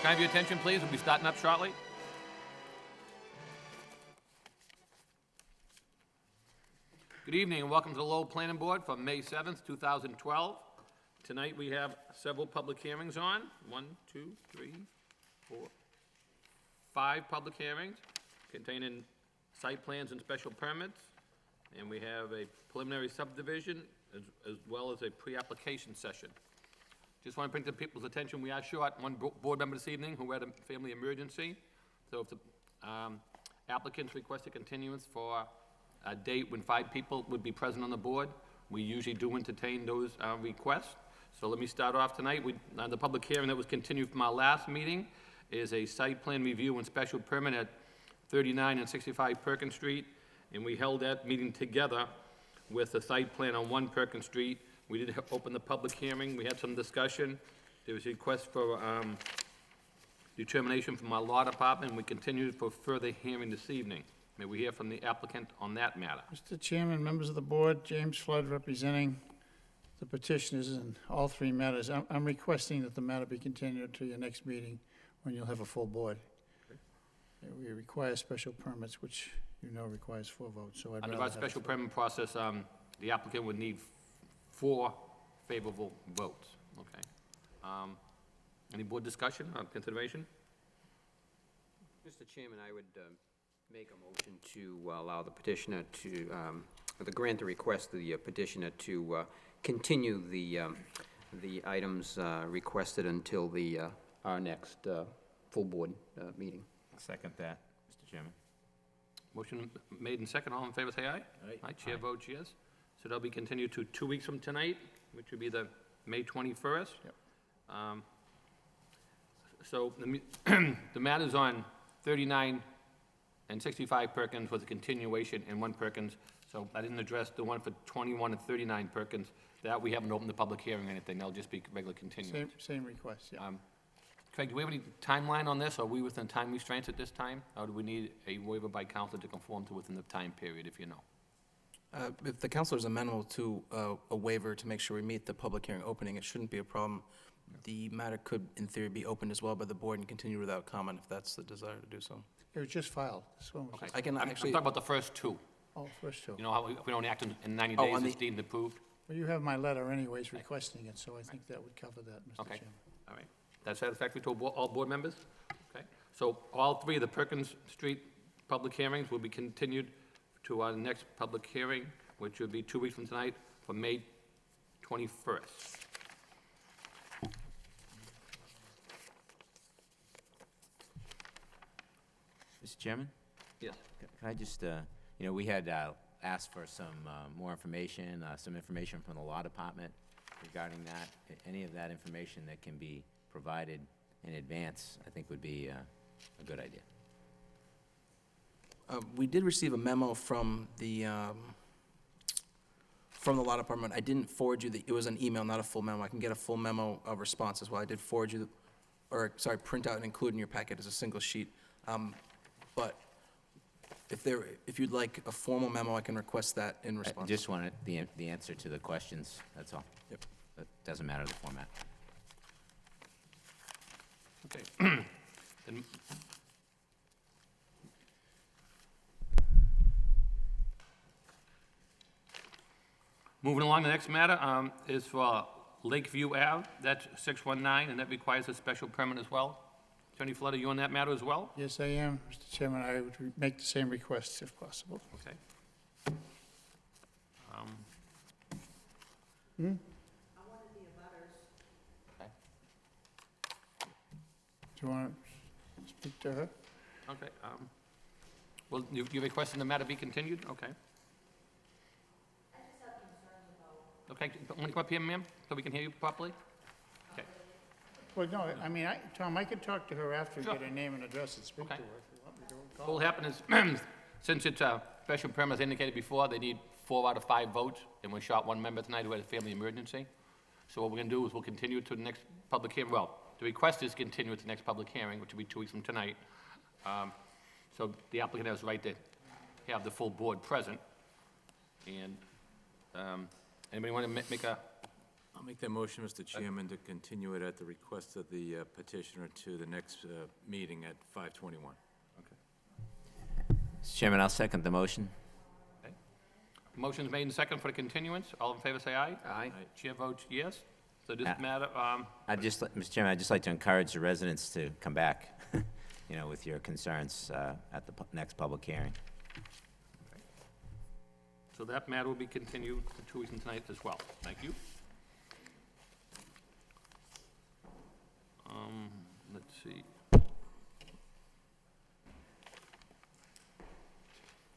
Can I have your attention, please? We'll be starting up shortly. Good evening and welcome to the Lowell Planning Board for May 7th, 2012. Tonight we have several public hearings on. 1, 2, 3, 4, 5 public hearings containing site plans and special permits. And we have a preliminary subdivision as well as a pre-application session. Just want to bring to people's attention, we are short one board member this evening who had a family emergency. So if the applicants request a continuance for a date when 5 people would be present on the board, we usually do entertain those requests. So let me start off tonight. The public hearing that was continued from our last meeting is a site plan review and special permit at 39 and 65 Perkins Street. And we held that meeting together with the site plan on 1 Perkins Street. We did open the public hearing. We had some discussion. There was a request for determination from our law department. We continued for further hearing this evening. May we hear from the applicant on that matter? Mr. Chairman, members of the board, James Flood representing the petitioners in all 3 matters. I'm requesting that the matter be continued to your next meeting when you'll have a full board. Okay. We require special permits, which you know requires 4 votes, so I'd rather Under our have special permit process, the applicant would need 4 favorable votes. Okay. Any board discussion or consideration? Mr. Chairman, I would make a motion to allow the petitioner to, the grant the request of the petitioner to continue the items requested until our next full board meeting. I'll second that, Mr. Chairman. Motion made and second. All in favor, say aye. Aye. Chair votes yes. So they'll be continued to 2 weeks from tonight, which would be the May 21st. Yep. So the matters on 39 and 65 Perkins was a continuation in 1 Perkins. So I didn't address the one for 21 and 39 Perkins. That we haven't opened the public hearing or anything. That'll just be regular continuance. Same request, yeah. Craig, do we have any timeline on this? Are we within time restraints at this time? Or do we need a waiver by council to conform to within the time period, if you know? If the councilor is amenable to a waiver to make sure we meet the public hearing opening, it shouldn't be a problem. The matter could, in theory, be opened as well by the board and continue without comment if that's the desire to do so. It was just filed. This one was Okay. just, I can I'm actually, talking about the first 2. first 2. You know how if we don't act in 90 Oh, days, on it's the- deemed approved? Well, you have my letter anyways requesting it, so I think that would cover that, Mr. Okay. Chairman. All right. That's satisfactory to all board members? Okay. So all 3 of the Perkins Street public hearings will be continued to our next public hearing, which would be 2 weeks from tonight, for May 21st. Mr. Chairman, Yes. can I just, we had asked for some more information, some information from the law department regarding that. Any of that information that can be provided in advance, I think would be a good idea. we did receive a memo from the law department. I didn't forward you it was an email, not a full memo. I can get a full memo of response as well. I did forward you, print out and include in your packet as a single sheet. But if you'd like a formal memo, I can request that in I response. just wanted the answer to the questions, that's all. Yep. It doesn't matter the format. Okay. Then- Moving along, the next matter is for Lakeview Ave. That's 619, and that requires a special permit as well. Attorney Flood, are you on that matter as well? Yes, I am, Mr. Chairman. I would make the same requests if possible. Okay. Okay. Do you want to speak to her? Okay. Well, you requesting the matter be continued? Okay. Okay, want to come up here, ma'am, so we can hear you properly? Okay. Well, no, I mean, Tom, I could talk to her after and Sure. get her name and address and speak to her. Okay. If you want me to What call will her. happen is, since it's a special permit, as indicated before, they need 4 out of 5 votes, and we shot 1 member tonight who had a family emergency. So what we're gonna do is we'll continue to the next public hearing. Well, the request is continue to the next public hearing, which will be 2 weeks from tonight. So the applicant has the right to have the full board present. And anybody want to make a I'll make that motion, Mr. Chairman, to continue it at the request of the petitioner to the next meeting at 5:21. Mr. Chairman, I'll second the motion. Motion's made and second for the continuance. All in favor, say aye. Aye. Chair votes yes. So this Uh, matter, Mr. Chairman, I'd just like to encourage the residents to come back, with your concerns at the next public hearing. so that matter will be continued for 2 weeks from tonight as well. Thank you. Let's see.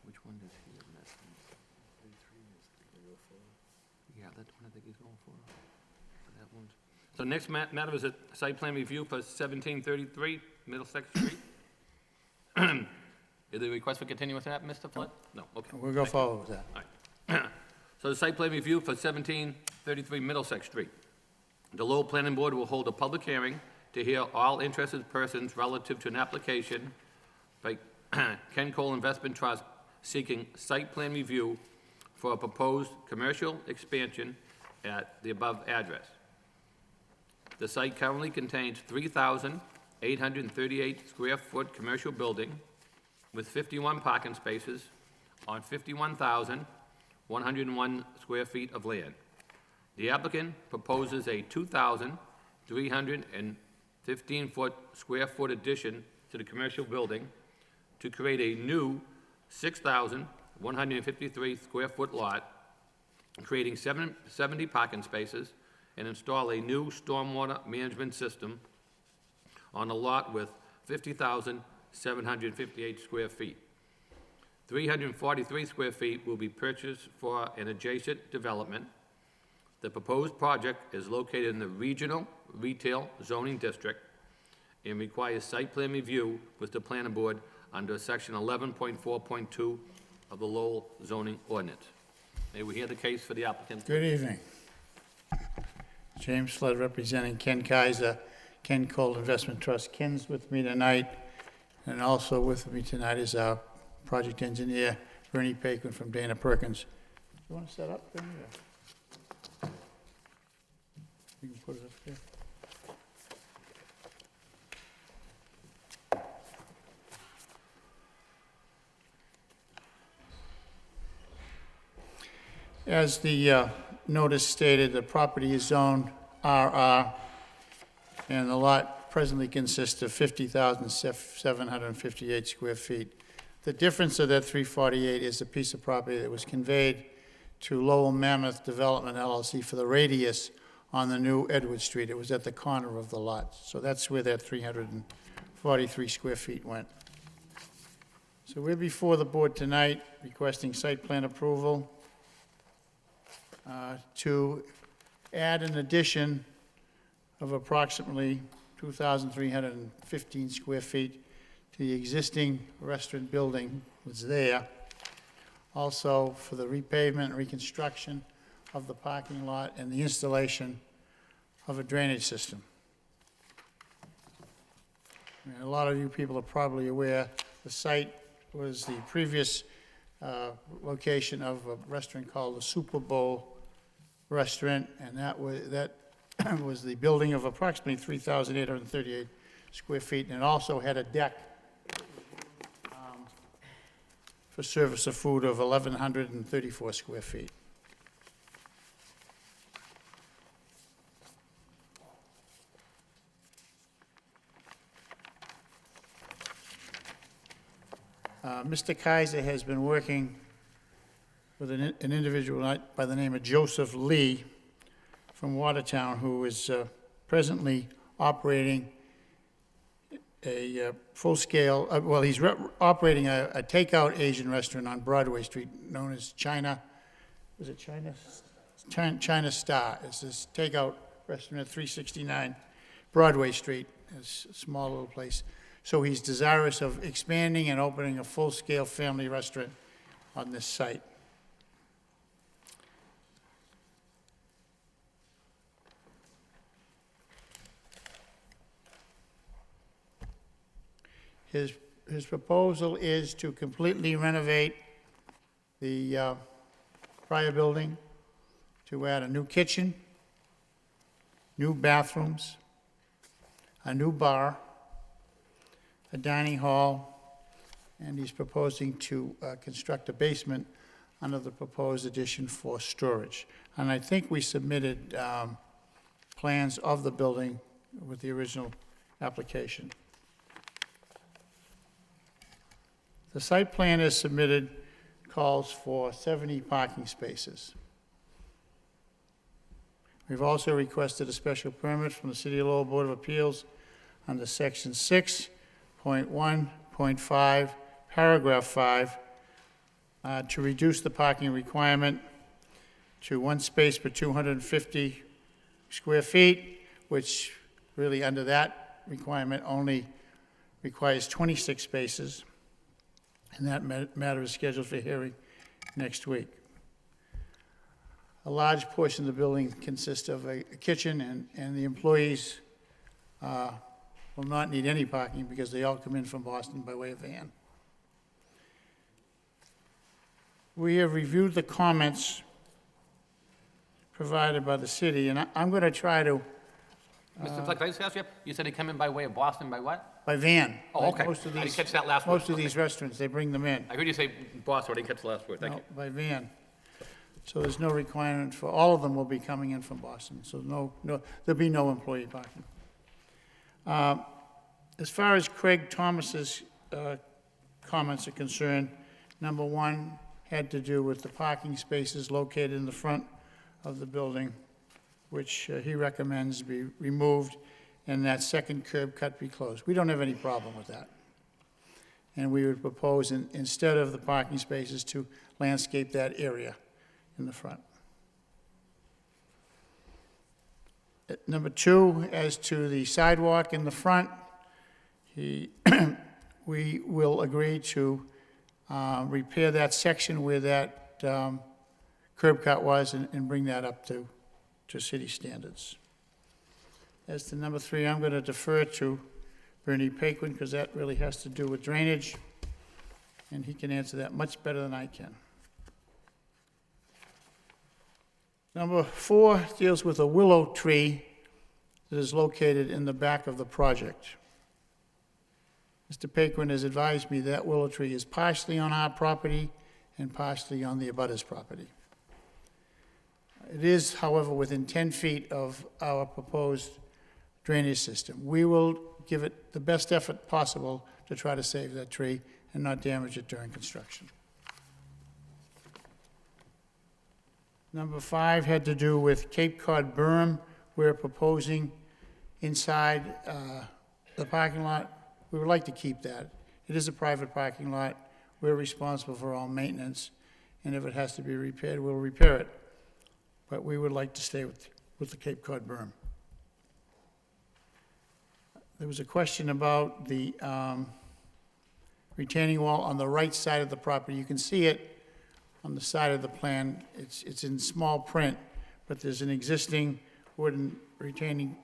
Which one does he have next? Yeah, that's one I think he's going for. That one's. So next matter is a site plan review for 1733 Middlesex Street. Is there a request for continuance of that, Mr. Flint? No, okay. We'll go forward with that. So the site plan review for 1733 Middlesex Street. The Lowell Planning Board will hold a public hearing to hear all interested persons relative to an application by Ken Cole Investment Trust seeking site plan review for a proposed commercial expansion at the above address. The site currently contains 3,838 square foot commercial building with 51 parking spaces on 51,101 square feet of land. The applicant proposes a 2,315 square foot addition to the commercial building to create a new 6,153 square foot lot, creating 70 parking spaces, and install a new stormwater management system on a lot with 50,758 square feet. 343 square feet will be purchased for an adjacent development. The proposed project is located in the Regional Retail Zoning District and requires site plan review with the planning board under section 11.4.2 of the Lowell zoning ordinance. May we hear the case for the applicant? Good evening. James Flood representing Ken Kaiser, Ken Cole Investment Trust. Ken's with me tonight, and also with me tonight is our project engineer, Bernie Paquin from Dana Perkins. You want to set up, Bernie? or- You can put it up there. As the notice stated, the property is zoned RR, and the lot presently consists of 50,758 square feet. The difference of that 348 is a piece of property that was conveyed to Lowell Mammoth Development LLC for the radius on the new Edward Street. It was at the corner of the lot, so that's where that 343 square feet went. So we're before the board tonight requesting site plan approval to add an addition of approximately 2,315 square feet to the existing restaurant building that's there. Also for the repavement and reconstruction of the parking lot and the installation of a drainage system. And a lot of you people are probably aware, the site was the previous location of a restaurant called the Super Bowl Restaurant, and that was the building of approximately 3,838 square feet, and it also had a deck for service of food of 1,134 square feet. Mr. Kaiser has been working with an individual by the name of Joseph Lee from Watertown, who is presently operating a full-scale, he's operating a takeout Asian restaurant on Broadway Street known as China, was it China? China Star. It's this takeout restaurant at 369 Broadway Street. It's a small little place. So he's desirous of expanding and opening a full-scale family restaurant on this site. His proposal is to completely renovate the prior building, to add a new kitchen, new bathrooms, a new bar, a dining hall, and he's proposing to construct a basement under the proposed addition for storage. And I think we submitted plans of the building with the original application. The site plan as submitted calls for 70 parking spaces. We've also requested a special permit from the City of Lowell Board of Appeals under Section 6.1.5, Paragraph 5, to reduce the parking requirement to 1 space per 250 square feet, which really under that requirement only requires 26 spaces. And that matter is scheduled for hearing next week. A large portion of the building consists of a kitchen, and the employees will not need any parking because they all come in from Boston by way of van. We have reviewed the comments provided by the city, and I'm going to try to, Mr. Fleck, can I just ask you, you said they come in by way of Boston by what? by van. Oh, okay. Most of I didn't these, catch that last word. most of these restaurants, they bring them in. I heard you say Boston, I didn't catch the last word, thank No, you. by van. So there's no requirement for, all of them will be coming in from Boston, so there'll be no employee parking. As far as Craig Thomas's comments are concerned, number one had to do with the parking spaces located in the front of the building, which he recommends be removed, and that second curb cut be closed. We don't have any problem with that. And we would propose, instead of the parking spaces, to landscape that area in the front. Number two, as to the sidewalk in the front, we will agree to repair that section where that curb cut was and bring that up to city standards. As to number three, I'm going to defer to Bernie Paquin because that really has to do with drainage, and he can answer that much better than I can. Number four deals with a willow tree that is located in the back of the project. Mr. Paquin has advised me that willow tree is partially on our property and partially on the abutter's property. It is, however, within 10 feet of our proposed drainage system. We will give it the best effort possible to try to save that tree and not damage it during construction. Number five had to do with Cape Cod berm. We're proposing inside the parking lot. We would like to keep that. It is a private parking lot. We're responsible for all maintenance, and if it has to be repaired, we'll repair it. But we would like to stay with the Cape Cod berm. There was a question about the retaining wall on the right side of the property. You can see it on the side of the plan. It's in small print, but there's an existing wooden retaining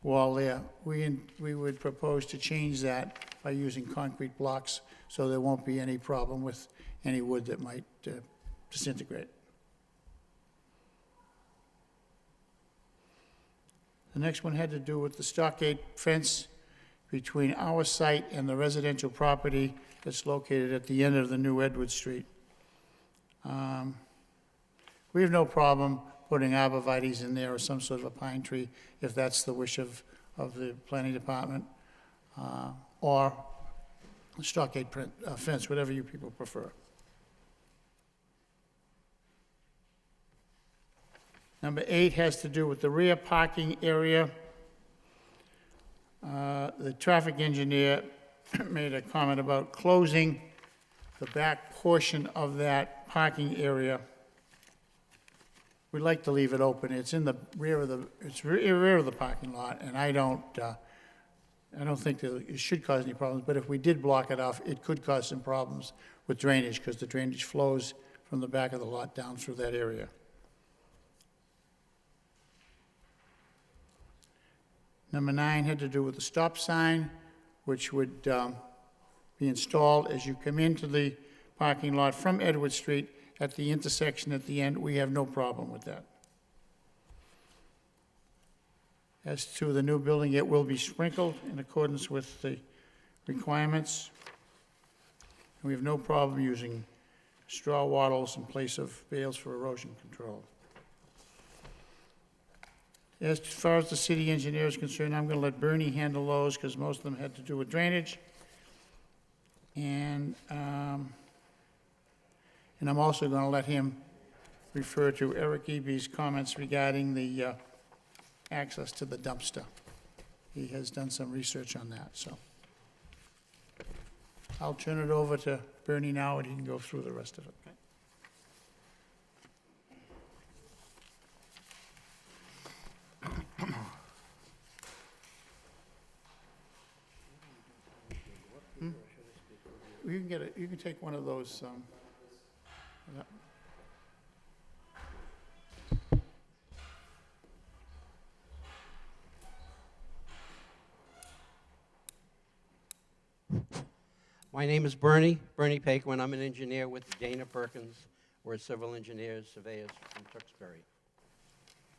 wall there. We would propose to change that by using concrete blocks, so there won't be any problem with any wood that might disintegrate. The next one had to do with the stockade fence between our site and the residential property that's located at the end of the new Edward Street. We have no problem putting arborvitaes in there or some sort of a pine tree, if that's the wish of the planning department, or a stockade fence, whatever you people prefer. Number 8 has to do with the rear parking area. The traffic engineer made a comment about closing the back portion of that parking area. We'd like to leave it open. It's in the rear of the parking lot, and I don't think that it should cause any problems, but if we did block it off, it could cause some problems with drainage, because the drainage flows from the back of the lot down through that area. Number 9 had to do with the stop sign, which would be installed as you come into the parking lot from Edward Street at the intersection at the end. We have no problem with that. As to the new building, it will be sprinkled in accordance with the requirements. And we have no problem using straw wattles in place of bales for erosion control. As far as the city engineer is concerned, I'm going to let Bernie handle those because most of them had to do with drainage. And I'm also going to let him refer to Eric Eby's comments regarding the access to the dumpster. He has done some research on that, so. I'll turn it over to Bernie now, and he can go through the rest of it. You can get it, you can take one of those, yeah. My name is Bernie Paquin. I'm an engineer with Dana Perkins. We're civil engineers, surveyors from Tewksbury.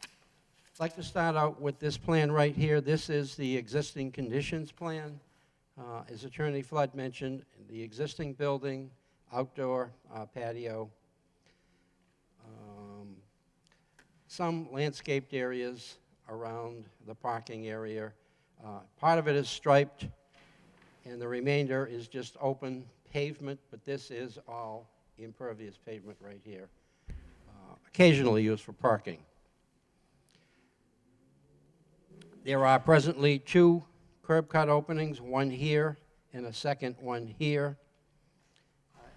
I'd like to start out with this plan right here. This is the existing conditions plan. As Attorney Flood mentioned, the existing building, outdoor patio, some landscaped areas around the parking area. Part of it is striped, and the remainder is just open pavement, but this is all impervious pavement right here, occasionally used for parking. There are presently 2 curb cut openings, one here and a second one here.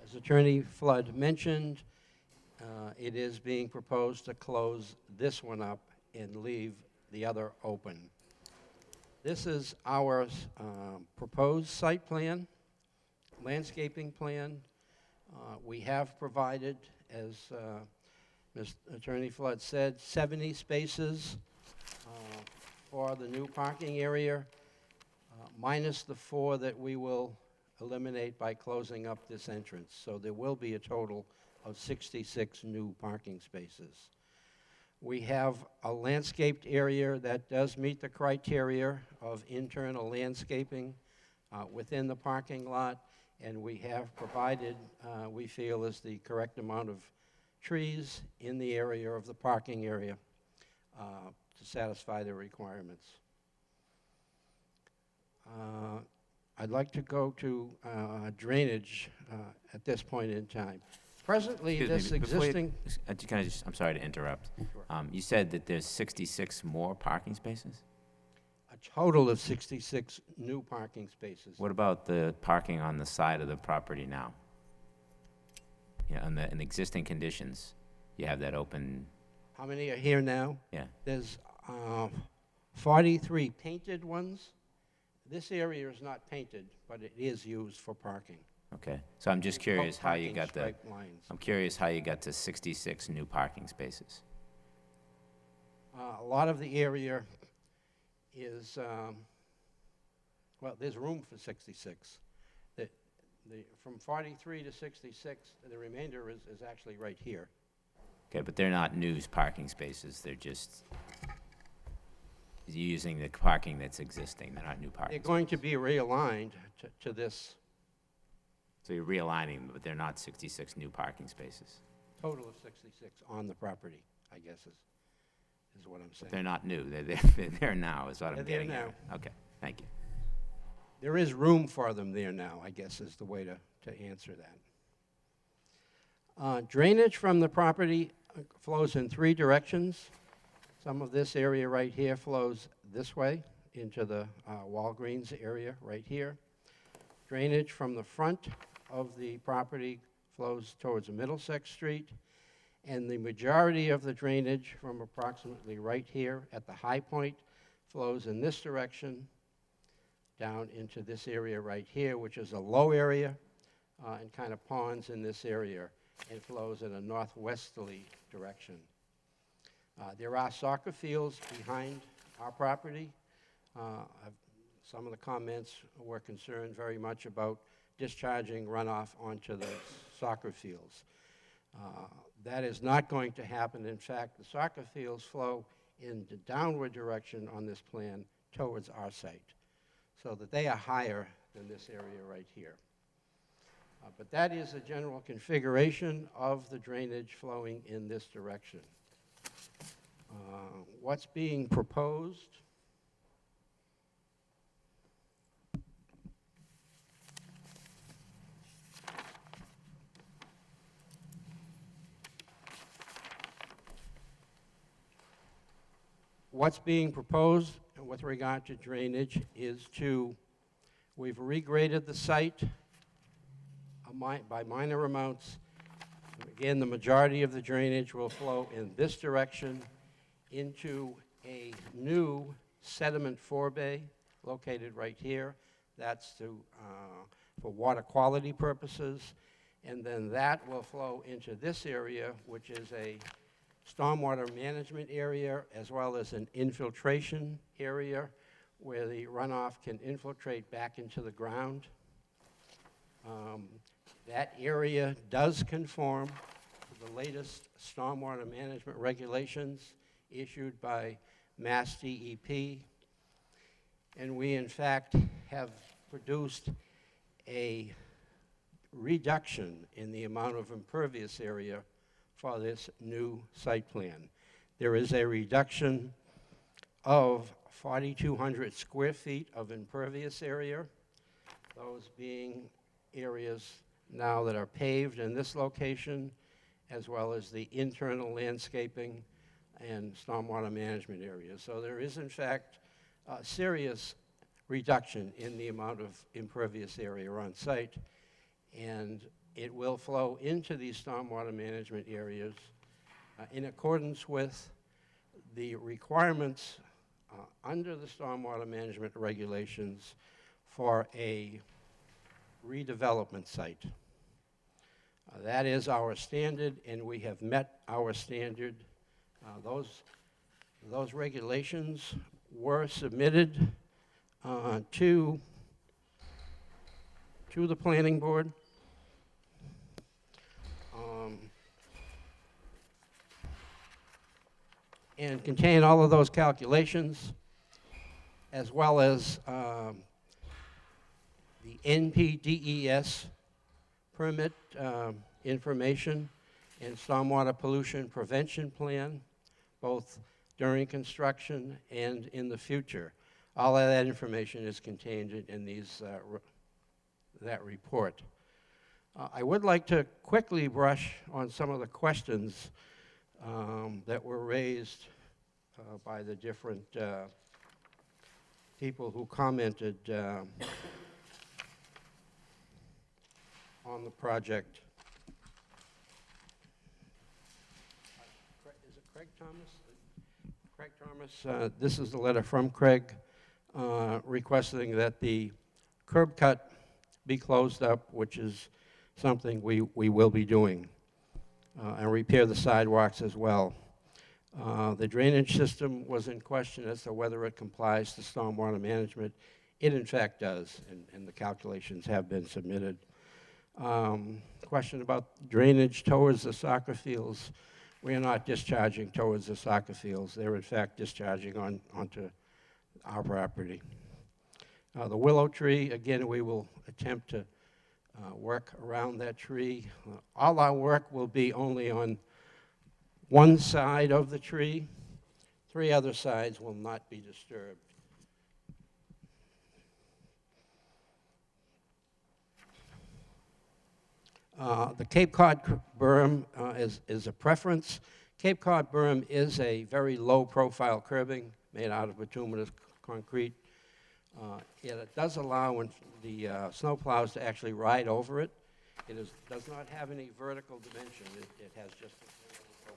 As Attorney Flood mentioned, it is being proposed to close this one up and leave the other open. This is our proposed site plan, landscaping plan. We have provided, as Mr. Attorney Flood said, 70 spaces for the new parking area, minus the 4 that we will eliminate by closing up this entrance. So there will be a total of 66 new parking spaces. We have a landscaped area that does meet the criteria of internal landscaping within the parking lot, and we have provided, we feel, is the correct amount of trees in the area of the parking area to satisfy the requirements. I'd like to go to drainage at this point in time. Presently, Excuse this me, before you- existing... Can I just, I'm sorry to interrupt. Sure. You said that there's 66 more parking spaces? A total of 66 new parking spaces. What about the parking on the side of the property now? Yeah, in existing conditions, you have that open, How many are here now? yeah. There's 43 painted ones. This area is not painted, but it is used for parking. Okay, so I'm just curious how you Parking got the, stripe lines. I'm curious how you got to 66 new parking spaces. A lot of the area is, well, there's room for 66. From 43 to 66, the remainder is actually right here. Okay, but they're not new parking spaces, they're just using the parking that's existing, they're not new They're parking going to spaces. be realigned to this So you're realigning them, but they're not 66 new parking spaces. total of 66 on the property, I guess is what I'm saying. They're not new, they're there now, is what They're I'm there getting at. now. Okay, thank you. There is room for them there now, I guess is the way to answer that. Drainage from the property flows in 3 directions. Some of this area right here flows this way into the Walgreens area right here. Drainage from the front of the property flows towards Middlesex Street, and the majority of the drainage from approximately right here at the high point flows in this direction down into this area right here, which is a low area, and kind of ponds in this area, and flows in a northwesterly direction. There are soccer fields behind our property. Some of the comments were concerned very much about discharging runoff onto the soccer fields. That is not going to happen. In fact, the soccer fields flow in the downward direction on this plan towards our site, so that they are higher than this area right here. But that is a general configuration of the drainage flowing in this direction. What's being proposed? What's being proposed with regard to drainage is we've regraded the site by minor amounts. Again, the majority of the drainage will flow in this direction into a new sediment forebay located right here. That's for water quality purposes. And then that will flow into this area, which is a stormwater management area, as well as an infiltration area where the runoff can infiltrate back into the ground. That area does conform to the latest stormwater management regulations issued by Mass DEP. And we, in fact, have produced a reduction in the amount of impervious area for this new site plan. There is a reduction of 4,200 square feet of impervious area, those being areas now that are paved in this location, as well as the internal landscaping and stormwater management areas. So there is, in fact, a serious reduction in the amount of impervious area on site, and it will flow into these stormwater management areas in accordance with the requirements under the stormwater management regulations for a redevelopment site. That is our standard, and we have met our standard. Those regulations were submitted to the planning board. And contain all of those calculations, as well as the NPDES permit information and stormwater pollution prevention plan, both during construction and in the future. All of that information is contained in that report. I would like to quickly brush on some of the questions that were raised by the different people who commented on the project. Is it Craig Thomas? Craig Thomas, this is the letter from Craig requesting that the curb cut be closed up, which is something we will be doing, and repair the sidewalks as well. The drainage system was in question as to whether it complies to stormwater management. It in fact does, and the calculations have been submitted. Question about drainage towards the soccer fields. We are not discharging towards the soccer fields. They're in fact discharging onto our property. The willow tree, again, we will attempt to work around that tree. All our work will be only on one side of the tree. 3 other sides will not be disturbed. The Cape Cod berm is a preference. Cape Cod berm is a very low-profile curbing made out of bituminous concrete. It does allow when the snowplows to actually ride over it. It does not have any vertical dimension. It has just a vertical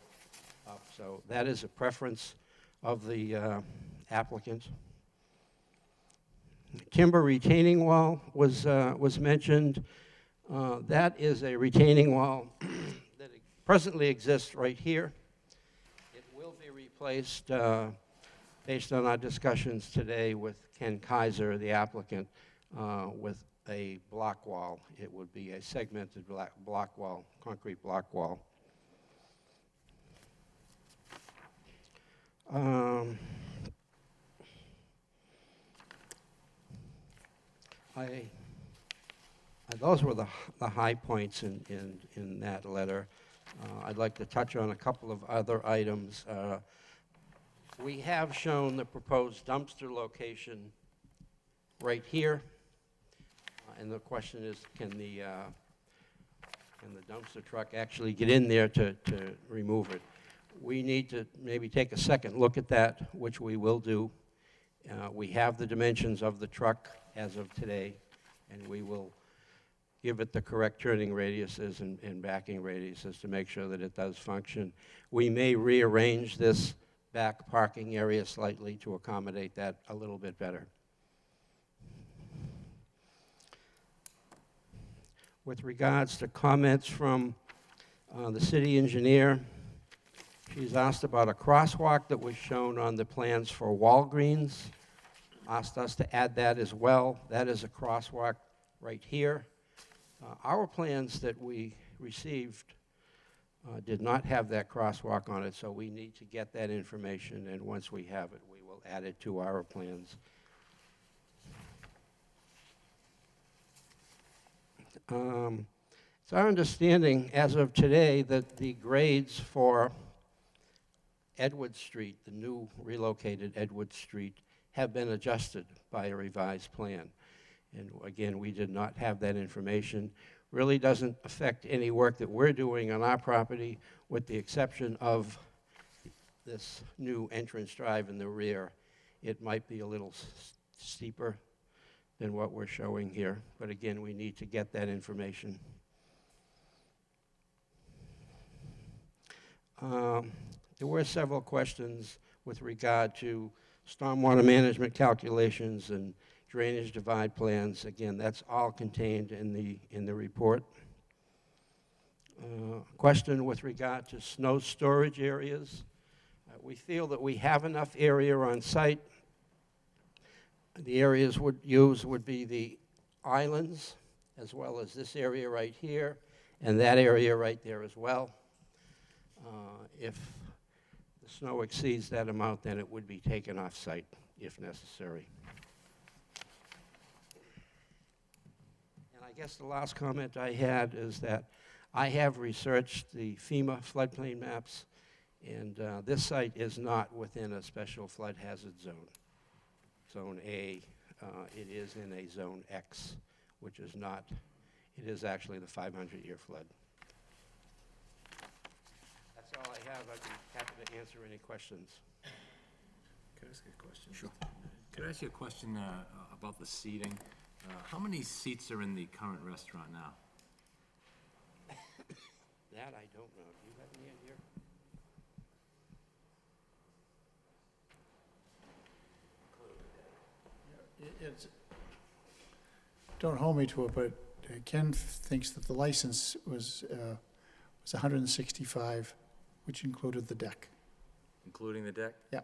up. So that is a preference of the applicant. Timber retaining wall was mentioned. That is a retaining wall that presently exists right here. It will be replaced based on our discussions today with Ken Kaiser, the applicant, with a block wall. It would be a segmented block wall, concrete block wall. Um, those were the high points in that letter. I'd like to touch on a couple of other items. We have shown the proposed dumpster location right here. And the question is, can the dumpster truck actually get in there to remove it? We need to maybe take a second look at that, which we will do. We have the dimensions of the truck as of today, and we will give it the correct turning radiuses and backing radiuses to make sure that it does function. We may rearrange this back parking area slightly to accommodate that a little bit better. With regards to comments from the city engineer, she's asked about a crosswalk that was shown on the plans for Walgreens. Asked us to add that as well. That is a crosswalk right here. Our plans that we received did not have that crosswalk on it, so we need to get that information, and once we have it, we will add it to our plans. It's our understanding, as of today, that the grades for Edward Street, the new relocated Edward Street, have been adjusted by a revised plan. And again, we did not have that information. Really doesn't affect any work that we're doing on our property, with the exception of this new entrance drive in the rear. It might be a little steeper than what we're showing here, but again, we need to get that information. There were several questions with regard to stormwater management calculations and drainage divide plans. Again, that's all contained in the report. Question with regard to snow storage areas. We feel that we have enough area on site. The areas would be the islands, as well as this area right here, and that area right there as well. If the snow exceeds that amount, then it would be taken off site if necessary. And I guess the last comment I had is that I have researched the FEMA floodplain maps, and this site is not within a special flood hazard zone. Zone A, it is in a Zone X, which is not, it is actually the 500-year flood. That's all I have. I'd be happy to answer any questions. Can I ask you a question? Sure. Could I ask you a question about the seating? How many seats are in the current restaurant now? That I don't know. Do you have any idea? Don't hold me to it, but Ken thinks that the license was 165, which included the deck. Including the deck? Yeah.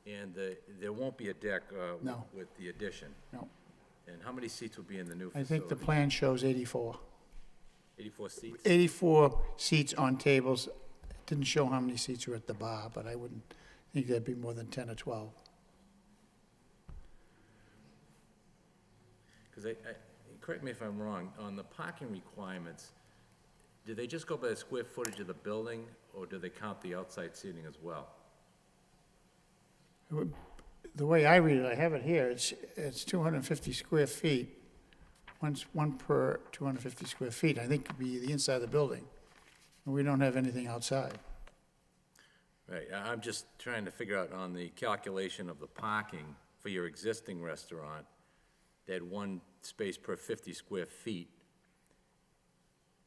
And there won't be a deck No. with the addition? No. And how many seats will be in the new I facility? think the plan shows 84. 84 seats? 84 seats on tables. It didn't show how many seats were at the bar, but I wouldn't think there'd be more than 10 or 12. Because correct me if I'm wrong, on the parking requirements, do they just go by the square footage of the building, or do they count the outside seating as well? The way I read it, I have it here, it's 250 square feet, one per 250 square feet. I think could be the inside of the building. And we don't have anything outside. Right, I'm just trying to figure out on the calculation of the parking for your existing restaurant, that one space per 50 square feet,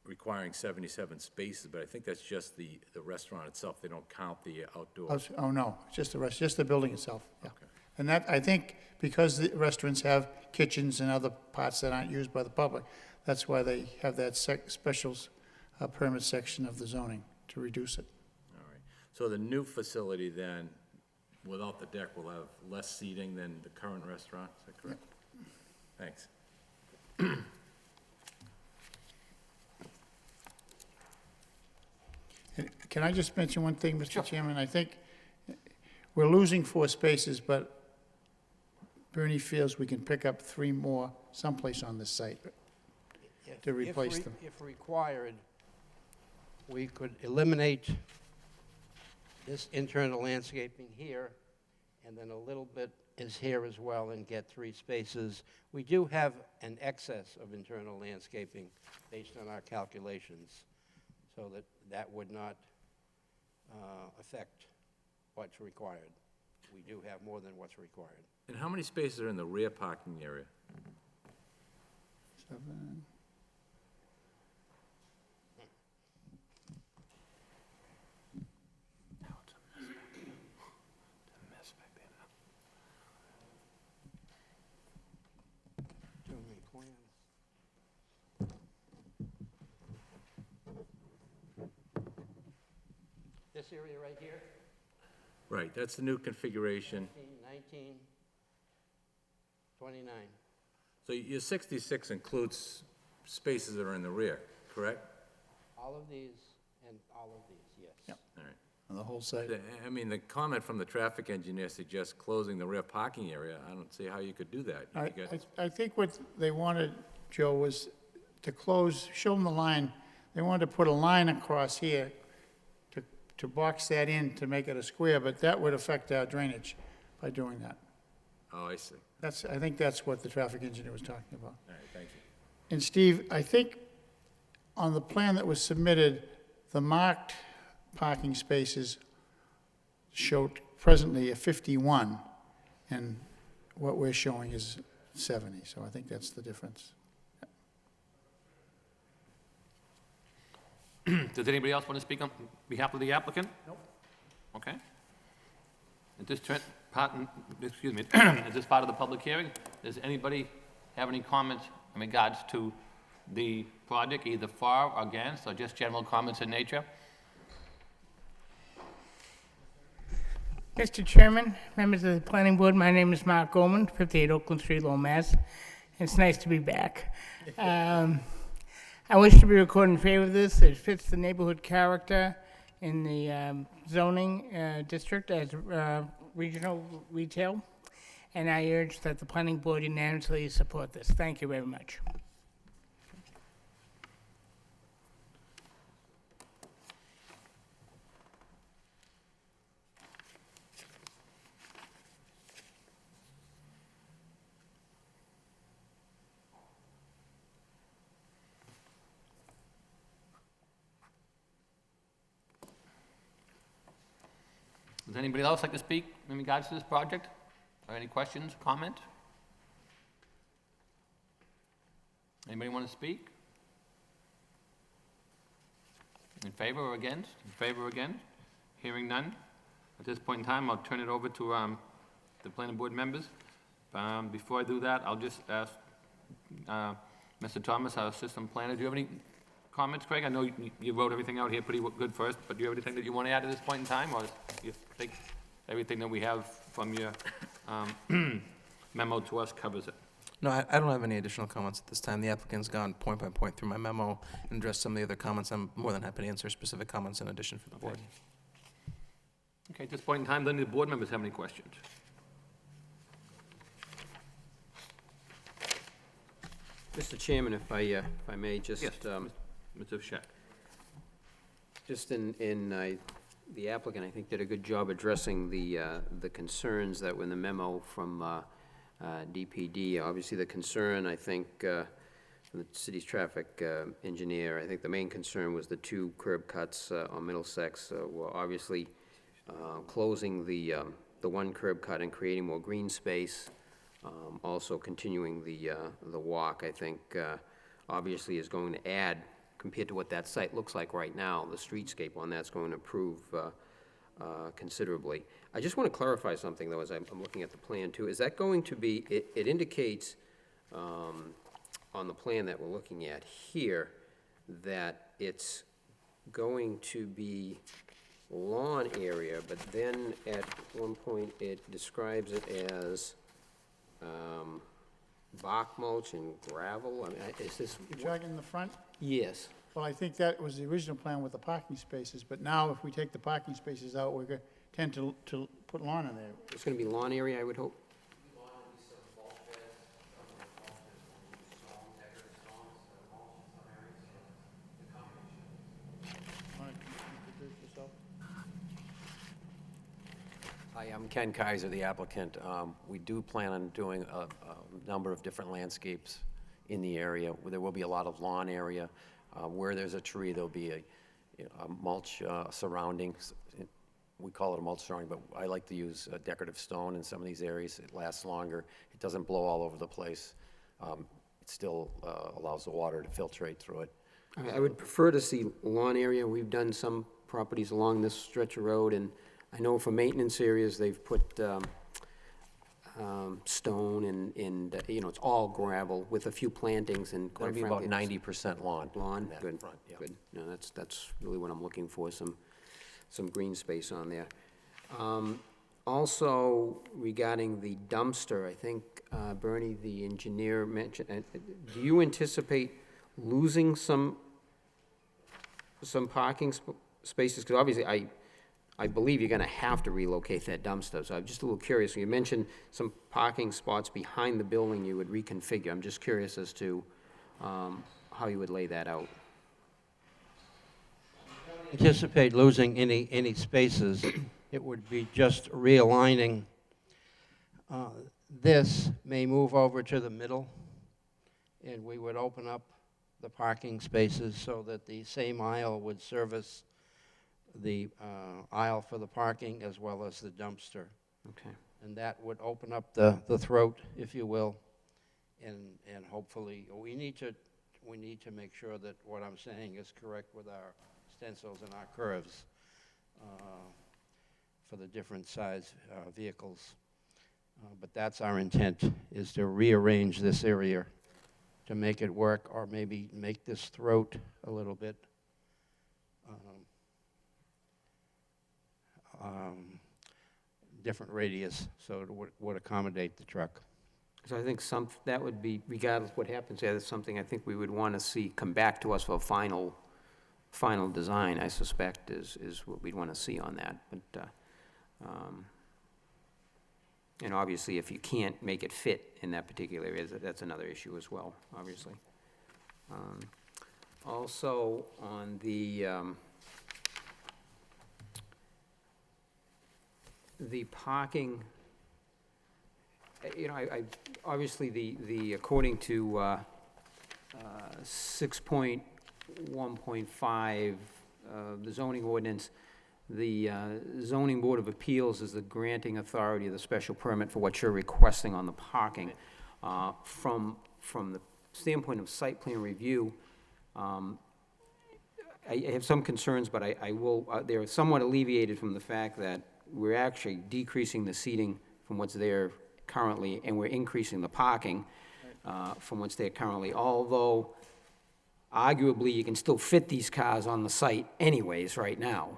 requiring 77 spaces, but I think that's just the restaurant itself. They don't count the outdoor. Oh, no, just the building itself, yeah. Okay. And that, I think, because the restaurants have kitchens and other parts that aren't used by the public, that's why they have that special permit section of the zoning, to reduce it. All right. So the new facility then, without the deck, will have less seating than the current restaurant, is that correct? Thanks. Can I just mention one thing, Mr. Chairman? I think we're losing 4 spaces, but Bernie feels we can pick up 3 more someplace on this site. To replace them. If required, we could eliminate this internal landscaping here, and then a little bit is here as well, and get 3 spaces. We do have an excess of internal landscaping based on our calculations, so that would not affect what's required. We do have more than what's required. And how many spaces are in the rear parking area? 7. Too many plans. This area right here, Right, that's the new configuration. 19, 29. So your 66 includes spaces that are in the rear, correct? All of these and all of these, yes. Yep. All right. On the whole site. I mean, the comment from the traffic engineer suggests closing the rear parking area. I don't see how you could do that. You got- I think what they wanted, Joe, was to close, show them the line. They wanted to put a line across here to box that in to make it a square, but that would affect our drainage by doing that. Oh, I see. I think that's what the traffic engineer was talking about. All right, thank you. And Steve, I think on the plan that was submitted, the marked parking spaces showed presently a 51, and what we're showing is 70, so I think that's the difference. Does anybody else want to speak on behalf of the applicant? Nope. Okay. At this excuse me, at this part of the public hearing, does anybody have any comments in regards to the project, either for or against, or just general comments in nature? Mr. Chairman, members of the planning board, my name is Mark Goldman, 58 Oakland Street, Lowell, Mass. It's nice to be back. I wish to be recorded in favor of this. It fits the neighborhood character in the zoning district as regional retail, and I urge that the planning board unanimously support this. Thank you very much. Does anybody else like to speak in regards to this project? Or any questions, comment? Anybody want to speak? In favor or against? In favor or against? Hearing none. At this point in time, I'll turn it over to the planning board members. Before I do that, I'll just ask Mr. Thomas, our assistant planner, do you have any comments, Craig? I know you wrote everything out here pretty good first, but do you have anything that you want to add at this point in time, or you think everything that we have from your memo to us covers it? No, I don't have any additional comments at this time. The applicant's gone point by point through my memo and addressed some of the other comments. I'm more than happy to answer specific comments in addition for the board. Okay, at this point in time, then, do the board members have any questions? Mr. Chairman, if I may, just... Yes, Mr. Scheck. Just the applicant, I think, did a good job addressing the concerns that were in the memo from DPD. Obviously, the concern, I think, from the city's traffic engineer, I think the main concern was the 2 curb cuts on Middlesex. Well, obviously, closing the 1 curb cut and creating more green space, also continuing the walk, I think, obviously is going to add, compared to what that site looks like right now, the streetscape on that's going to improve considerably. I just want to clarify something, though, as I'm looking at the plan, too. Is that going to be, it indicates on the plan that we're looking at here that it's going to be lawn area, but then at one point it describes it as bark mulch and gravel. I mean, is this? You're talking in the front? Yes. Well, I think that was the original plan with the parking spaces, but now if we take the parking spaces out, we're going to tend to put lawn in there. It's gonna be lawn area, I would hope? Want to introduce yourself? Hi, I'm Ken Kaiser, the applicant. We do plan on doing a number of different landscapes in the area. There will be a lot of lawn area. Where there's a tree, there'll be a mulch surrounding. We call it a mulch surrounding, but I like to use decorative stone in some of these areas. It lasts longer. It doesn't blow all over the place. It still allows the water to filtrate through it. I would prefer to see lawn area. We've done some properties along this stretch of road, and I know for maintenance areas, they've put stone and, it's all gravel with a few plantings and That'll quite be frankly. about 90% lawn. Lawn, in that good, front, yeah. good. No, that's really what I'm looking for, some green space on there. Also, regarding the dumpster, I think Bernie, the engineer, mentioned, do you anticipate losing some parking spaces? Because obviously, I believe you're gonna have to relocate that dumpster, so I'm just a little curious. You mentioned some parking spots behind the building you would reconfigure. I'm just curious as to how you would lay that out. Anticipate losing any spaces. It would be just realigning. This may move over to the middle, and we would open up the parking spaces so that the same aisle would service the aisle for the parking as well as the dumpster. Okay. And that would open up the throat, if you will, and hopefully, we need to make sure that what I'm saying is correct with our stencils and our curves for the different size vehicles. But that's our intent, is to rearrange this area to make it work, or maybe make this throat a little bit different radius, so it would accommodate the truck. So I think that would be, regardless of what happens there, that's something I think we would want to see come back to us for a final design, I suspect, is what we'd want to see on that. But, and obviously, if you can't make it fit in that particular area, that's another issue as well, obviously. Also, on the parking, I obviously, according to 6.1.5, the zoning ordinance, the zoning board of appeals is the granting authority of the special permit for what you're requesting on the parking. From the standpoint of site plan review, I have some concerns, but I will, they're somewhat alleviated from the fact that we're actually decreasing the seating from what's there currently, and we're increasing the parking from what's there currently, although arguably you can still fit these cars on the site anyways right now,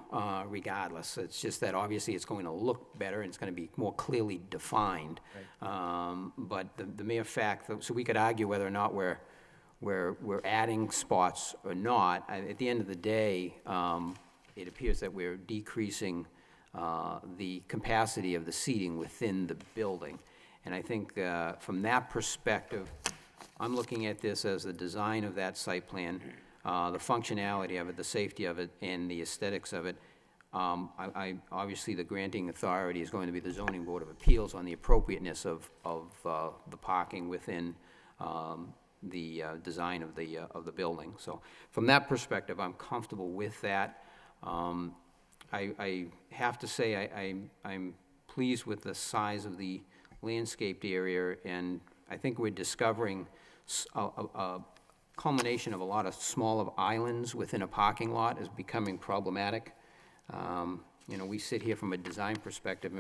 regardless. It's just that obviously it's going to look better and it's going to be more clearly defined. But the mere fact, so we could argue whether or not we're adding spots or not. At the end of the day, it appears that we're decreasing the capacity of the seating within the building. And I think from that perspective, I'm looking at this as the design of that site plan, the functionality of it, the safety of it, and the aesthetics of it. Obviously, the granting authority is going to be the zoning board of appeals on the appropriateness of the parking within the design of the building. So from that perspective, I'm comfortable with that. I have to say I'm pleased with the size of the landscaped area, and I think we're discovering a culmination of a lot of smaller islands within a parking lot is becoming problematic. We sit here from a design perspective,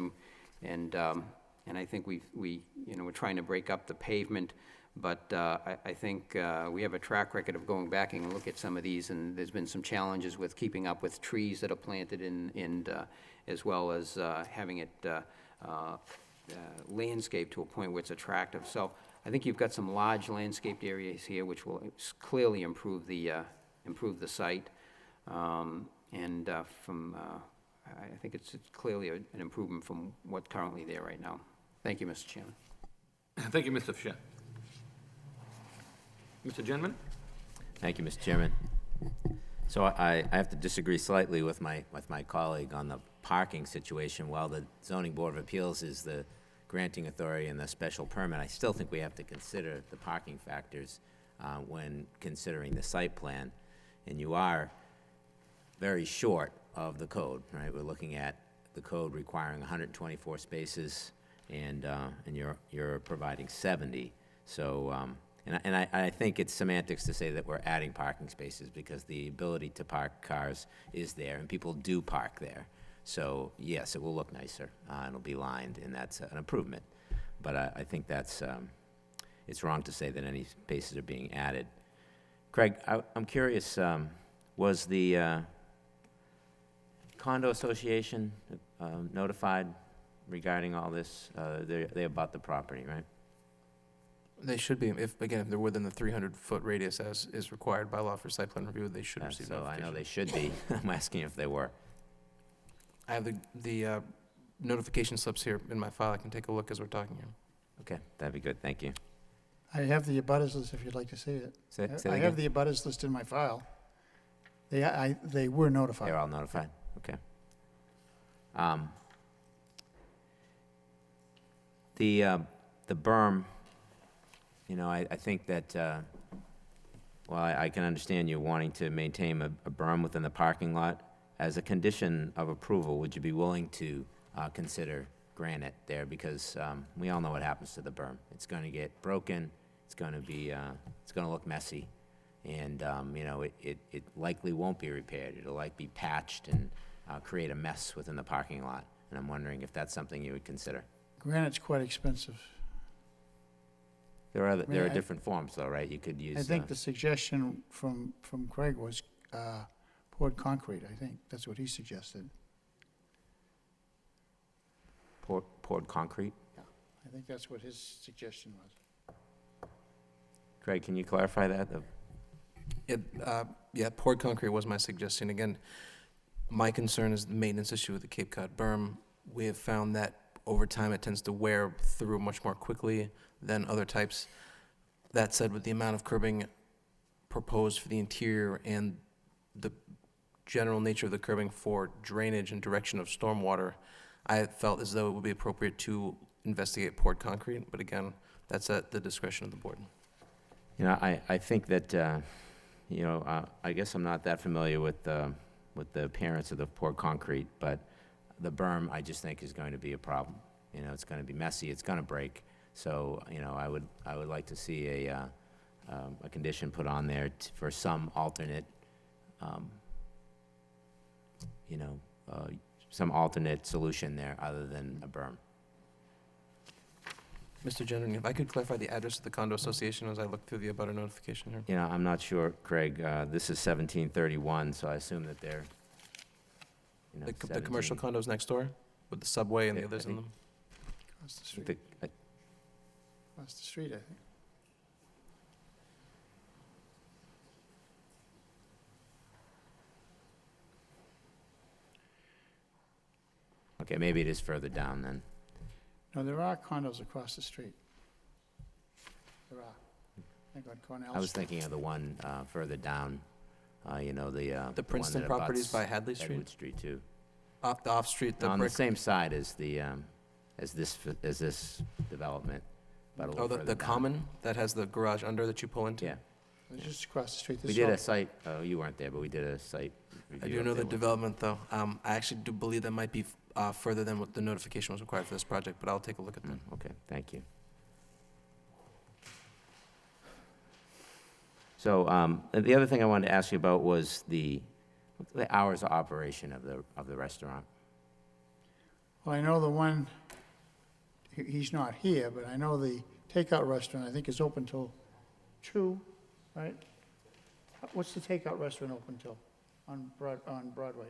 and I think we're trying to break up the pavement, but I think we have a track record of going back and look at some of these, and there's been some challenges with keeping up with trees that are planted and as well as having it landscaped to a point where it's attractive. So I think you've got some large landscaped areas here which will clearly improve the site. And from I think it's clearly an improvement from what's currently there right now. Thank you, Mr. Chairman. Thank you, Mr. Fischett. Mr. Genman? Thank you, Mr. Chairman. So I have to disagree slightly with my colleague on the parking situation. While the Zoning Board of Appeals is the granting authority and the special permit, I still think we have to consider the parking factors when considering the site plan. And you are very short of the code, right? We're looking at the code requiring 124 spaces, and you're providing 70. So, and I think it's semantics to say that we're adding parking spaces, because the ability to park cars is there, and people do park there. So, yes, it will look nicer, it'll be lined, and that's an improvement. But I think that's, it's wrong to say that any spaces are being added. Craig, I'm curious, was the condo association notified regarding all this? They about the property, right? They should be, if they're within the 300-foot radius as is required by law for site plan review, they should receive So I notification. know they should be. I'm asking if they were. I have the notification slips here in my file. I can take a look as we're talking here. Okay, that'd be good, thank you. I have the abutters list if you'd like to see it. Say that I again? have the abutters list in my file. They were notified. They're all notified, okay. The berm, you know, I think that, well, I can understand you wanting to maintain a berm within the parking lot. As a condition of approval, would you be willing to consider granite there? Because we all know what happens to the berm. It's going to get broken, it's going to be, it's going to look messy, and, you know, it likely won't be repaired. It'll likely be patched and create a mess within the parking lot. And I'm wondering if that's something you would consider. Granite's quite expensive. There are mean, I- different forms, though, right? You could use. I think the suggestion from Craig was poured concrete, I think. That's what he suggested. poured concrete. I think that's what his suggestion was. Craig, can you clarify that? Yeah, poured concrete was my suggestion. Again, my concern is the maintenance issue with the Cape Cod berm. We have found that over time it tends to wear through much more quickly than other types. That said, with the amount of curbing proposed for the interior and the general nature of the curbing for drainage and direction of stormwater, I felt as though it would be appropriate to investigate poured concrete, but again, that's at the discretion of the board. You know, I think that, you know, I guess I'm not that familiar with the appearance of the poured concrete, but the berm, I just think, is going to be a problem. You know, it's going to be messy, it's going to break. So, you know, I would like to see a condition put on there for some alternate, you know, some alternate solution there other than a berm. Mr. Jenner, if I could clarify the address of the condo association as I look through the abutter notification here. You know, I'm not sure, Craig. This is 1731, so I assume that they're, you know, The commercial 17 condos next door with the subway and the Yeah, others I in think- them? Across the street, the- across the street, I think. Okay, maybe it is further down then. No, there are condos across the street. There are. I think on Cornell I was Street. thinking of the one further down, you know, the one The Princeton that properties abuts by Hadley Street? Edward Street, too. Off the off-street, the On the brick, same side as the, as this development, but a little oh, further the down. common that has the garage under that you pull into? Yeah. It's just across the street. We This did all- a site, oh, you weren't there, but we did a site review. I do up know there the one- development, though. I actually do believe that might be further than what the notification was required for this project, but I'll take a look at that. Okay, thank you. So, the other thing I wanted to ask you about was the hours of operation of the restaurant. Well, I know the one, he's not here, but I know the takeout restaurant, I think, is open till 2, right? What's the takeout restaurant open till on Broadway?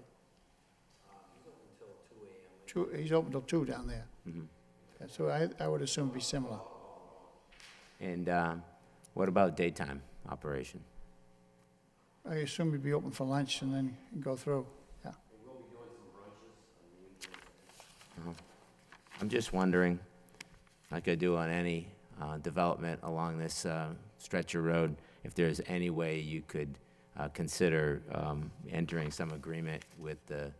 He's open till 2 down there. Yeah, so I would assume it'd be similar. And what about daytime operation? I assume he'd be open for lunch and then go through, yeah. I'm just wondering, like I do on any development along this stretch of road, if there's any way you could consider entering some agreement with the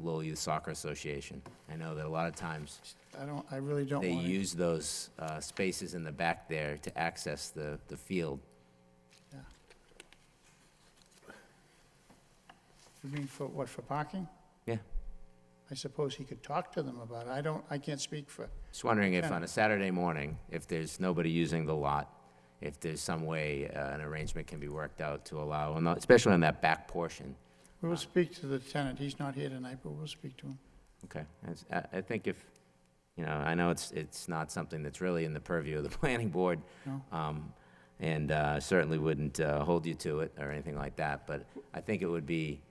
Lowell Youth Soccer Association. I know that a lot of times I really don't they want to. use those spaces in the back there to access the field. Yeah. You mean for what, for parking? Yeah. I suppose he could talk to them about it. I can't speak for, Just wondering if Yeah. on a Saturday morning, if there's nobody using the lot, if there's some way an arrangement can be worked out to allow, especially on that back portion. we will speak to the tenant. He's not here tonight, but we'll speak to him. Okay, I think if, I know it's not something that's really in the purview of the planning board, No. and certainly wouldn't hold you to it or anything like that, but I think it would be,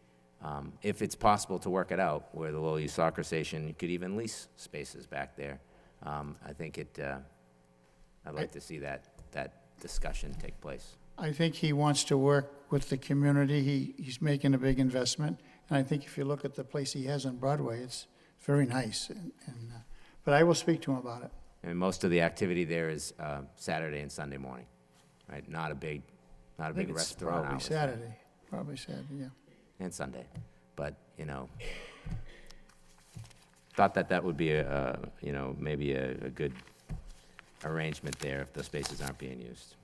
if it's possible to work it out, where the Lowell Youth Soccer Station could even lease spaces back there, I think I'd like to see that discussion take place. I think he wants to work with the community. He's making a big investment. And I think if you look at the place he has on Broadway, it's very nice. But I will speak to him about it. And most of the activity there is Saturday and Sunday morning, right? Not a big I think it's restaurant probably hours. Saturday. Probably Saturday, yeah. And Sunday, but, thought that would be maybe a good arrangement there if the spaces aren't being used.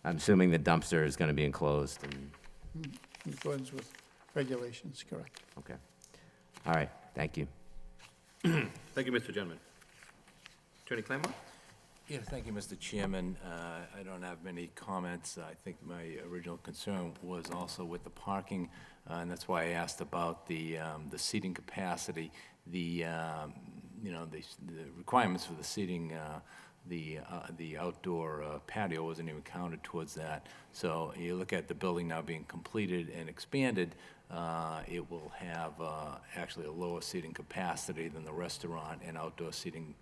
I'm assuming the dumpster is gonna be enclosed and, In accordance with regulations, correct. okay. All right, thank you. Thank you, Mr. Gentleman. Attorney Claymore? Yeah, thank you, Mr. Chairman. I don't have many comments. I think my original concern was also with the parking, and that's why I asked about the seating capacity. The requirements for the seating, the outdoor patio wasn't even counted towards that. So you look at the building now being completed and expanded, it will have actually a lower seating capacity than the restaurant and outdoor seating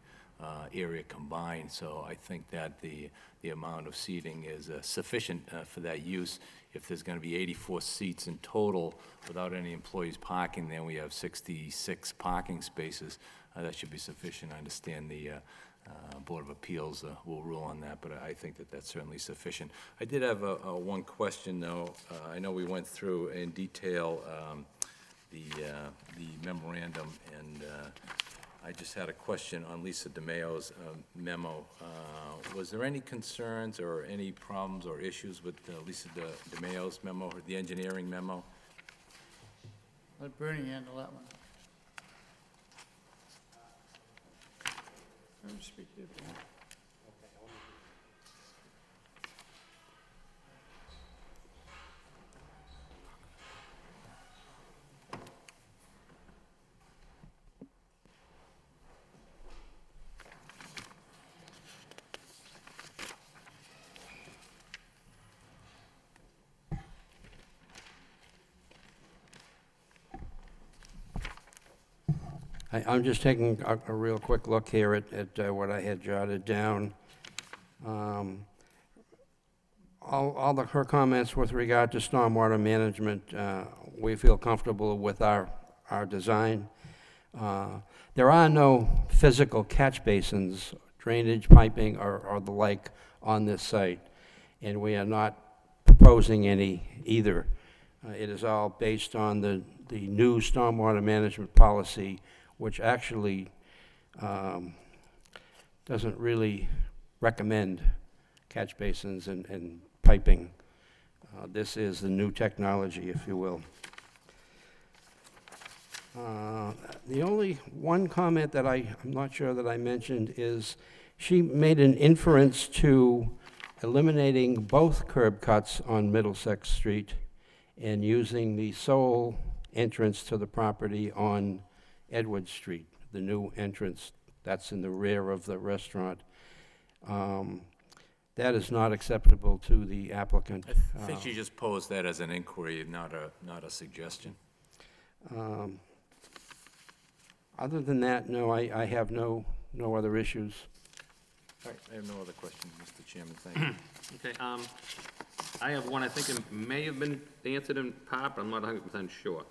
area combined, so I think that the amount of seating is sufficient for that use. If there's going to be 84 seats in total without any employees parking, then we have 66 parking spaces. That should be sufficient. I understand the Board of Appeals will rule on that, but I think that that's certainly sufficient. I did have one question, though. I know we went through in detail the memorandum, and I just had a question on Lisa DeMayo's memo. Was there any concerns or any problems or issues with Lisa DeMayo's memo, or the engineering memo? Let Bernie handle that one. Let me speak to you. I'm just taking a real quick look here at what I had jotted down. Her comments with regard to stormwater management, we feel comfortable with our design. There are no physical catch basins, drainage piping, or the like on this site, and we are not proposing any either. It is all based on the new stormwater management policy, which actually doesn't really recommend catch basins and piping. This is the new technology, if you will. The only one comment that I'm not sure that I mentioned is she made an inference to eliminating both curb cuts on Middlesex Street and using the sole entrance to the property on Edward Street, the new entrance that's in the rear of the restaurant. That is not acceptable to the applicant. I think you just posed that as an inquiry, not a suggestion. Other than that, no, I have no other issues. All right, I have no other questions, Mr. Chairman, thank you. Okay, I have one, I think it may have been answered in part, but I'm not 100% sure.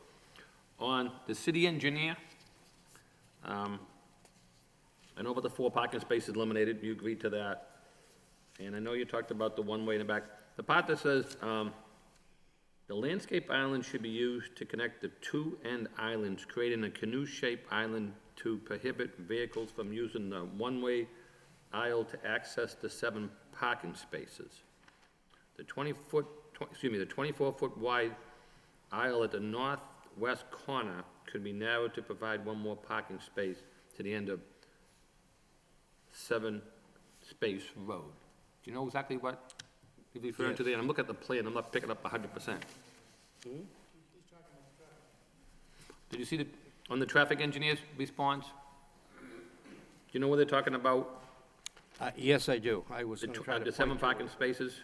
On the city engineer, I know about the 4 parking spaces eliminated, you agreed to that. And I know you talked about the one-way in the back. The part that says, the landscape island should be used to connect the 2 end islands, creating a canoe-shaped island to prohibit vehicles from using the one-way aisle to access the 7 parking spaces. The 24-foot wide aisle at the northwest corner could be narrowed to provide 1 more parking space to the end of 7 Space Road. Do you know exactly what you're referring to there? I'm looking at the plan, I'm not picking up 100%. Did you see the, on the traffic engineer's response? Do you know what they're talking about? Yes, I do. I was going to try to The 7 point to parking spaces?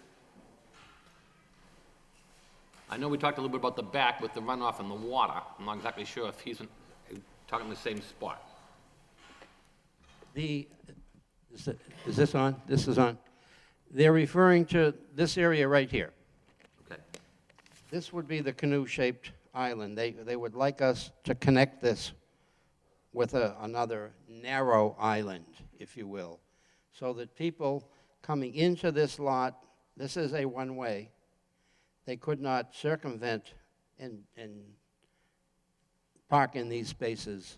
I know we talked a little bit about the back with the runoff and the water. I'm not exactly sure if he's talking the same spot. is this on? This is on. They're referring to this area right here. Okay. This would be the canoe-shaped island. They would like us to connect this with another narrow island, if you will, so that people coming into this lot, this is a one-way, they could not circumvent and park in these spaces.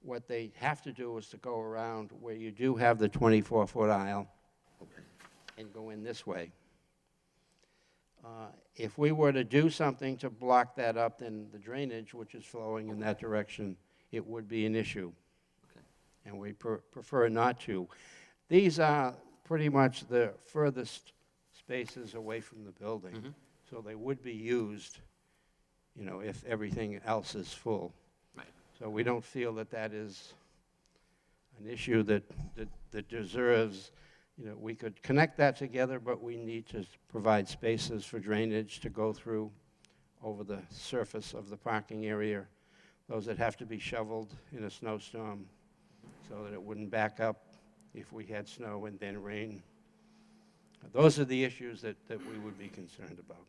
What they have to do is to go around where you do have the 24-foot aisle and go in this way. If we were to do something to block that up, then the drainage, which is flowing in that direction, it would be an issue. And we prefer not to. These are pretty much the furthest spaces away from the building. So they would be used, you know, if everything else is full. Right. So we don't feel that that is an issue that deserves, you know, we could connect that together, but we need to provide spaces for drainage to go through over the surface of the parking area, those that have to be shoveled in a snowstorm so that it wouldn't back up if we had snow and then rain. Those are the issues that we would be concerned about.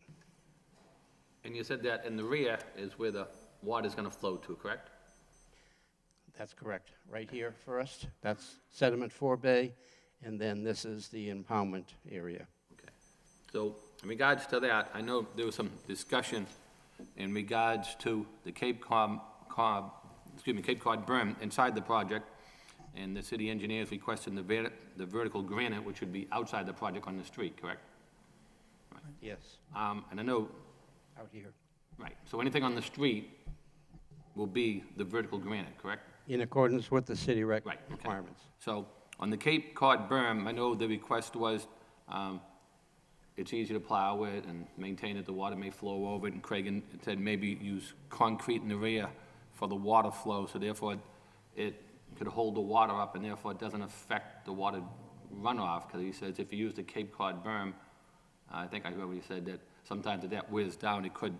And you said that in the rear is where the water's gonna flow to, correct? That's correct. Right here first, that's sediment forebay, and then this is the impoundment area. Okay. So in regards to that, I know there was some discussion in regards to the Cape Cod berm inside the project, and the city engineer is requesting the vertical granite, which would be outside the project on the street, correct? Yes, And I know, out here. right, so anything on the street will be the vertical granite, correct? In accordance with the city Right, okay. requirements. So on the Cape Cod berm, I know the request was, it's easy to plow it and maintain it, the water may flow over it, and Craig said maybe use concrete in the rear for the water flow, so therefore it could hold the water up, and therefore it doesn't affect the water runoff, because he says if you use the Cape Cod berm, I think I heard what he said, that sometimes if that wears down, it could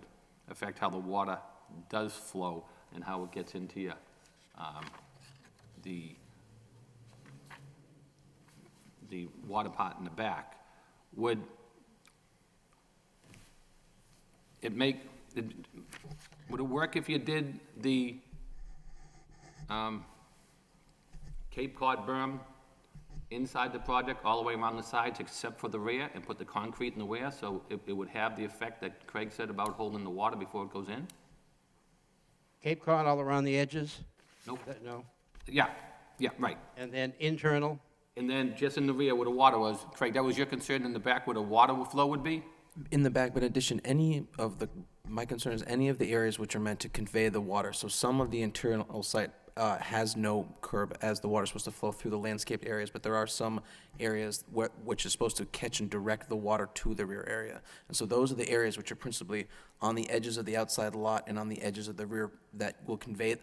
affect how the water does flow and how it gets into your, the water pot in the back. Would it work if you did the Cape Cod berm inside the project, all the way around the sides except for the rear, and put the concrete in the rear, so it would have the effect that Craig said about holding the water before it goes in? Cape Cod all around the edges? Nope. No. Yeah, right. And then internal? And then just in the rear where the water was, Craig, that was your concern in the back where the water flow would be? In the back, but in addition, my concern is any of the areas which are meant to convey the water. So some of the internal site has no curb as the water is supposed to flow through the landscaped areas, but there are some areas which is supposed to catch and direct the water to the rear area. And so those are the areas which are principally on the edges of the outside lot and on the edges of the rear that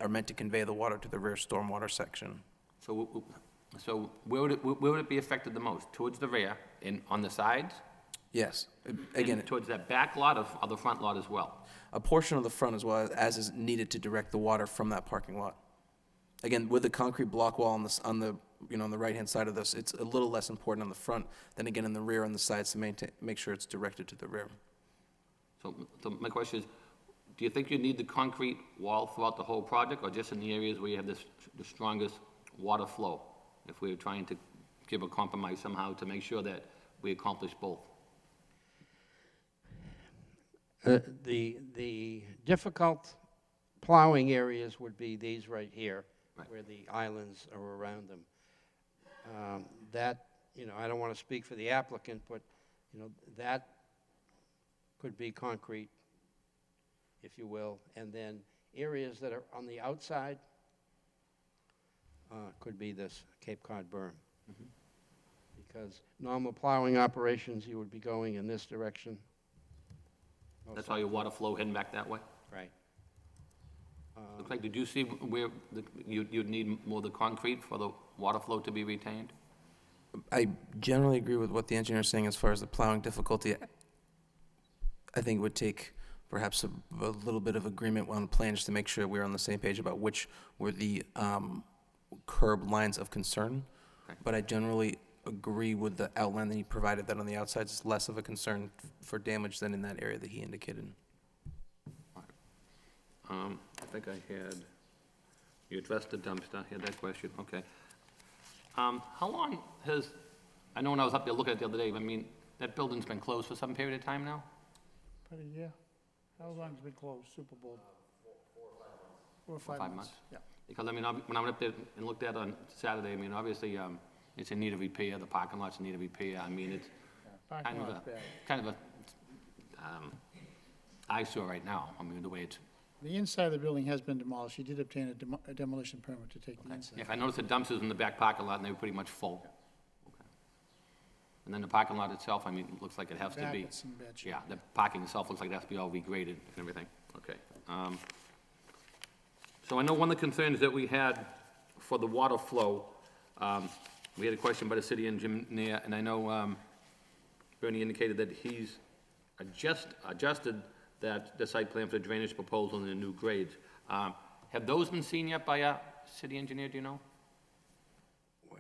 are meant to convey the water to the rear stormwater section. So where would it be affected the most? Towards the rear and on the sides? Yes, Again, towards that back lot or the front lot as well? a portion of the front as well as is needed to direct the water from that parking lot. Again, with the concrete block wall on the right-hand side of this, it's a little less important on the front than again in the rear and the sides to make sure it's directed to the rear. So my question is, do you think you need the concrete wall throughout the whole project, or just in the areas where you have the strongest water flow? If we're trying to give a compromise somehow to make sure that we accomplish both? The difficult plowing areas would be these right here, Right. where the islands are around them. That, I don't want to speak for the applicant, but, that could be concrete, if you will, and then areas that are on the outside could be this Cape Cod berm. Because normal plowing operations, you would be going in this direction. That's all your water flow heading back that way? Right. Looks like, did you see where you'd need more of the concrete for the water flow to be retained? I generally agree with what the engineer is saying as far as the plowing difficulty. I think it would take perhaps a little bit of agreement on plans to make sure we're on the same page about which were the curb lines of concern. Okay. But I generally agree with the outline that he provided, that on the outside is less of a concern for damage than in that area that he indicated. I think I had, you addressed the dumpster, I had that question, okay. How long has, I know when I was up there looking at it the other day, I mean, that building's been closed for some period of time now? About a year. How long's it been closed, Super Bowl? 4 or 5 months. 5 months? Yeah. Because, I mean, when I went up there and looked at it on Saturday, I mean, obviously, it's in need of repair, the parking lot's in need of repair, I mean, it's Parking kind of lot's a, bad. kind of a, eyesore right now, I mean, the way it's, The inside of the building has been demolished. He did obtain a demolition permit to take the yeah, inside. I noticed the dumpsters in the back parking lot, and they were pretty much full. Okay. And then the parking lot itself, I mean, it looks like it has to Back, be. it's in bad shape. Yeah, the parking itself looks like it has to be all regraded and everything, okay. So I know one of the concerns that we had for the water flow, we had a question by the city engineer, and I know, Bernie indicated that he's adjusted that, the site plan for the drainage proposal and the new grades. Have those been seen yet by our city engineer, do you know?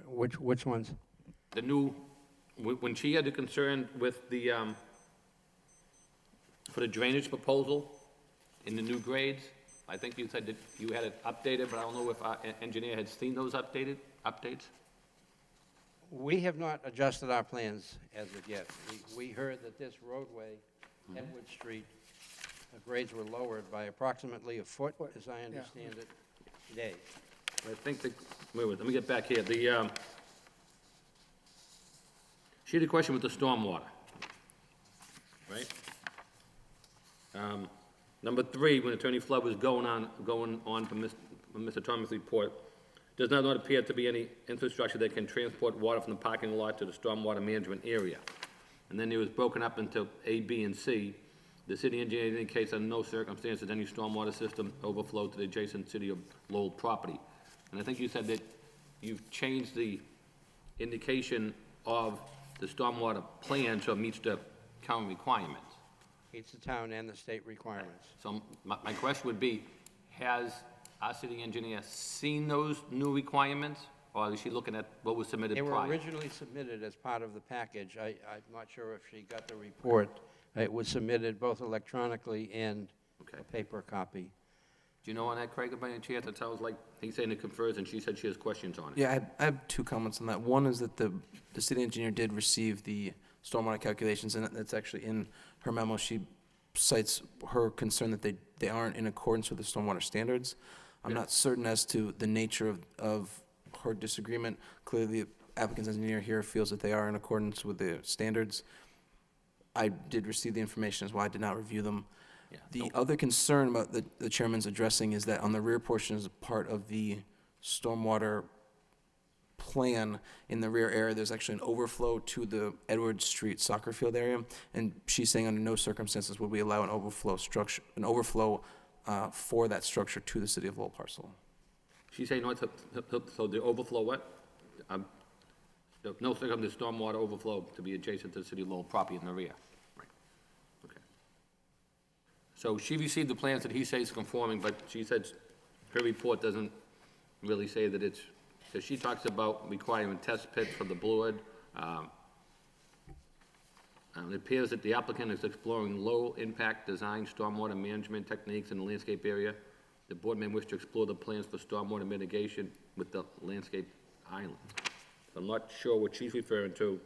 Which ones? The new, when she had the concern with the, for the drainage proposal in the new grades, I think you said that you had it updated, but I don't know if our engineer had seen those updates? We have not adjusted our plans as of yet. We heard that this roadway, Edward Street, the grades were lowered by approximately a foot, as I understand it, today. I think the, wait, let me get back here. The, she had a question with the stormwater, right? Number 3, when Attorney Flood was going on from Mr. Thomas' report, does not appear to be any infrastructure that can transport water from the parking lot to the stormwater management area. And then it was broken up into A, B, and C. The city engineer indicates under no circumstances any stormwater system overflow to the adjacent city of Lowell property. And I think you said that you've changed the indication of the stormwater plan so it meets the current requirements. Meets the town and the state requirements. So my question would be, has our city engineer seen those new requirements, or is she looking at what was submitted They prior? were originally submitted as part of the package. I'm not sure if she got the report. It was submitted both electronically and Okay. a paper copy. Do you know on that, Craig, by any chance? It sounds like he's saying it confers, and she said she has questions on it. Yeah, I have 2 comments on that. One is that the city engineer did receive the stormwater calculations, and that's actually in her memo. She cites her concern that they aren't in accordance with the stormwater standards. I'm not certain as to the nature of her disagreement. Clearly, the applicant's engineer here feels that they are in accordance with the standards. I did receive the information as well. I did not review them. Yeah. The other concern about the chairman's addressing is that on the rear portion is part of the stormwater plan in the rear area, there's actually an overflow to the Edward Street soccer field area, and she's saying under no circumstances would we allow an overflow for that structure to the city of Lowell parcel. She's saying, no, so the overflow what? No circumstance stormwater overflow to be adjacent to the city of Lowell property in the rear. Right. Okay. So she received the plans that he says is conforming, but she said her report doesn't really say that it's, because she talks about requiring test pits for the board, It appears that the applicant is exploring low-impact design stormwater management techniques in the landscape area. The board may wish to explore the plans for stormwater mitigation with the landscape island. I'm not sure what she's referring to.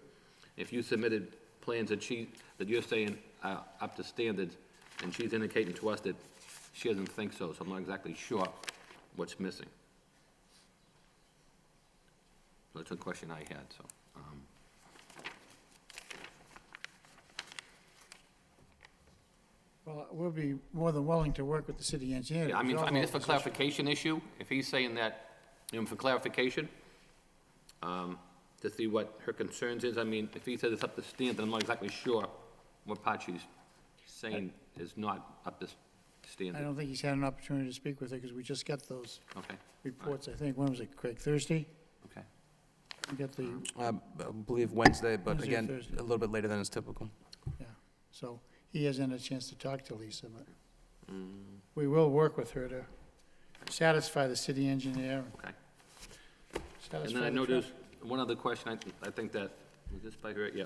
If you submitted plans that you're saying are up to standards, and she's indicating to us that she doesn't think so, so I'm not exactly sure what's missing. So that's a question I had, so. Well, we'll be more than willing to work with the city engineer. to Yeah, I mean, resolve all just for this issue. clarification issue, if he's saying that, for clarification, to see what her concerns is, I mean, if he says it's up to standard, I'm not exactly sure what part she's saying is not up to I standard. don't think he's had an opportunity to speak with her, because we just got those Okay, reports, I think, when was it, Craig, Thursday? okay. We got the, I believe Wednesday, but Wednesday or again, Thursday. a little bit later than is typical. yeah, so he hasn't had a chance to talk to Lisa, but we will work with her to satisfy the city engineer, Okay. satisfy And then I the know there's traffic. one other question, I think that, was this by her? Yeah.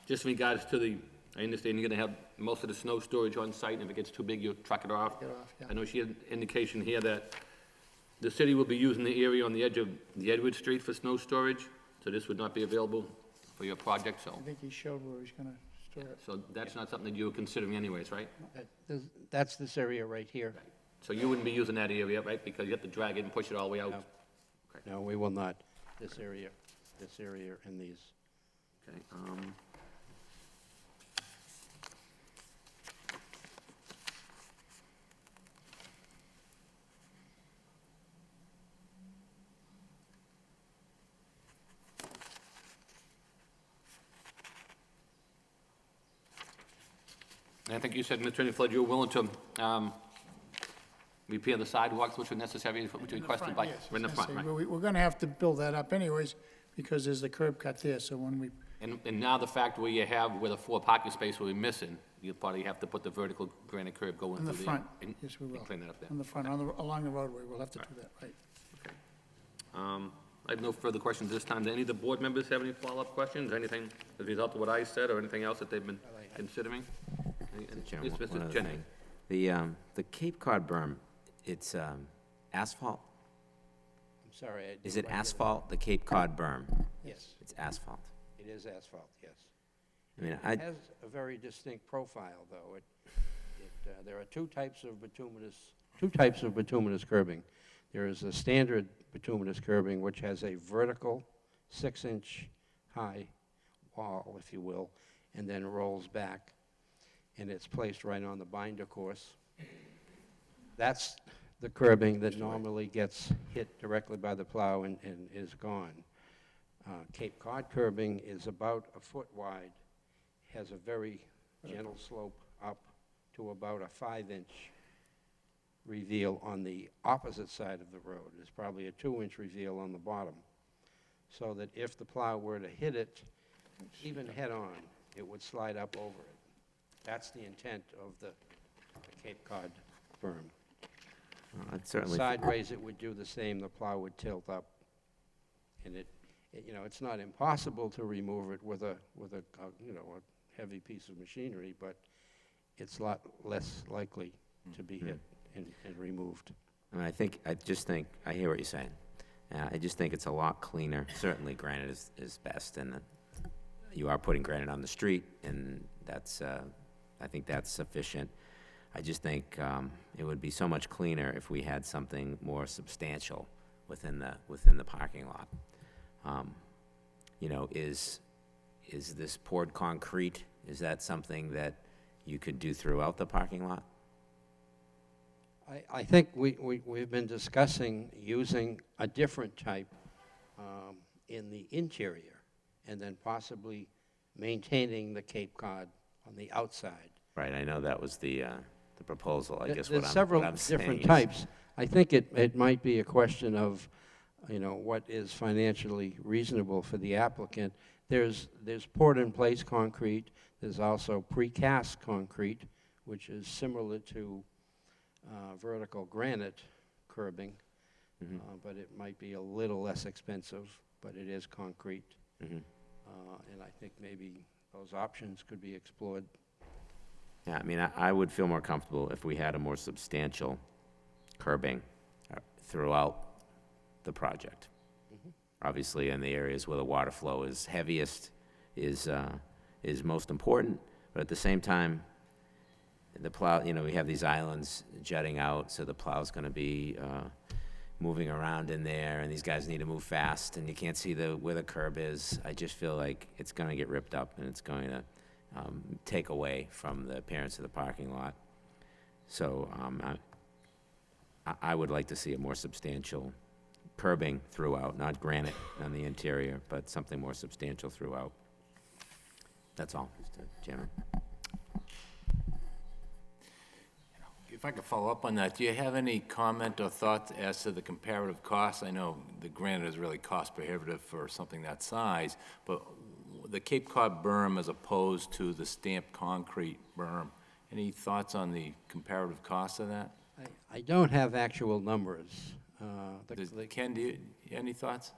Just in regards to the, I understand you're gonna have most of the snow storage on site, and if it gets too big, you'll truck it off. Get off, yeah. I know she had an indication here that the city will be using the area on the edge of the Edward Street for snow storage, so this would not be available for your project, so. I think he showed where he's gonna store it. So that's not something that you were considering anyways, right? That's this area right here. So you wouldn't be using that area, right, because you have to drag it and push it all the way out? No. No, we will not. This area and these. Okay, and I think you said, Mr. Attorney Flood, you were willing to, repair the sidewalks which are necessary, which are requested by, Yes, in the I was front, gonna right? say, we're gonna have to build that up anyways, because there's the curb cut there, so when we, And now the fact where you have, where the 4 parking space will be missing, you'll probably have to put the vertical granite curb going in through the there. front, and- yes, we and will. Clean that up there. On the front, along the roadway, we'll have to do that, right. I have no further questions this time. Do any of the board members have any follow-up questions? Anything as a result of what I said, or anything else that they've been considering? Mr. Chairman, Yes, one Mr. other Jennings. thing. The Cape Cod berm, it's asphalt? I'm sorry. I Is didn't it quite hear that. asphalt, the Cape Cod berm? Yes, It's asphalt. it is asphalt, yes. I mean, It has a very distinct profile, though. There are two types of bituminous curbing. There is a standard bituminous curbing, which has a vertical 6-inch high wall, if you will, and then rolls back, and it's placed right on the binder course. That's the curbing that normally gets hit directly by the plow and is gone. Cape Cod curbing is about a foot wide, has a very gentle slope up to about a 5-inch reveal on the opposite side of the road. There's probably a 2-inch reveal on the bottom, so that if the plow were to hit it, even head-on, it would slide up over it. That's the intent of the Cape Cod berm. I'd certainly, Sideways, it would do the same, the plow would tilt up. And it's not impossible to remove it with a heavy piece of machinery, but it's a lot less likely to be hit and removed. I mean, I hear what you're saying. I just think it's a lot cleaner. Certainly granite is best, and you are putting granite on the street, and that's, I think that's sufficient. I just think it would be so much cleaner if we had something more substantial within the parking lot. Is this poured concrete, is that something that you could do throughout the parking lot? I think we've been discussing using a different type in the interior, and then possibly maintaining the Cape Cod on the outside. Right, I know that was the proposal, I guess There's what several I'm saying different is- types. I think it might be a question of, what is financially reasonable for the applicant. There's poured-in-place concrete. There's also precast concrete, which is similar to vertical granite curbing, but it might be a little less expensive, but it is concrete. And I think maybe those options could be explored. Yeah, I mean, I would feel more comfortable if we had a more substantial curbing throughout the project. Obviously, in the areas where the water flow is heaviest is most important, but at the same time, the plow, we have these islands jutting out, so the plow's gonna be moving around in there, and these guys need to move fast, and you can't see where the curb is. I just feel like it's gonna get ripped up, and it's going to take away from the appearance of the parking lot. So I would like to see a more substantial curbing throughout, not granite on the interior, but something more substantial throughout. That's all, Mr. Chairman. If I could follow up on that, do you have any comment or thoughts as to the comparative costs? I know the granite is really cost prohibitive for something that size, but the Cape Cod berm as opposed to the stamped concrete berm, any thoughts on the comparative cost of that? I don't have actual numbers. Ken, any thoughts?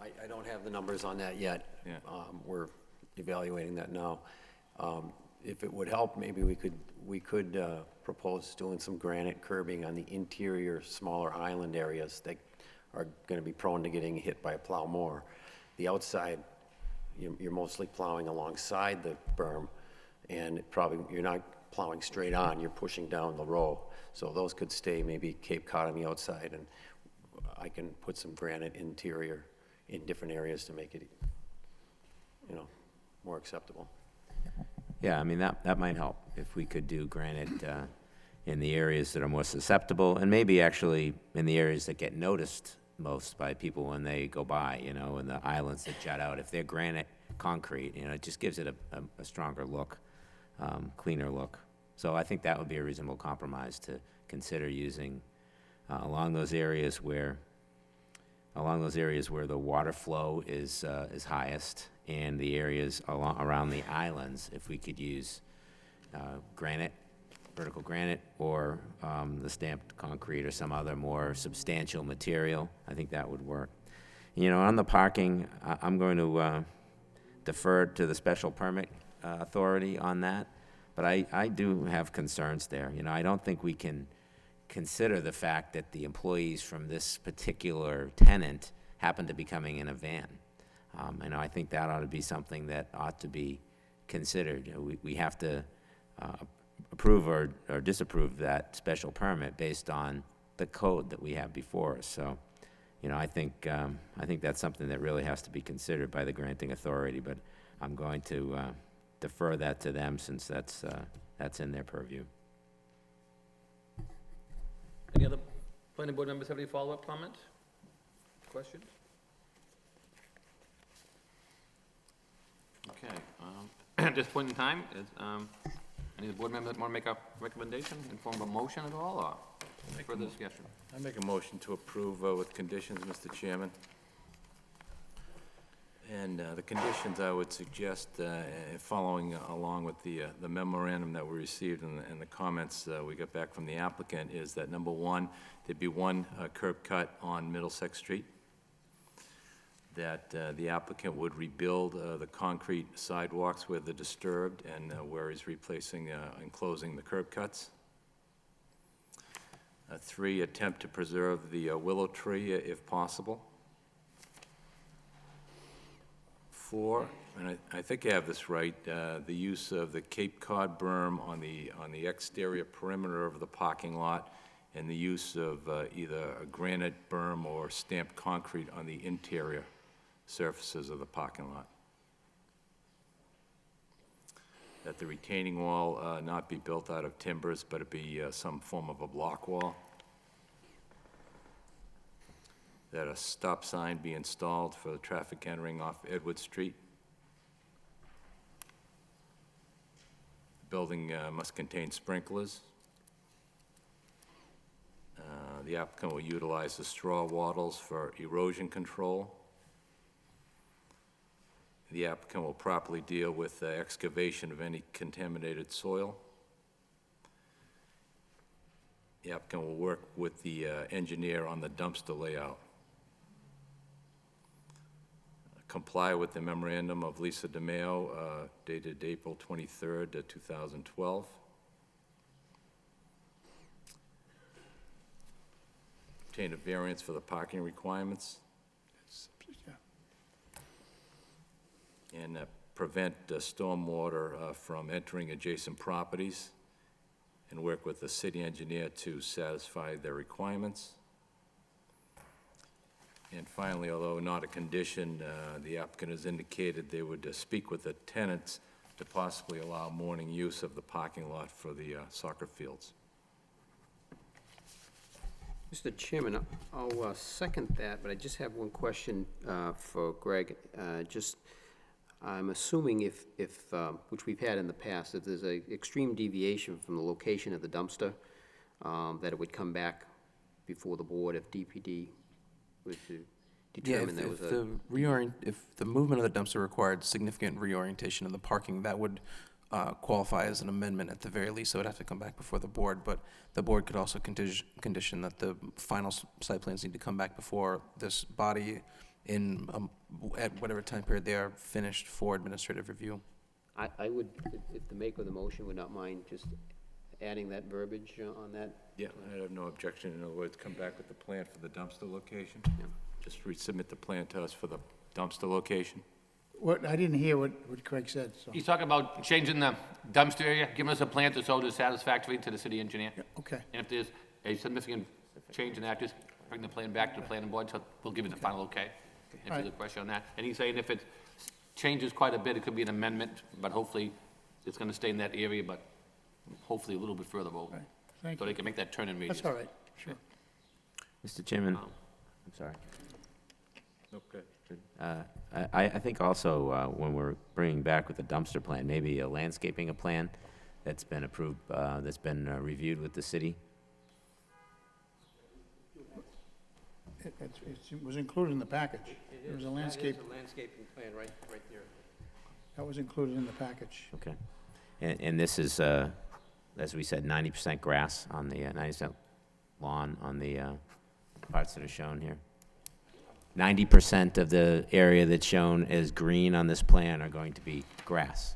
I don't have the numbers on that yet. Yeah. We're evaluating that now. If it would help, maybe we could propose doing some granite curbing on the interior, smaller island areas that are going to be prone to getting hit by a plow more. The outside, you're mostly plowing alongside the berm, and you're not plowing straight on, you're pushing down the row. So those could stay maybe Cape Cod on the outside, and I can put some granite interior in different areas to make it, more acceptable. Yeah, I mean, that might help, if we could do granite in the areas that are more susceptible, and maybe actually in the areas that get noticed most by people when they go by, and the islands that jut out. If they're granite concrete, it just gives it a stronger look, cleaner look. So I think that would be a reasonable compromise to consider using along those areas where the water flow is highest, and the areas around the islands, if we could use granite, vertical granite, or the stamped concrete or some other more substantial material, I think that would work. On the parking, I'm going to defer to the special permit authority on that, but I do have concerns there. I don't think we can consider the fact that the employees from this particular tenant happen to be coming in a van. And I think that ought to be something that ought to be considered. We have to approve or disapprove that special permit based on the code that we have before us. So, I think that's something that really has to be considered by the granting authority, but I'm going to defer that to them, since that's in their purview. Any other planning board members have any follow-up comments? Questions? Okay, at this point in time, any of the board members want to make a recommendation in form of a motion at all, or further discussion? I make a motion to approve with conditions, Mr. Chairman. And the conditions I would suggest, following along with the memorandum that we received and the comments we got back from the applicant, is that number one, there'd be one curb cut on Middlesex Street, that the applicant would rebuild the concrete sidewalks where they're disturbed and where he's replacing and closing the curb cuts. 3, attempt to preserve the willow tree if possible. 4, and I think I have this right, the use of the Cape Cod berm on the exterior perimeter of the parking lot, and the use of either a granite berm or stamped concrete on the interior surfaces of the parking lot. That the retaining wall not be built out of timbers, but it be some form of a block wall. That a stop sign be installed for the traffic entering off Edward Street. The building must contain sprinklers. The applicant will utilize the straw wattles for erosion control. The applicant will properly deal with the excavation of any contaminated soil. The applicant will work with the engineer on the dumpster layout. comply with the memorandum of Lisa DeMayo dated April 23rd, 2012. Obtain a variance for the parking requirements. And prevent stormwater from entering adjacent properties, and work with the city engineer to satisfy their requirements. And finally, although not a condition, the applicant has indicated they would speak with the tenants to possibly allow morning use of the parking lot for the soccer fields. Mr. Chairman, I'll second that, but I just have one question for Greg. I'm assuming if, which we've had in the past, if there's a extreme deviation from the location of the dumpster, that it would come back before the board if DPD was to determine there was a... If the movement of the dumpster required significant reorientation of the parking, that would qualify as an amendment at the very least, so it would have to come back before the board, but the board could also condition that the final site plans need to come back before this body in, at whatever time period they are finished for administrative review. I would, if the maker of the motion would not mind just adding that verbiage on that. Yeah, I have no objection. In other words, come back with the plan for the dumpster location. Yeah. Just resubmit the plan to us for the dumpster location. What, I didn't hear what Craig said, so. He's talking about changing the dumpster area, giving us a plan to show it is satisfactory to the city engineer. Yeah, okay. And if there's a significant change in that, just bring the plan back to the planning board, so we'll give you the final okay. Answer the question on that. And he's saying if it changes quite a bit, it could be an amendment, but hopefully it's gonna stay in that area, but hopefully a little bit further over. Right. Thank So you. they can make that turn in radius. That's all right, sure. Mr. Chairman, I'm sorry. Okay. I think also, when we're bringing back with the dumpster plan, maybe a landscaping plan that's been approved, that's been reviewed with the city. It was included in the package. It was a landscape, landscaping plan right there. that was included in the package. Okay. And this is, as we said, 90% grass on the, 90% lawn on the parts that are shown here. 90% of the area that's shown as green on this plan are going to be grass.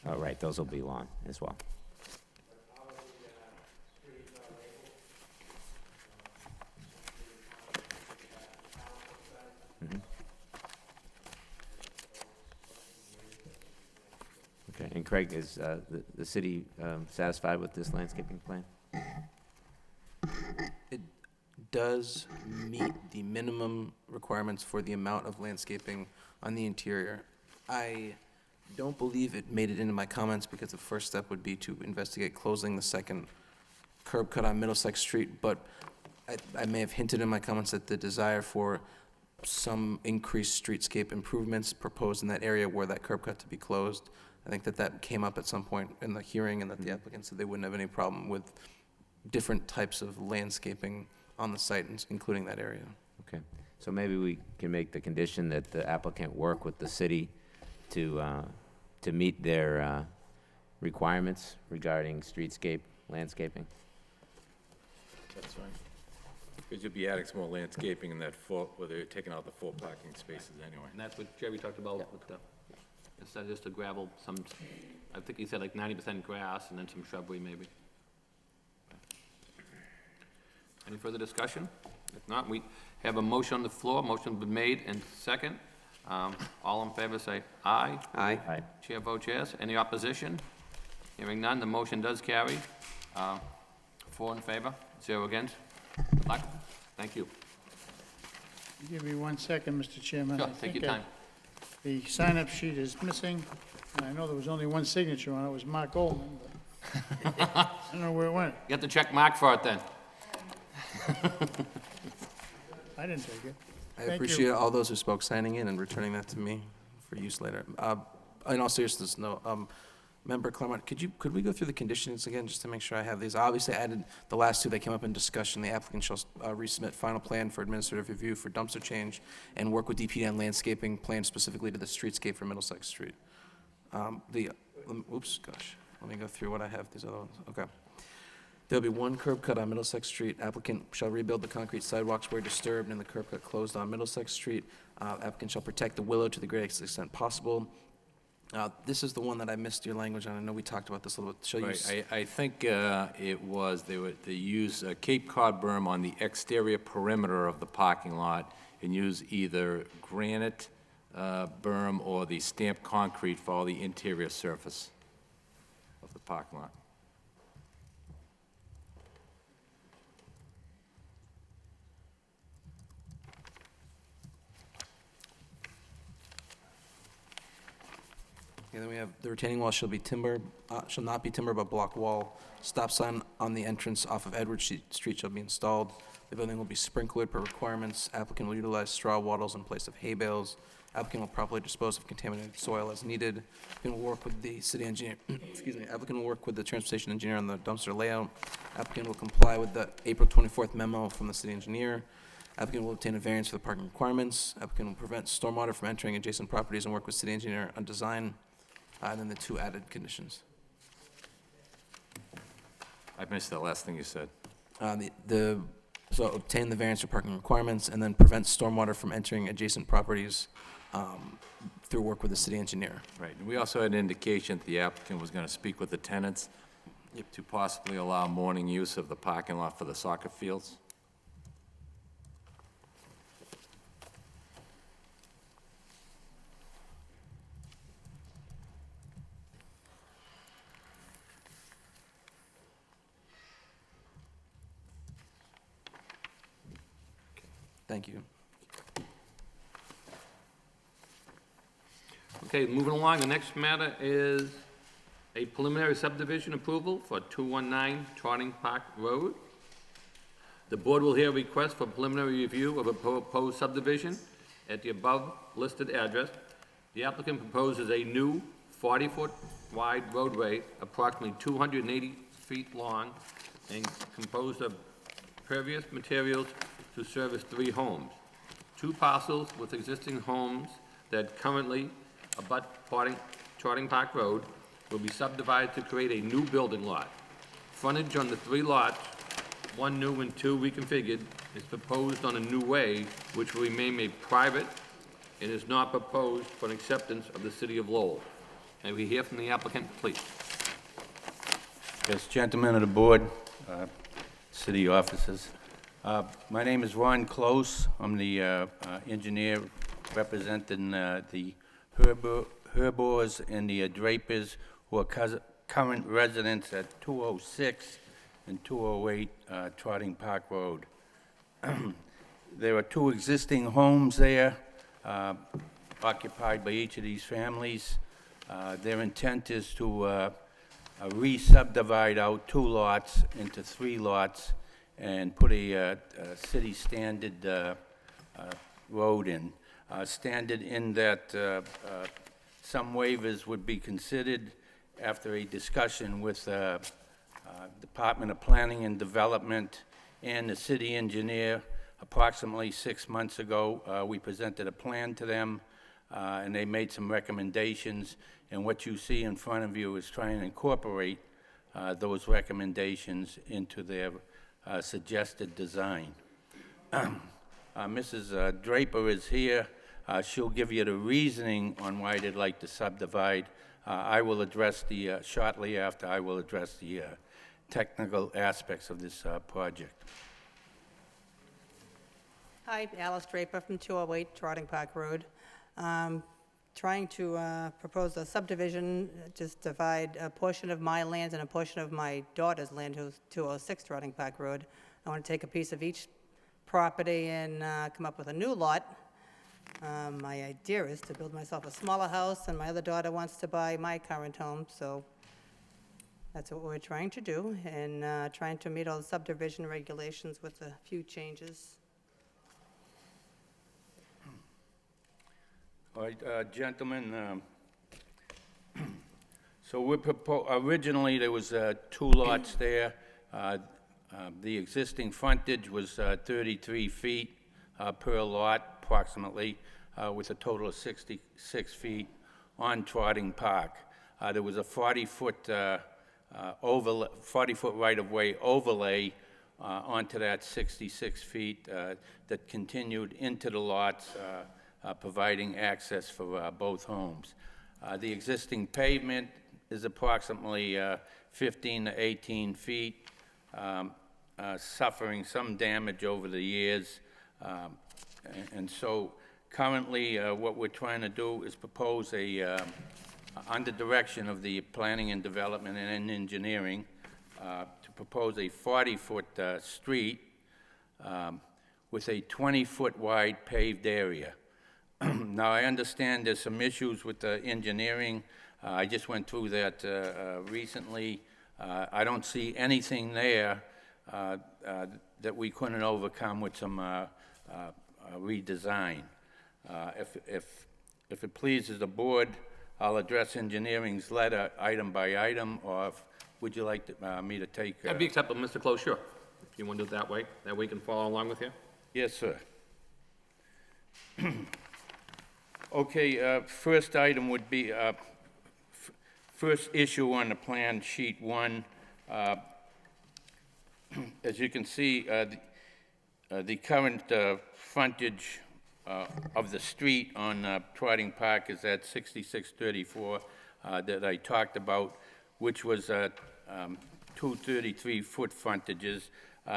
Oh, right, those will be lawn as well. Okay, and Craig, is the city satisfied with this landscaping plan? It does meet the minimum requirements for the amount of landscaping on the interior. I don't believe it made it into my comments because the first step would be to investigate closing the second curb cut on Middlesex Street, but I may have hinted in my comments that the desire for some increased streetscape improvements proposed in that area where that curb cut to be closed. I think that came up at some point in the hearing, and that the applicant said they wouldn't have any problem with different types of landscaping on the site, including that area. Okay, so maybe we can make the condition that the applicant work with the city to meet their requirements regarding streetscape landscaping. That's fine. Because you'll be adding some more landscaping in that full, where they're taking out the full parking spaces anyway. And that's what Jerry talked about with the, instead of just a gravel, some, I think he said like 90% grass and then some shrubbery maybe. Any further discussion? If not, we have a motion on the floor, motion been made and second. All in favor say aye. Aye. Aye. Chair votes yes. Any opposition? Hearing none, the motion does carry. 4 in favor, 0 against. Good luck. Thank you. Give me 1 second, Mr. Chairman. Sure, I take think your time. The sign-up sheet is missing, and I know there was only one signature on it, it was Mark Goldman, but I don't know where it went. You have to check Mark for it then. I didn't take it. I Thank you. appreciate all those who spoke signing in and returning that to me for use later. In all seriousness, no, Member Claremont, could we go through the conditions again, just to make sure I have these? Obviously, I added the last two that came up in discussion. The applicant shall resubmit final plan for administrative review for dumpster change and work with DPD on landscaping plan specifically to the streetscape for Middlesex Street. Oops, gosh. let me go through what I have, these other ones, okay. There'll be one curb cut on Middlesex Street. Applicant shall rebuild the concrete sidewalks where disturbed and the curb cut closed on Middlesex Street. Applicant shall protect the willow to the greatest extent possible. This is the one that I missed your language on. I know we talked about this a little bit. Shall use, Right, I think it was, they use a Cape Cod berm on the exterior perimeter of the parking lot and use either granite berm or the stamped concrete for all the interior surface of the parking lot. and then we have the retaining wall shall not be timber but block wall. Stop sign on the entrance off of Edward Street shall be installed. The building will be sprinklered per requirements. Applicant will utilize straw wattles in place of hay bales. Applicant will properly dispose of contaminated soil as needed. Applicant will work with the city engineer, excuse me, applicant will work with the transportation engineer on the dumpster layout. Applicant will comply with the April 24th memo from the city engineer. Applicant will obtain a variance for the parking requirements. Applicant will prevent stormwater from entering adjacent properties and work with city engineer on design. And then the two added conditions. I missed that last thing you said. So obtain the variance for parking requirements and then prevent stormwater from entering adjacent properties through work with the city engineer. Right, and we also had an indication that the applicant was going to speak with the tenants to possibly allow morning use of the parking lot for the soccer fields. Thank you. Okay, moving along, the next matter is a preliminary subdivision approval for 219 Trotting Park Road. The board will hear a request for preliminary review of a proposed subdivision at the above-listed address. The applicant proposes a new 40-foot wide roadway, approximately 280 feet long, and composed of pervious materials to service 3 homes. 2 parcels with existing homes that currently abut Trotting Park Road will be subdivided to create a new building lot. Frontage on the 3 lots, 1 new and 2 reconfigured, is proposed on a new way, which will remain made private and is not proposed for an acceptance of the city of Lowell. May we hear from the applicant, please? Yes, gentlemen of the board, city officers. My name is Ron Close. I'm the engineer representing the Herbors and the Drapers, who are current residents at 206 and 208 Trotting Park Road. There are 2 existing homes there, occupied by each of these families. Their intent is to re-subdivide out 2 lots into 3 lots and put a city standard road in. Standard in that some waivers would be considered after a discussion with Department of Planning and Development and the city engineer. Approximately 6 months ago, we presented a plan to them, and they made some recommendations, and what you see in front of you is trying to incorporate those recommendations into their suggested design. Mrs. Draper is here. She'll give you the reasoning on why they'd like to subdivide. I will address shortly after, I will address the technical aspects of this project. Hi, Alice Draper from 208 Trotting Park Road. Trying to propose a subdivision, just divide a portion of my land and a portion of my daughter's land, who's 206 Trotting Park Road. I want to take a piece of each property and come up with a new lot. My idea is to build myself a smaller house, and my other daughter wants to buy my current home, so that's what we're trying to do, and trying to meet all the subdivision regulations with a few changes. All right, gentlemen, so originally there was 2 lots there. The existing frontage was 33 feet per lot approximately, with a total of 66 feet on Trotting Park. There was a 40-foot 40-foot right-of-way overlay onto that 66 feet that continued into the lots, providing access for both homes. The existing pavement is approximately 15 to 18 feet, suffering some damage over the years. And so currently, what we're trying to do is propose under direction of the Planning and Development and Engineering, to propose a 40-foot street with a 20-foot wide paved area. Now, I understand there's some issues with the engineering. I just went through that recently. I don't see anything there that we couldn't overcome with some redesign. If it pleases the board, I'll address engineering's letter item by item, or would you like me to take? That'd be acceptable, Mr. Close, sure. If you want to do it that way we can follow along with you. Yes, sir. Okay, first item would be, first issue on the plan, sheet 1. As you can see, the current frontage of the street on Trotting Park is at 6634 that I talked about, which was 2 33-foot frontages.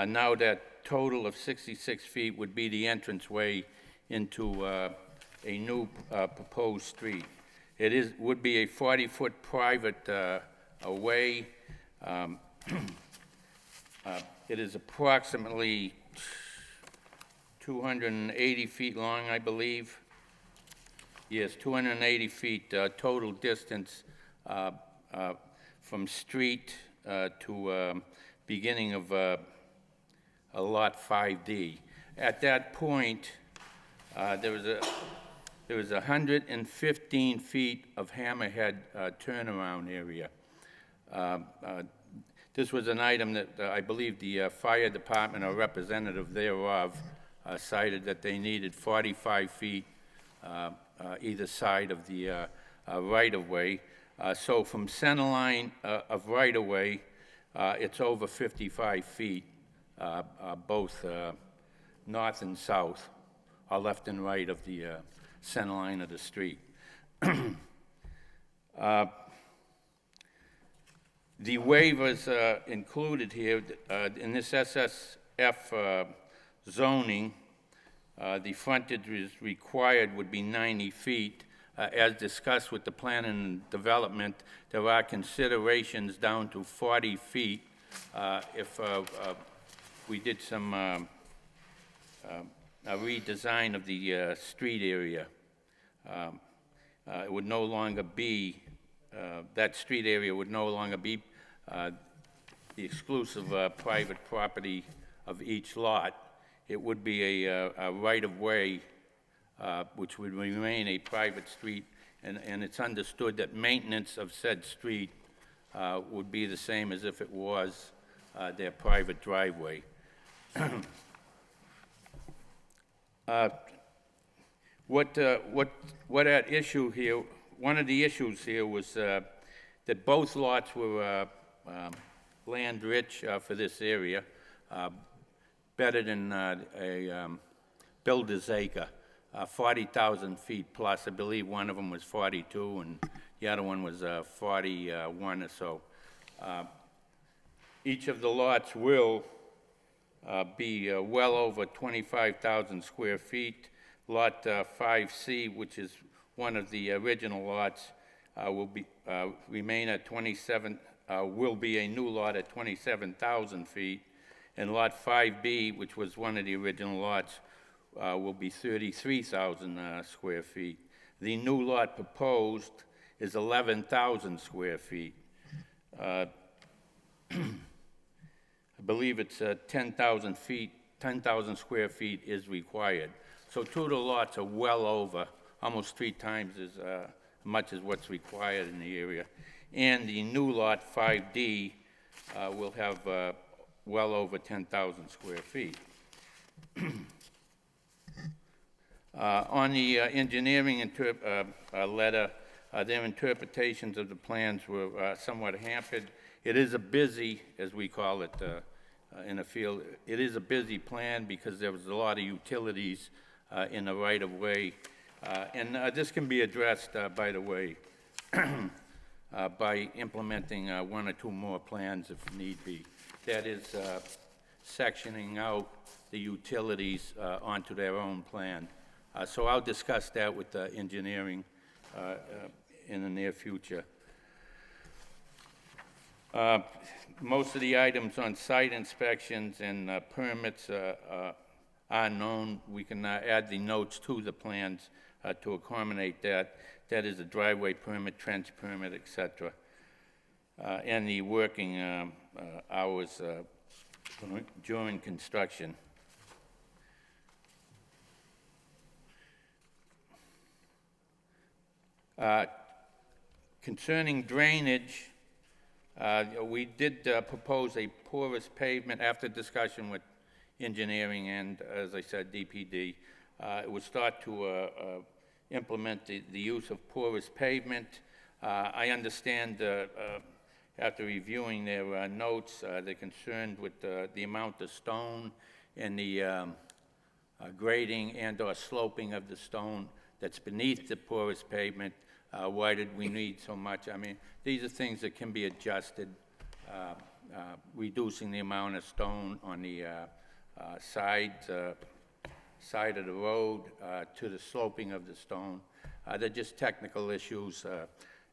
Now that total of 66 feet would be the entranceway into a new proposed street. It would be a 40-foot private way. It is approximately 280 feet long, I believe. Yes, 280 feet total distance from street to beginning of a lot 5D. At that point, there was 115 feet of hammerhead turnaround area. This was an item that I believe the fire department or representative thereof cited that they needed 45 feet either side of the right-of-way. So from center line of right-of-way, it's over 55 feet, both north and south, or left and right of the center line of the street. The waivers included here in this SSF zoning, the frontage is required would be 90 feet. As discussed with the plan and development, there are considerations down to 40 feet if we did some a redesign of the street area. It would no longer be, that street area would no longer be the exclusive private property of each lot. It would be a right-of-way, which would remain a private street, and it's understood that maintenance of said street would be the same as if it was their private driveway. What at issue here, one of the issues here was that both lots were land-rich for this area, better than a builder's acre, 40,000 feet plus. I believe one of them was 42 and the other one was 41 or so. Each of the lots will be well over 25,000 square feet. Lot 5C, which is one of the original lots, will be remain at 27. Will be a new lot at 27,000 feet, and Lot 5B, which was one of the original lots, will be 33,000 square feet. The new lot proposed is 11,000 square feet. I believe it's 10,000 feet. 10,000 square feet is required. So two of the lots are well over, almost 3 times as much as what's required in the area. And the new lot, 5D, will have well over 10,000 square feet. On the engineering letter, their interpretations of the plans were somewhat hampered It is a busy, as we call it in the field, it is a busy plan because there was a lot of utilities in the right-of-way. And this can be addressed, by the way, by implementing one or two more plans if need be. That is sectioning out the utilities onto their own plan. So I'll discuss that with engineering in the near future. Most of the items on site inspections and permits are known. We can add the notes to the plans to accommodate that. That is a driveway permit, trench permit, et cetera. And the working hours during construction. Concerning drainage, we did propose a porous pavement after discussion with engineering and, as I said, DPD. It would start to implement the use of porous pavement. I understand, after reviewing their notes, they're concerned with the amount of stone and the grading and/or sloping of the stone that's beneath the porous pavement. Why did we need so much? I mean, these are things that can be adjusted, reducing the amount of stone on the side of the road to the sloping of the stone. They're just technical issues.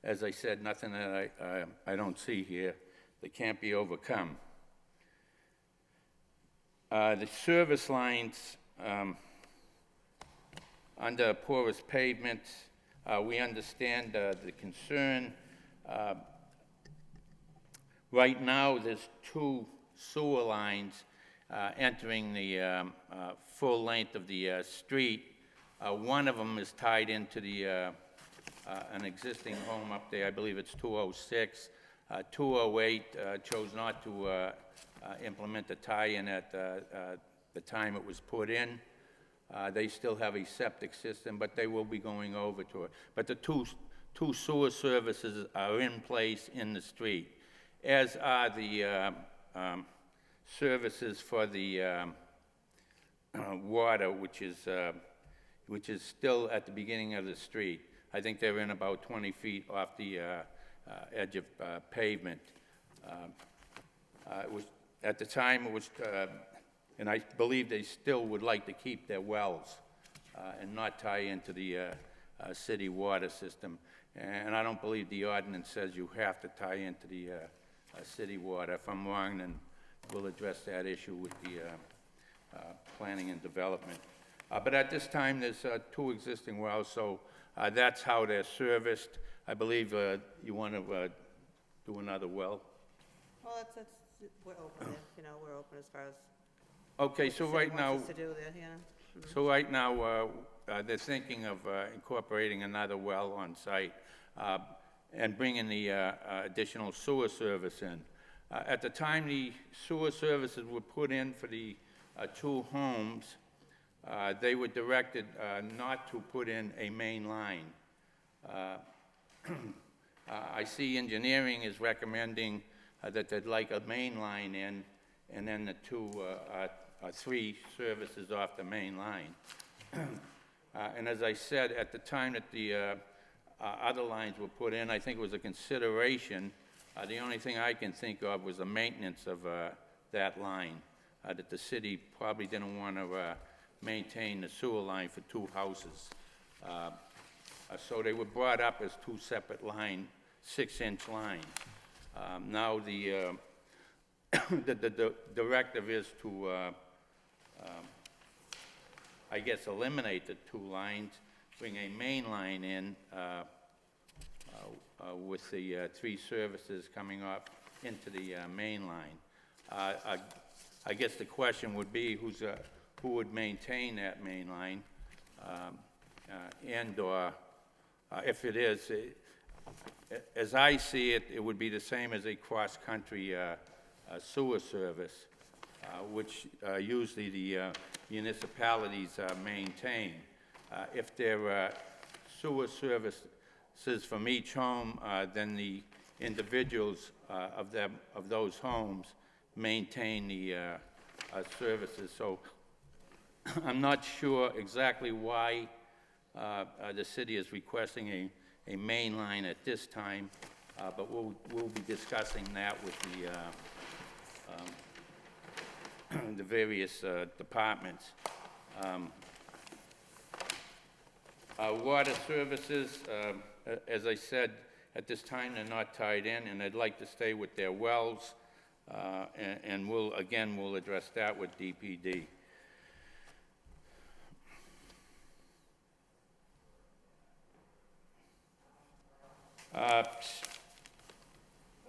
As I said, nothing that I don't see here that can't be overcome. The service lines under porous pavement, we understand the concern. Right now, there's two sewer lines entering the full length of the street. One of them is tied into the an existing home up there. I believe it's 206. 208 chose not to implement the tie-in at the time it was put in. They still have a septic system, but they will be going over to it. But the two sewer services are in place in the street, as are the services for the water, which is still at the beginning of the street. I think they're in about 20 feet off the edge of pavement. It was, at the time, it was, and I believe they still would like to keep their wells and not tie into the city water system. And I don't believe the ordinance says you have to tie into the city water. If I'm wrong, then we'll address that issue with the planning and development. But at this time, there's two existing wells, so that's how they're serviced. I believe you want to do another well. Well, we're open there, you know, we're open as far as. Okay, so what the city right now, wants us to do there, yeah. so right now, they're thinking of incorporating another well on site and bringing the additional sewer service in. At the time the sewer services were put in for the two homes, they were directed not to put in a main line. I see engineering is recommending that they'd like a main line in, and then the three services off the main line. And as I said, at the time that the other lines were put in, I think it was a consideration. The only thing I can think of was the maintenance of that line, that the city probably didn't want to maintain the sewer line for two houses. So they were brought up as two separate lines, 6-inch lines. Now the directive is to, I guess, eliminate the two lines, bring a main line in with the three services coming up into the main line. I guess the question would be who would maintain that main line, and/or if it is, as I see it, it would be the same as a cross-country sewer service, which usually the municipalities maintain. If there are sewer services from each home, then the individuals of those homes maintain the services. So I'm not sure exactly why the city is requesting a main line at this time, but we'll be discussing that with the various departments. Water services, as I said, at this time, they're not tied in, and they'd like to stay with their wells, and we'll address that with DPD.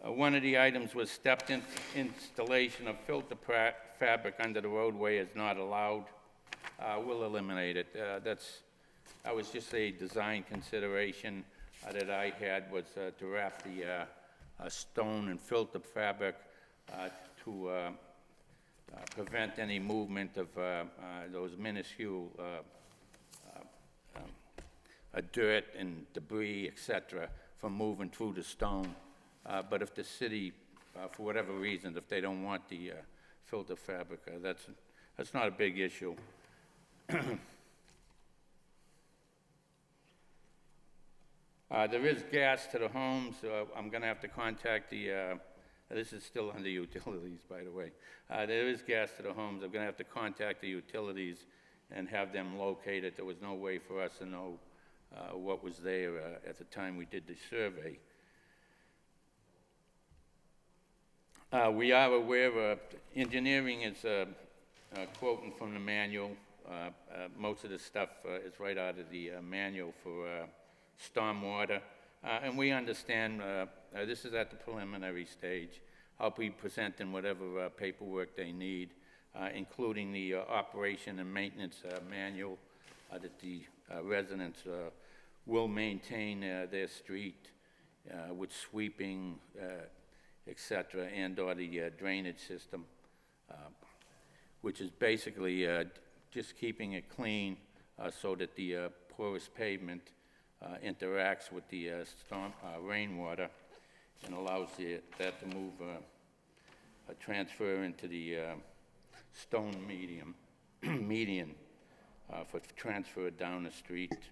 One of the items was stepped installation of filter fabric under the roadway is not allowed. We'll eliminate it. That was just a design consideration that I had, was to wrap the stone and filter fabric to prevent any movement of those minuscule dirt and debris, etc., from moving through the stone. But if the city, for whatever reason, if they don't want the filter fabric, that's not a big issue. There is gas to the homes. I'm going to have to contact the, this is still under utilities, by the way. There is gas to the homes. I'm going to have to contact the utilities and have them located. There was no way for us to know what was there at the time we did the survey. We are aware engineering is quoting from the manual. Most of the stuff is right out of the manual for stormwater. And we understand this is at the preliminary stage. I'll be presenting whatever paperwork they need, including the operation and maintenance manual that the residents will maintain their street with sweeping, etc., and/or the drainage system, which is basically just keeping it clean so that the porous pavement interacts with the rainwater and allows that to move, transfer into the stone median for transfer down the street.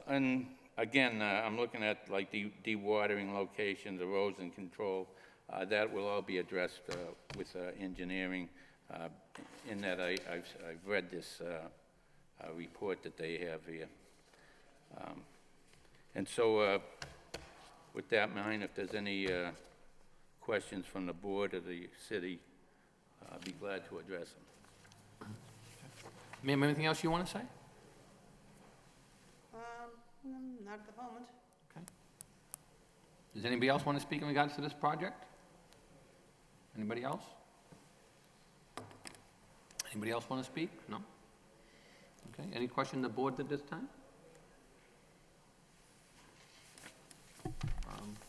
And again, I'm looking at like dewatering locations, erosion control. That will all be addressed with engineering. In that I've read this report that they have here. And so with that in mind, if there's any questions from the board or the city, I'd be glad to address them. Ma'am, anything else you want to say? Not at the moment. Okay. Does anybody else want to speak in regards to this project? Anybody else? Anybody else want to speak? No? Okay, any question the board at this time?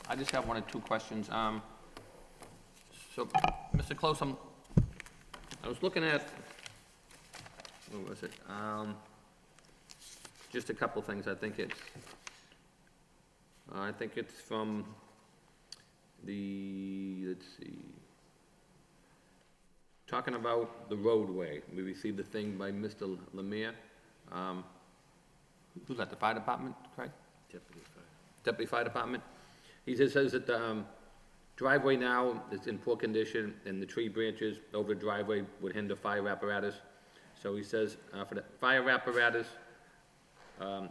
I just have one or two questions. So, Mr. Close, I was looking at, what was it? Just a couple things. I think it's from the, let's see, talking about the roadway. We received a thing by Mr. Lemire. Who's that, the fire department, Craig? Deputy Fire Department. He just says that the driveway now is in poor condition and the tree branches over the driveway would hinder fire apparatus. So he says for the fire apparatus,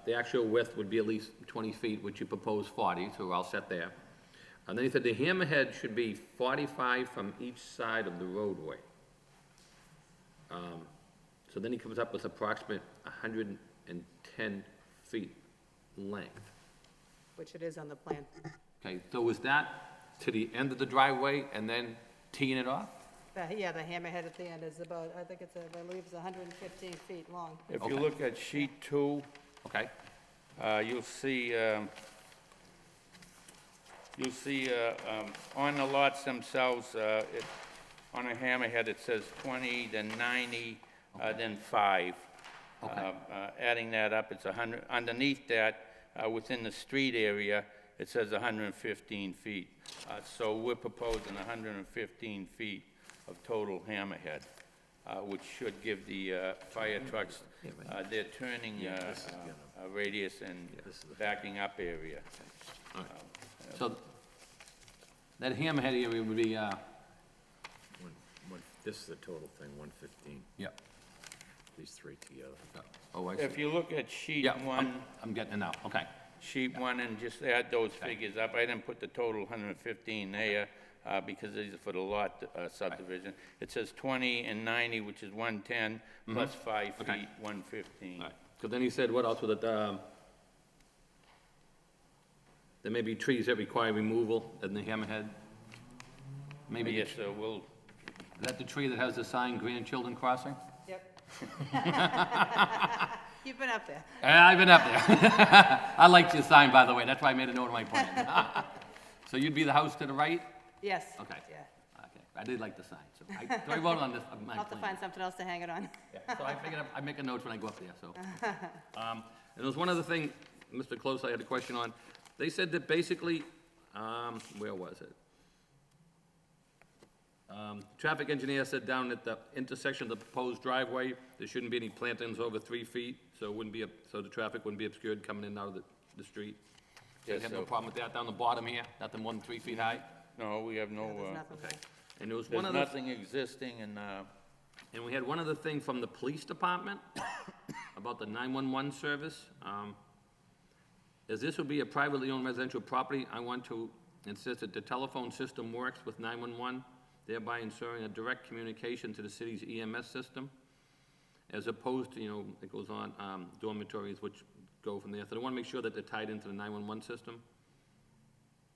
the actual width would be at least 20 feet, which you propose 40, so we're all set there. And then he said the hammerhead should be 45 from each side of the roadway. So then he comes up with approximate 110 feet length. Which it is on the plan. Okay, so is that to the end of the driveway and then teeing it off? Yeah, the hammerhead at the end is about, I believe it's 115 feet long. If you Okay. look at sheet 2, Okay, you'll see on the lots themselves, on a hammerhead, it says 20, then 90, then 5. Okay. Adding that up, it's 100, underneath that, within the street area, it says 115 feet. So we're proposing 115 feet of total hammerhead, which should give the fire trucks their turning radius and backing up area. So that hammerhead area would be, This is the total thing, 115, yep. these three together. Oh, I see. If you look at sheet Yeah, one, I'm getting it now, okay. sheet one, and just add those figures up, I didn't put the total 115 there, because these are for the lot subdivision. It says 20 and 90, which is 110, plus 5 Okay. feet, 115. All right, because then he said, what else with it? There may be trees that require removal in the hammerhead. Maybe, Yes, sir, we'll, is that the tree that has the sign grandchildren crossing? Yep. You've been up there. I've been up there. I liked your sign, by the way, that's why I made a note of my plan. So you'd be the house to the right? Yes. Okay. Yeah. Okay, I did like the sign, so I wrote on this, on my I'll have to plan. find something else to hang it on. Yeah, so I figured I'd make a note when I go up there, so. And there was one other thing, Mr. Close, I had a question on. They said that basically, where was it? Traffic engineer said down at the intersection of the proposed driveway, there shouldn't be any plantings over 3 feet, so it wouldn't be, so the traffic wouldn't be obscured coming in and out of the street. So you Yes, have no sir. problem with that down the bottom here, nothing more than 3 feet high? no, we have no, There's nothing there. And there was there's one other, nothing existing, and we had one other thing from the police department about the 911 service. As this would be a privately owned residential property, I want to insist that the telephone system works with 911, thereby ensuring a direct communication to the city's EMS system, as opposed to, it goes on, dormitories which go from there. So they want to make sure that they're tied into the 911 system.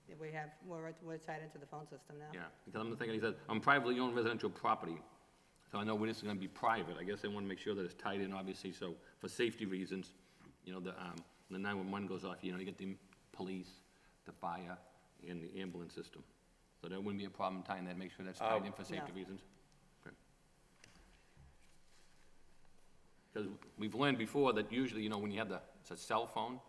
Yeah, we're tied into the phone system now. Yeah, because I'm thinking, he said, I'm privately owned residential property, so I know this is gonna be private, I guess they wanna make sure that it's tied in, obviously, so for safety reasons, the 911 goes off, you get the police, the fire, and the ambulance system. So there wouldn't be a problem tying that, make sure that's tied in for safety No. reasons. Because we've learned before that usually, when you have it's a cell phone,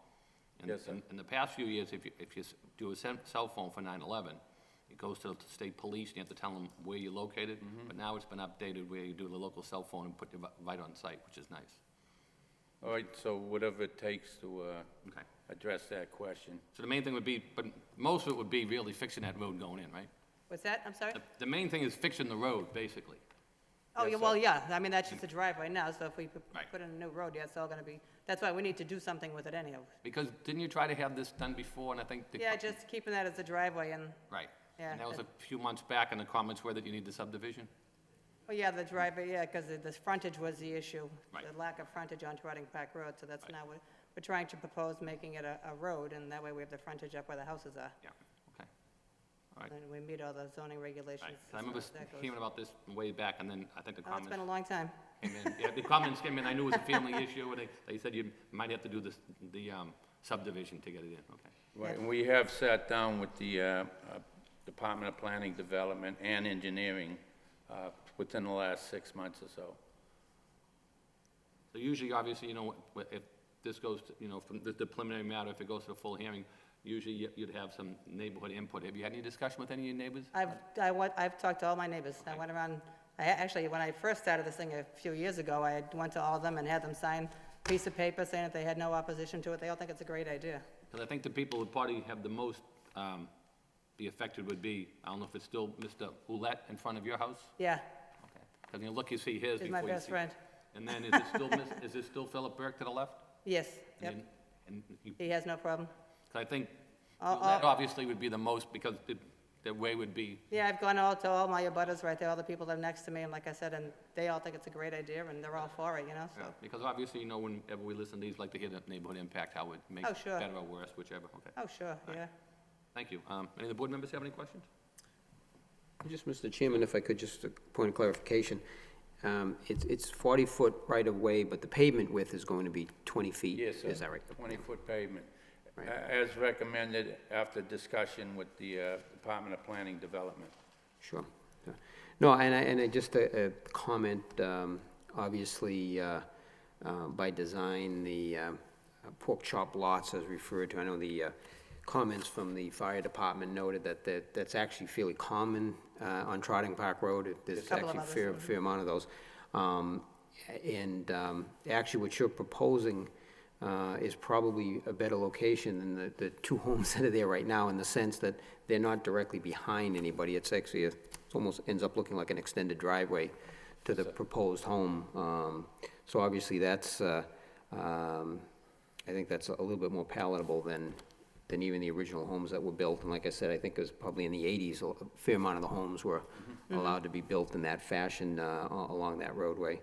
and Yes, sir. in the past few years, if you do a cell phone for 911, it goes to the state police, and you have to tell them where you're located, but now it's been updated where you do the local cell phone and put it right on site, which is nice. all right, so whatever it takes to Okay. address that question. So the main thing would be, but most of it would be really fixing that road going in, right? What's that? I'm sorry? The main thing is fixing the road, basically. Oh, Yes, yeah, sir. well, yeah, I mean, that's just a driveway now, so if we Right. put in a new road, yeah, it's all gonna be, that's why we need to do something with it anyhow. Because didn't you try to have this done before, and I think the... Yeah, just keeping that as a driveway and, Right. Yeah, And that was a that- few months back, and the comments were that you need the subdivision? well, yeah, the driveway, yeah, because the frontage was the issue. Right. The lack of frontage on Trotting Park Road, so that's now, we're trying to propose making it a road, and that way we have the frontage up where the houses are. Yeah, okay. All right. And we meet all the zoning regulations. Right. 'Cause I as remember far as that goes. hearing about this way back, and then I think the Oh, it's been a comments long time. came in. Yeah, the comments came in, I knew it was a family issue, and they said you might have to do the subdivision to get it in, okay. Right, and we have sat down with the Department of Planning, Development, and Engineering within the last 6 months or so. So usually, obviously, if this goes to, from the preliminary matter, if it goes to the full hearing, usually you'd have some neighborhood input. Have you had any discussion with any of your neighbors? I've talked to all my neighbors. I went around, actually, when I first started this thing a few years ago, I went to all of them and had them sign a piece of paper saying that they had no opposition to it. They all think it's a great idea. Because I think the people who probably have the most be affected would be, I don't know if it's still Mr. Oulette in front of your house? Yeah, Okay. Because you look, you see his he's before my you best see... friend. And then is it still Philip Burke to the left? Yes, yep, And he has no problem. I think All- that obviously would be the most, because the way would be, Yeah, I've gone to all my abutters right there, all the people that are next to me, and like I said, and they all think it's a great idea, and they're all for it, so. because obviously, whenever we listen to these, like to hear the neighborhood impact, how it makes Oh, it sure. better or worse, whichever, okay. Oh, sure, yeah. Thank you. Any of the board members have any questions? Just, Mr. Chairman, if I could, just a point of clarification. It's 40-foot right-of-way, but the pavement width is going to be 20 feet? Yes, sir. Is that right? 20-foot pavement, Right. as recommended after discussion with the Department of Planning, Development. Sure. No, and I just a comment, obviously, by design, the pork chop lots as referred to. I know the comments from the fire department noted that that's actually fairly common on Trotting Park Road. There's couple of actually others. fair amount of those. Actually, what you're proposing is probably a better location than the two homes that are there right now, in the sense that they're not directly behind anybody. It's actually, it almost ends up looking like an extended driveway to the proposed home. So obviously, that's, I think that's a little bit more palatable than even the original homes that were built. And like I said, I think it was probably in the 80s, a fair amount of the homes were allowed to be built in that fashion along that roadway.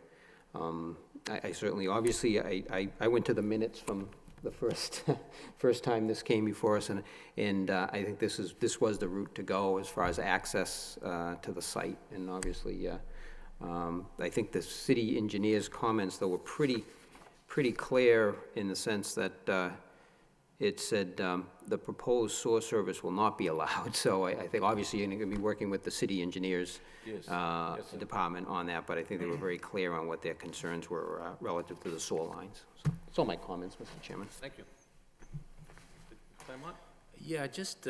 I certainly, obviously, I went to the minutes from the first time this came before us, and I think this was the route to go as far as access to the site. And obviously, I think the city engineer's comments, though, were pretty clear in the sense that it said the proposed source service will not be allowed. So I think obviously you're going to be working with the city engineers department on that, but I think they were very clear on what their concerns were relative to the sewer lines. So that's all my comments, Mr. Chairman. Thank you. Claremont? Yeah, just,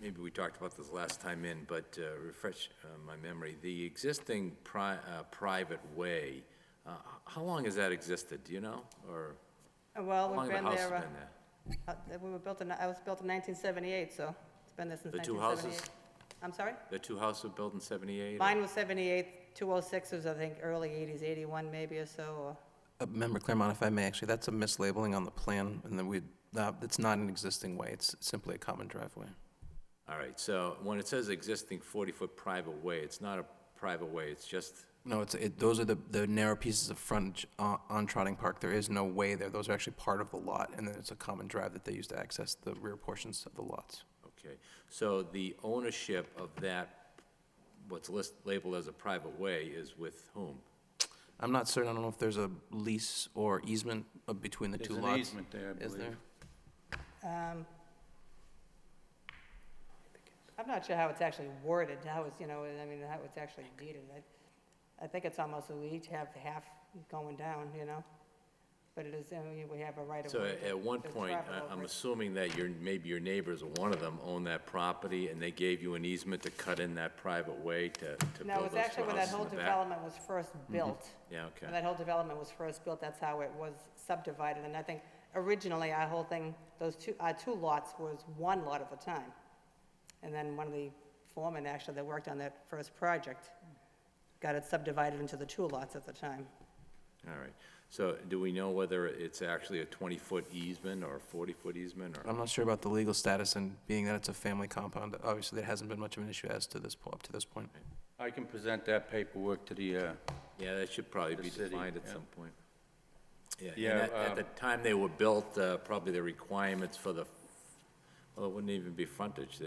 maybe we talked about this last time in, but refresh my memory. The existing private way, how long has that existed, do you know? Or Well, how long we've has the been house there, been there? I was built in 1978, so it's been there since The two 1978. houses? I'm sorry? The two houses were built in 78? Mine was 78, 206 was, I think, early 80s, 81 maybe or so. Member Claremont, if I may, actually, that's a mislabeling on the plan, and then it's not an existing way, it's simply a common driveway. All right, so when it says existing 40-foot private way, it's not a private way, it's just, No, those are the narrow pieces of frontage on Trotting Park. There is no way there. Those are actually part of the lot, and then it's a common drive that they use to access the rear portions of the lots. okay. So the ownership of that, what's labeled as a private way, is with whom? I'm not certain, I don't know if there's a lease or easement between the two There's lots. an easement there, I Is believe. there? I'm not sure how it's actually worded, how it's, how it's actually deeded. I think it's almost, we each have half going down, but it is, we have a right of So way. at one to point, travel I'm over. assuming that maybe your neighbors, or one of them, own that property, and they gave you an easement to cut in that private way to build those No, it's actually when that houses in whole the back? development was first built. Yeah, okay. When that whole development was first built, that's how it was subdivided. And I think originally our whole thing, our two lots was one lot at a time. And then one of the foremen actually that worked on that first project got it subdivided into the two lots at the time. All right. So do we know whether it's actually a 20-foot easement or a 40-foot easement, or? I'm not sure about the legal status, and being that it's a family compound, obviously there hasn't been much of an issue as to this, up to this point. I can present that paperwork to the, Yeah, that should probably The be city, defined at yeah. some point. Yeah, Yeah, and at the time they were built, probably the requirements for the, well, it wouldn't even be frontage,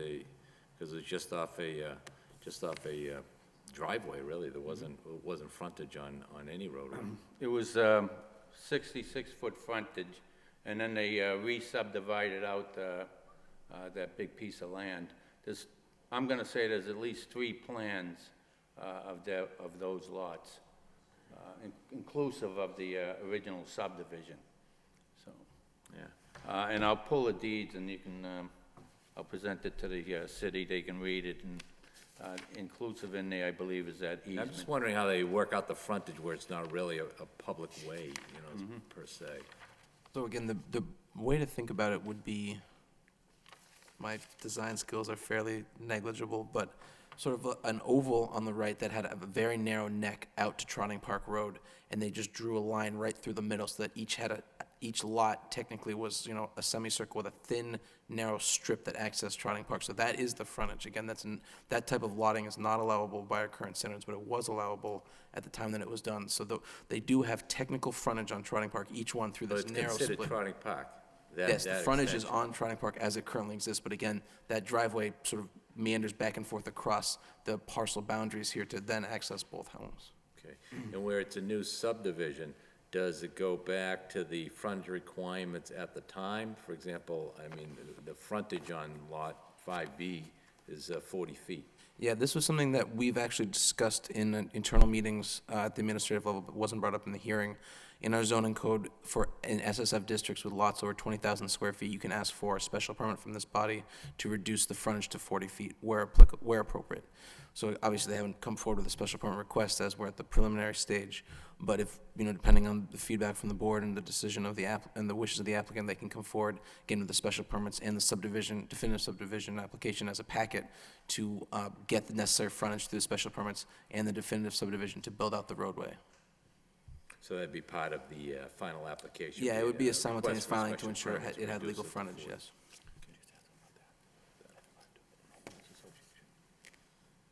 because it's just off a driveway, really. There wasn't frontage on any road. it was 66-foot frontage, and then they re-subdivided out that big piece of land. I'm gonna say there's at least 3 plans of those lots, inclusive of the original subdivision, so. Yeah. And I'll pull the deeds, and you can, I'll present it to the city, they can read it, and inclusive in there, I believe, is that I'm easement. just wondering how they work out the frontage where it's not really a public way, per se. So again, the way to think about it would be, my design skills are fairly negligible, but sort of an oval on the right that had a very narrow neck out to Trotting Park Road, and they just drew a line right through the middle so that each lot technically was, a semicircle with a thin, narrow strip that accessed Trotting Park. So that is the frontage. Again, that type of lotting is not allowable by our current standards, but it was allowable at the time that it was done. So they do have technical frontage on Trotting Park, each one through So this it's narrow split. considered Trotting Park? Yes, the that frontage is extension. on Trotting Park as it currently exists, but again, that driveway sort of meanders back and forth across the parcel boundaries here to then access both homes. Okay, and where it's a new subdivision, does it go back to the frontage requirements at the time? For example, I mean, the frontage on Lot 5B is 40 feet. Yeah, this was something that we've actually discussed in internal meetings at the administrative level, but wasn't brought up in the hearing. In our zoning code, in SSF districts with lots over 20,000 square feet, you can ask for a special permit from this body to reduce the frontage to 40 feet where appropriate. So obviously, they haven't come forward with a special permit request as we're at the preliminary stage. But if, depending on the feedback from the board and the decision of and the wishes of the applicant, they can come forward, again, with the special permits and the definitive subdivision application as a packet to get the necessary frontage through the special permits and the definitive subdivision to build out the roadway. So that'd be part of the final application? Yeah, it would be a request simultaneous for filing to special ensure permit to it had reduce legal it to frontage, 40. yes.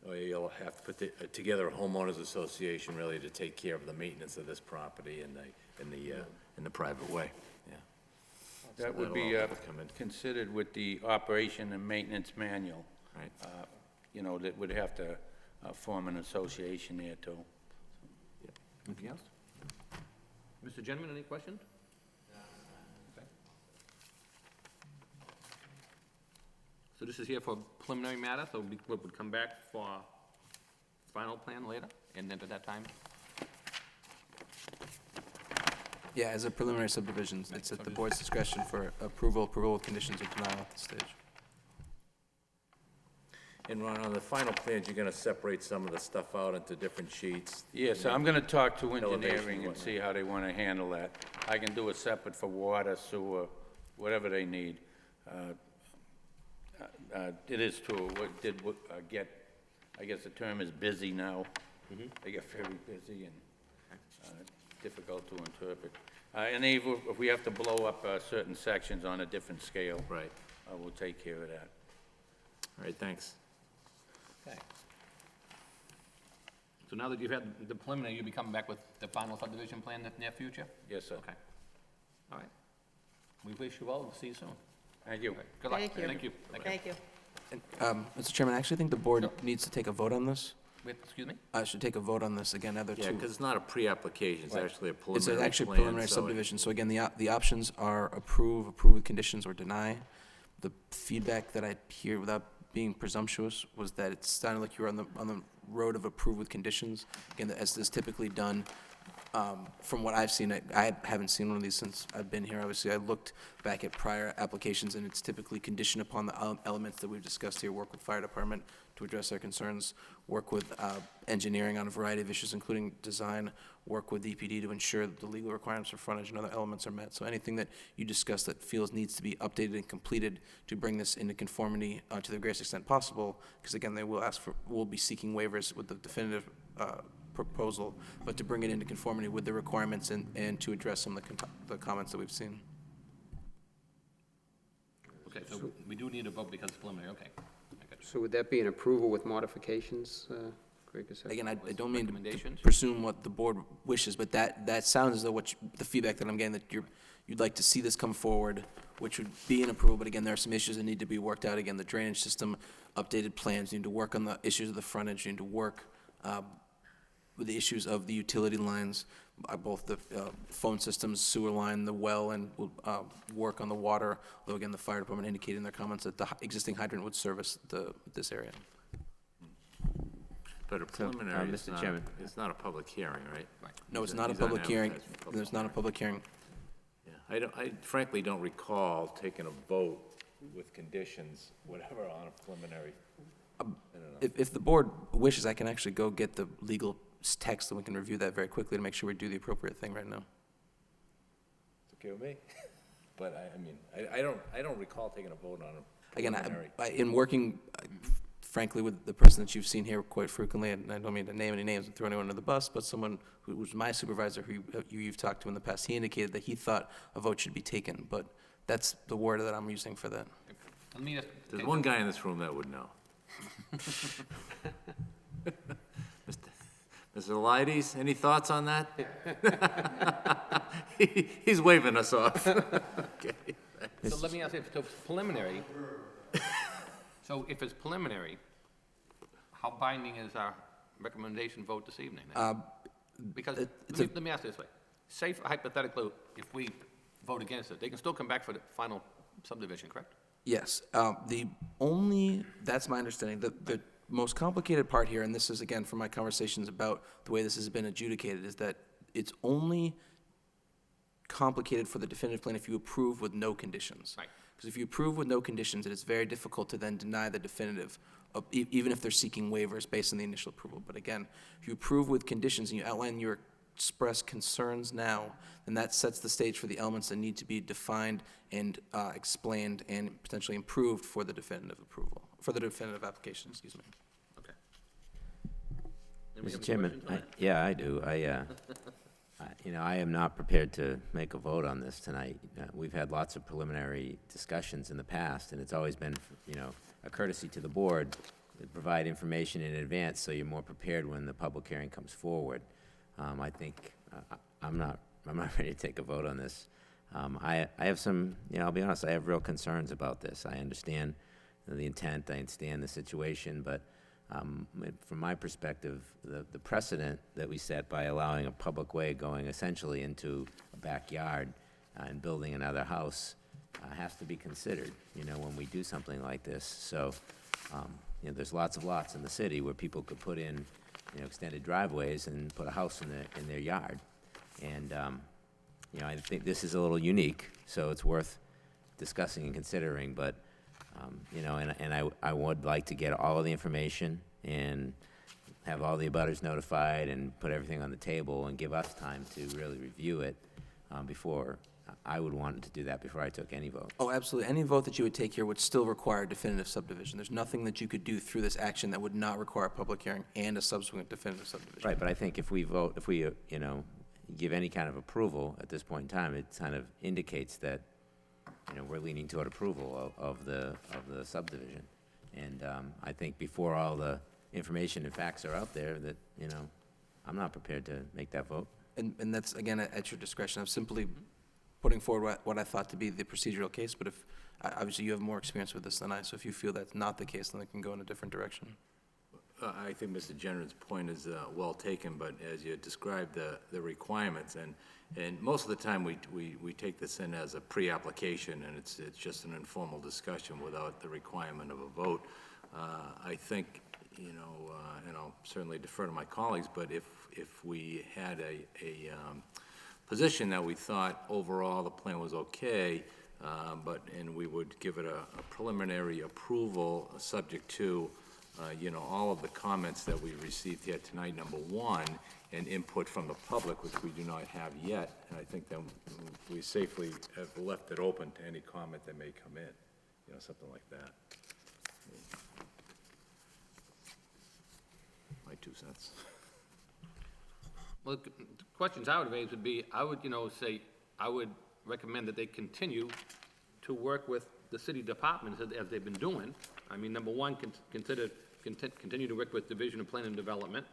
Oh, you'll have to put together a homeowners association really to take care of the maintenance of this property in the private way, yeah. That would that'll be all have to come in. considered with the operation and maintenance manual. Right. That would have to form an association there too. Anything else? Mr. Gentleman, any questions? Okay. So this is here for preliminary matter, so we would come back for final plan later, and then at that time? Yeah, as a preliminary subdivision, it's at the board's discretion for approval with conditions or denial at this stage. And Ron, on the final plans, you're gonna separate some of the stuff out into different sheets? Yes, I'm gonna talk to Elevation engineering and and see how they wanna handle that. I can do a separate for water, sewer, whatever they need. It is true, get, I guess the term is busy now. They get very busy and difficult to interpret. And if we have to blow up certain sections on a different scale, Right. we'll take care of that. All right, thanks. Okay. So now that you've had the preliminary, you'll be coming back with the final subdivision plan in the near future? Yes, sir. Okay. All right. We wish you well, we'll see you soon. Thank you. All right. Good luck. Thank you. Thank you. Thank you. Mr. Chairman, I actually think the board needs to take a vote on this. Wait, excuse me? I should take a vote on this again, other Yeah, two. because it's not a pre-application, it's actually a It's preliminary plan. actually preliminary so it- subdivision, so again, the options are approve with conditions, or deny. The feedback that I hear, without being presumptuous, was that it sounded like you were on the road of approve with conditions. Again, as is typically done, from what I've seen, I haven't seen one of these since I've been here. Obviously, I looked back at prior applications, and it's typically conditioned upon the elements that we've discussed here, work with fire department to address their concerns, work with engineering on a variety of issues, including design, work with EPD to ensure that the legal requirements for frontage and other elements are met. So anything that you discuss that feels needs to be updated and completed to bring this into conformity to the greatest extent possible, because again, we'll be seeking waivers with the definitive proposal, but to bring it into conformity with the requirements and to address some of the comments that we've seen. Okay, so we do need a vote because it's preliminary, okay. I got you. So would that be an approval with modifications, Greg? Is that- Again, I don't mean to Recommendations? presume what the board wishes, but that sounds as though the feedback that I'm getting, that you'd like to see this come forward, which would be an approval, but again, there are some issues that need to be worked out. Again, the drainage system, updated plans, you need to work on the issues of the frontage, you need to work with the issues of the utility lines, both the phone systems, sewer line, the well, and we'll work on the water, although again, the fire department indicated in their comments that the existing hydrant would service this area. But a preliminary is Mr. Chairman. it's not a public hearing, right? No, it's not a These aren't public hearing. advertised for There's not a public hearing. Yeah, I frankly don't recall taking a vote with conditions, whatever, on a preliminary. If the board wishes, I can actually go get the legal text, and we can review that very quickly to make sure we do the appropriate thing right now. It's okay with me. But I don't recall taking a vote on a Again, preliminary. in working, frankly, with the person that you've seen here quite frequently, and I don't mean to name any names and throw anyone under the bus, but someone who was my supervisor, who you've talked to in the past, he indicated that he thought a vote should be taken, but that's the word that I'm using for that. Let me just. There's one guy in this room that would know. Mr. Elides, any thoughts on that? He's waving us off. Okay. So let me ask you, so it's preliminary, so if it's preliminary, how binding is our recommendation vote this evening then? Because, let me ask this way, say hypothetically, if we vote against it, they can still come back for the final subdivision, correct? Yes, that's my understanding. The most complicated part here, and this is again from my conversations about the way this has been adjudicated, is that it's only complicated for the definitive plan if you approve with no conditions. Right. Because if you approve with no conditions, it is very difficult to then deny the definitive, even if they're seeking waivers based on the initial approval. But again, if you approve with conditions and you outline your express concerns now, then that sets the stage for the elements that need to be defined and explained and potentially improved for the definitive approval, for the definitive application, excuse me. Okay. Anybody have Mr. any Chairman, questions on it? yeah, I do. I am not prepared to make a vote on this tonight. We've had lots of preliminary discussions in the past, and it's always been, a courtesy to the board to provide information in advance so you're more prepared when the public hearing comes forward. I think, I'm not ready to take a vote on this. I have some, I'll be honest, I have real concerns about this. I understand the intent, I understand the situation, but from my perspective, the precedent that we set by allowing a public way going essentially into a backyard and building another house has to be considered, when we do something like this. So, there's lots of lots in the city where people could put in, extended driveways and put a house in their yard. And, I think this is a little unique, so it's worth discussing and considering, but I would like to get all of the information and have all the abutters notified and put everything on the table and give us time to really review it before, I would want to do that before I took any vote. Oh, absolutely. Any vote that you would take here would still require definitive subdivision. There's nothing that you could do through this action that would not require a public hearing and a subsequent definitive subdivision. Right, but I think if we give any kind of approval at this point in time, it kind of indicates that, we're leaning toward approval of the subdivision. And I think before all the information and facts are out there, that, I'm not prepared to make that vote. And that's, again, at your discretion. I'm simply putting forward what I thought to be the procedural case, but if, obviously you have more experience with this than I, so if you feel that's not the case, then it can go in a different direction. I think Mr. Generan's point is well taken, but as you described the requirements, and most of the time we take this in as a pre-application, and it's just an informal discussion without the requirement of a vote. I think, and I'll certainly defer to my colleagues, but if we had a position that we thought overall the plan was okay, and we would give it a preliminary approval subject to all of the comments that we received here tonight, number one, and input from the public, which we do not have yet. And I think then we safely have left it open to any comment that may come in, something like that. My 2 cents. Well, the questions I would raise would be, I would recommend that they continue to work with the city departments as they've been doing. I mean, number one, continue to work with Division of Planning and Development,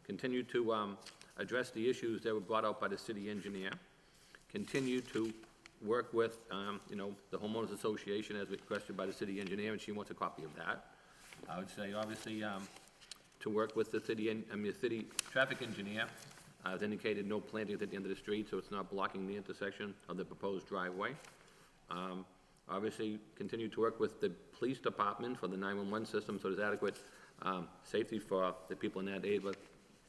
continue to address the issues that were brought out by the city engineer, continue to work with, the homeowners association as requested by the city engineer, and she wants a copy of that. I would say, obviously, to work with the city traffic engineer, as indicated, no plantings at the end of the street, so it's not blocking the intersection of the proposed driveway. Obviously, continue to work with the police department for the 911 system, so there's adequate safety for the people in that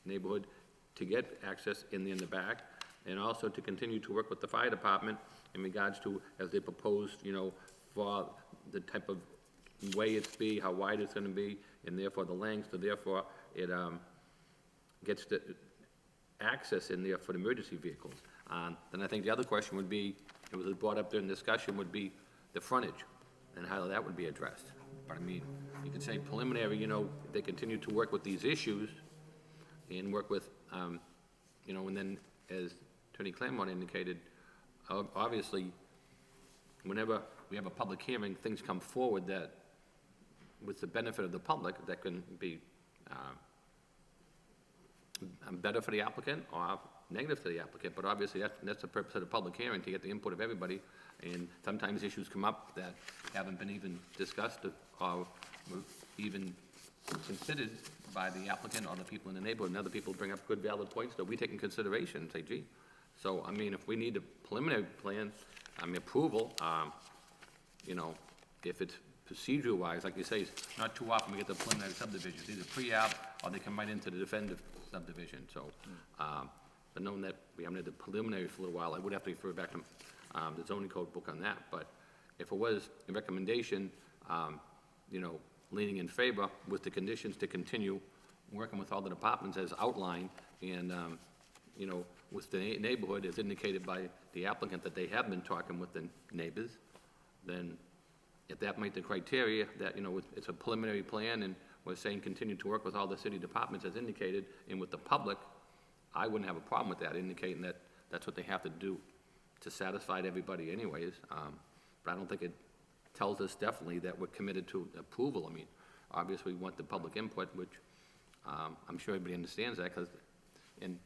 neighborhood to get access in the back, and also to continue to work with the fire department in regards to, as they proposed, for the type of way it's be, how wide it's gonna be, and therefore the length, so therefore it gets the access in there for the emergency vehicles. Then I think the other question would be, it was brought up during discussion, would be the frontage and how that would be addressed. But I mean, you could say preliminary, they continue to work with these issues and work with, and then as Attorney Claremont indicated, obviously, whenever we have a public hearing, things come forward that, with the benefit of the public, that can be better for the applicant or negative to the applicant, but obviously that's the purpose of the public hearing, to get the input of everybody, and sometimes issues come up that haven't been even discussed or even considered by the applicant or the people in the neighborhood, and other people bring up good valid points that we take in consideration and say, gee. So, I mean, if we need a preliminary plan, approval, if it's procedure-wise, like you say, it's not too often we get the preliminary subdivisions, either pre-app or they come right into the definitive subdivision, so, but knowing that we haven't had the preliminary for a little while, I would have to refer back to, the zoning code book on that, but if it was a recommendation, you know, leaning in favor with the conditions to continue working with all the departments as outlined, and, you know, with the neighborhood, as indicated by the applicant, that they have been talking with the neighbors, then if that meets the criteria, that, you know, it's a preliminary plan, and we're saying continue to work with all the city departments as indicated, and with the public, I wouldn't have a problem with that, indicating that that's what they have to do to satisfy everybody anyways. But I don't think it tells us definitely that we're committed to approval. I mean, obviously, we want the public input, which I'm sure everybody understands that, because, and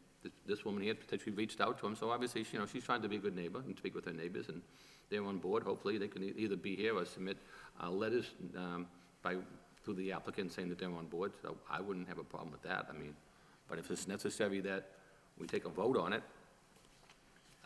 this woman here potentially reached out to him, so obviously, you know, she's trying to be a good neighbor and speak with her neighbors, and they're on board. Hopefully, they can either be here or submit letters through the applicant saying that they're on board, so I wouldn't have a problem with that. I mean, but if it's necessary that we take a vote on it,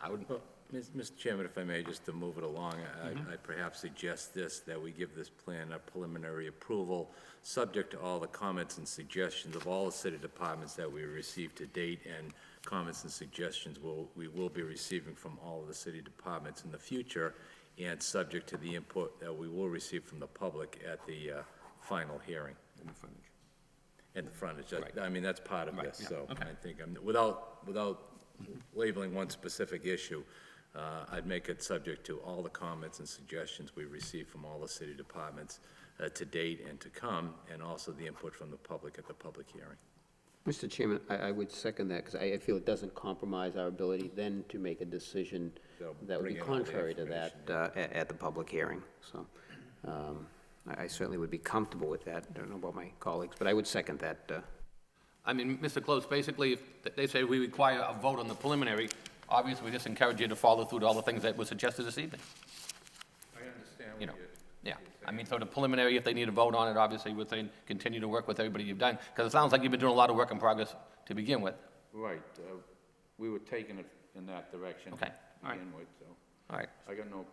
I would. Well, Mr. Chairman, if I may, just to move it along, I perhaps suggest this, that we give this plan a preliminary approval, subject to all the comments and suggestions of all the city departments that we received to date, and comments and suggestions we will be receiving from all of the city departments in the future, and subject to the input that we will receive from the public at the final hearing. In the frontage. And the frontage, Right. I mean, that's part of Right, this, yeah, so okay. I think, without labeling one specific issue, I'd make it subject to all the comments and suggestions we receive from all the city departments to date and to come, and also the input from the public at the public hearing. Mr. Chairman, I would second that, because I feel it doesn't compromise our ability then to make a decision So that would be bring in all the contrary to that at the public hearing. So I certainly would be comfortable with that. I don't know about my colleagues, but I would second that. I mean, Mr. Close, basically, if they say we require a vote on the preliminary, obviously, we just encourage you to follow through to all the things that were suggested this evening. I understand You know, yeah. I mean, so the preliminary, if they need a vote on it, obviously, we're saying continue to work with everybody you've done, because it sounds like you've been doing a lot of work in progress to begin with. Right, we were taking it in that direction. Okay, to all right. begin with, so All right, I got no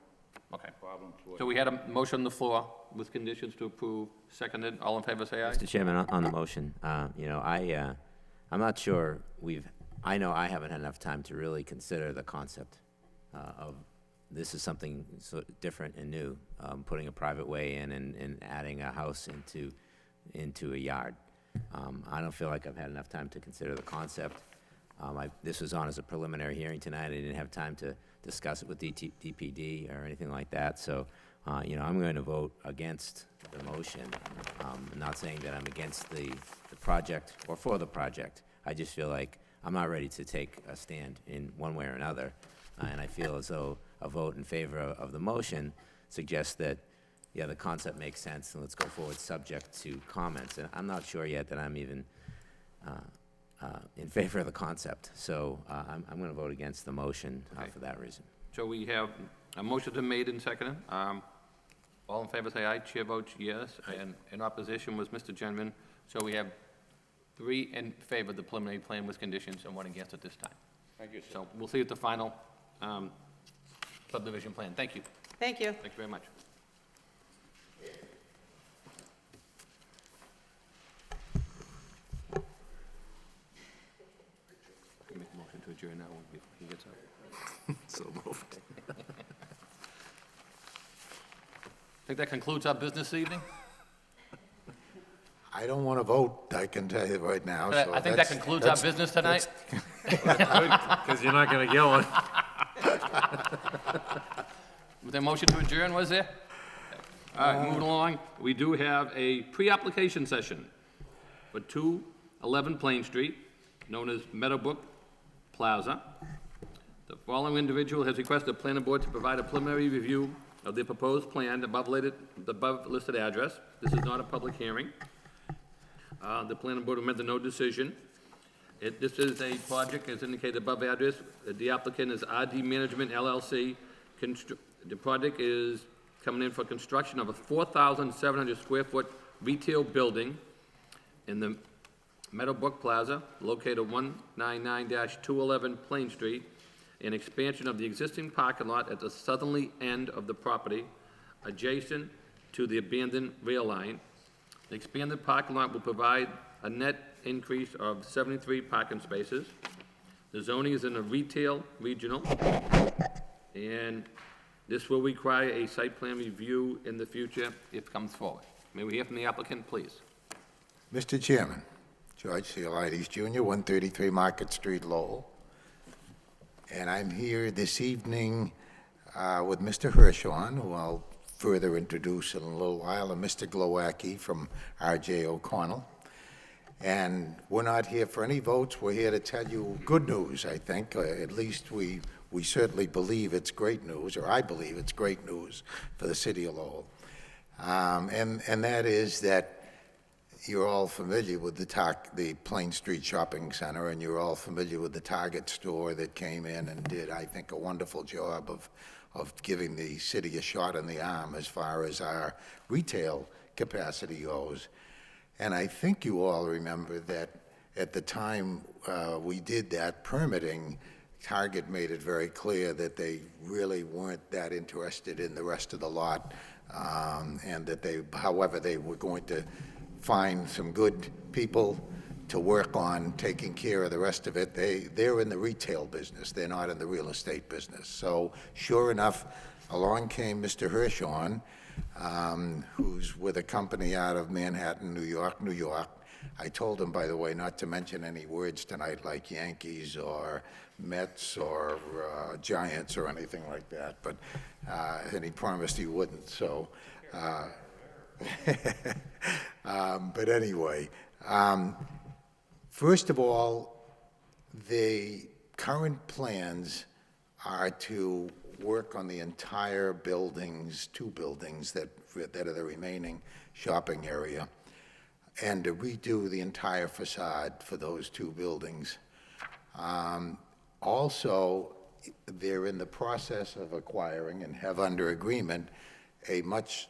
okay. problem to it. So we had a motion on the floor with conditions to approve, seconded, all in favor, say aye. Mr. Chairman, on the motion, you know, I'm not sure I know I haven't had enough time to really consider the concept of, this is something so different and new, putting a private way in and adding a house into a yard. I don't feel like I've had enough time to consider the concept. This was on as a preliminary hearing tonight. I didn't have time to discuss it with DPD or anything like that, so, you know, I'm going to vote against the motion. I'm not saying that I'm against the project or for the project. I just feel like I'm not ready to take a stand in one way or another, and I feel as though a vote in favor of the motion suggests that, yeah, the concept makes sense, and let's go forward subject to comments. And I'm not sure yet that I'm even in favor of the concept, so I'm going to vote against the motion for that reason. So we have a motion been made and seconded. All in favor, say aye. Chair votes yes, and in opposition was Mr. Genman. So we have 3 in favor of the preliminary plan with conditions and 1 against at this time. Thank you, sir. So we'll see you at the final subdivision plan. Thank you. Thank you. Thank you very much. You make a motion to adjourn now before he gets up. So moved. I think that concludes our business this evening. I don't want to vote, I can tell you right now, so I think that concludes our business tonight. Because you're not going to get one. Was there a motion to adjourn, was there? All right, moving along, we do have a pre-application session for 211 Plain Street, known as Meadowbrook Plaza. The following individual has requested the planning board to provide a preliminary review of the proposed plan, the above listed address. This is not a public hearing. The planning board amended no decision. This is a project, as indicated above address. The applicant is RD Management LLC. The project is coming in for construction of a 4,700 square foot retail building in the Meadowbrook Plaza, located 199-211 Plain Street, an expansion of the existing parking lot at the southerly end of the property, adjacent to the abandoned rail line. The expanded parking lot will provide a net increase of 73 parking spaces. The zoning is in a retail regional, and this will require a site plan review in the future if it comes forward. May we hear from the applicant, please? Mr. Chairman, George Cialides Jr., 133 Market Street, Lowell. And I'm here this evening with Mr. Hirschhorn, who I'll further introduce in a little while, and Mr. Glowacki from R.J. O'Connell. And we're not here for any votes. We're here to tell you good news, I think. At least we certainly believe it's great news, or I believe it's great news for the city of Lowell. And that is that you're all familiar with the Plain Street Shopping Center, and you're all familiar with the Target store that came in and did, I think, a wonderful job of giving the city a shot in the arm as far as our retail capacity goes. And I think you all remember that at the time we did that permitting, Target made it very clear that they really weren't that interested in the rest of the lot, and that however, they were going to find some good people to work on taking care of the rest of it. They're in the retail business. They're not in the real estate business. So sure enough, along came Mr. Hirschhorn, who's with a company out of Manhattan, New York. I told him, by the way, not to mention any words tonight like Yankees or Mets or Giants or anything like that, but and he promised he wouldn't. So, but anyway, first of all, the current plans are to work on the entire buildings, 2 buildings that are the remaining shopping area, and to redo the entire facade for those 2 buildings. Also, they're in the process of acquiring and have under agreement a much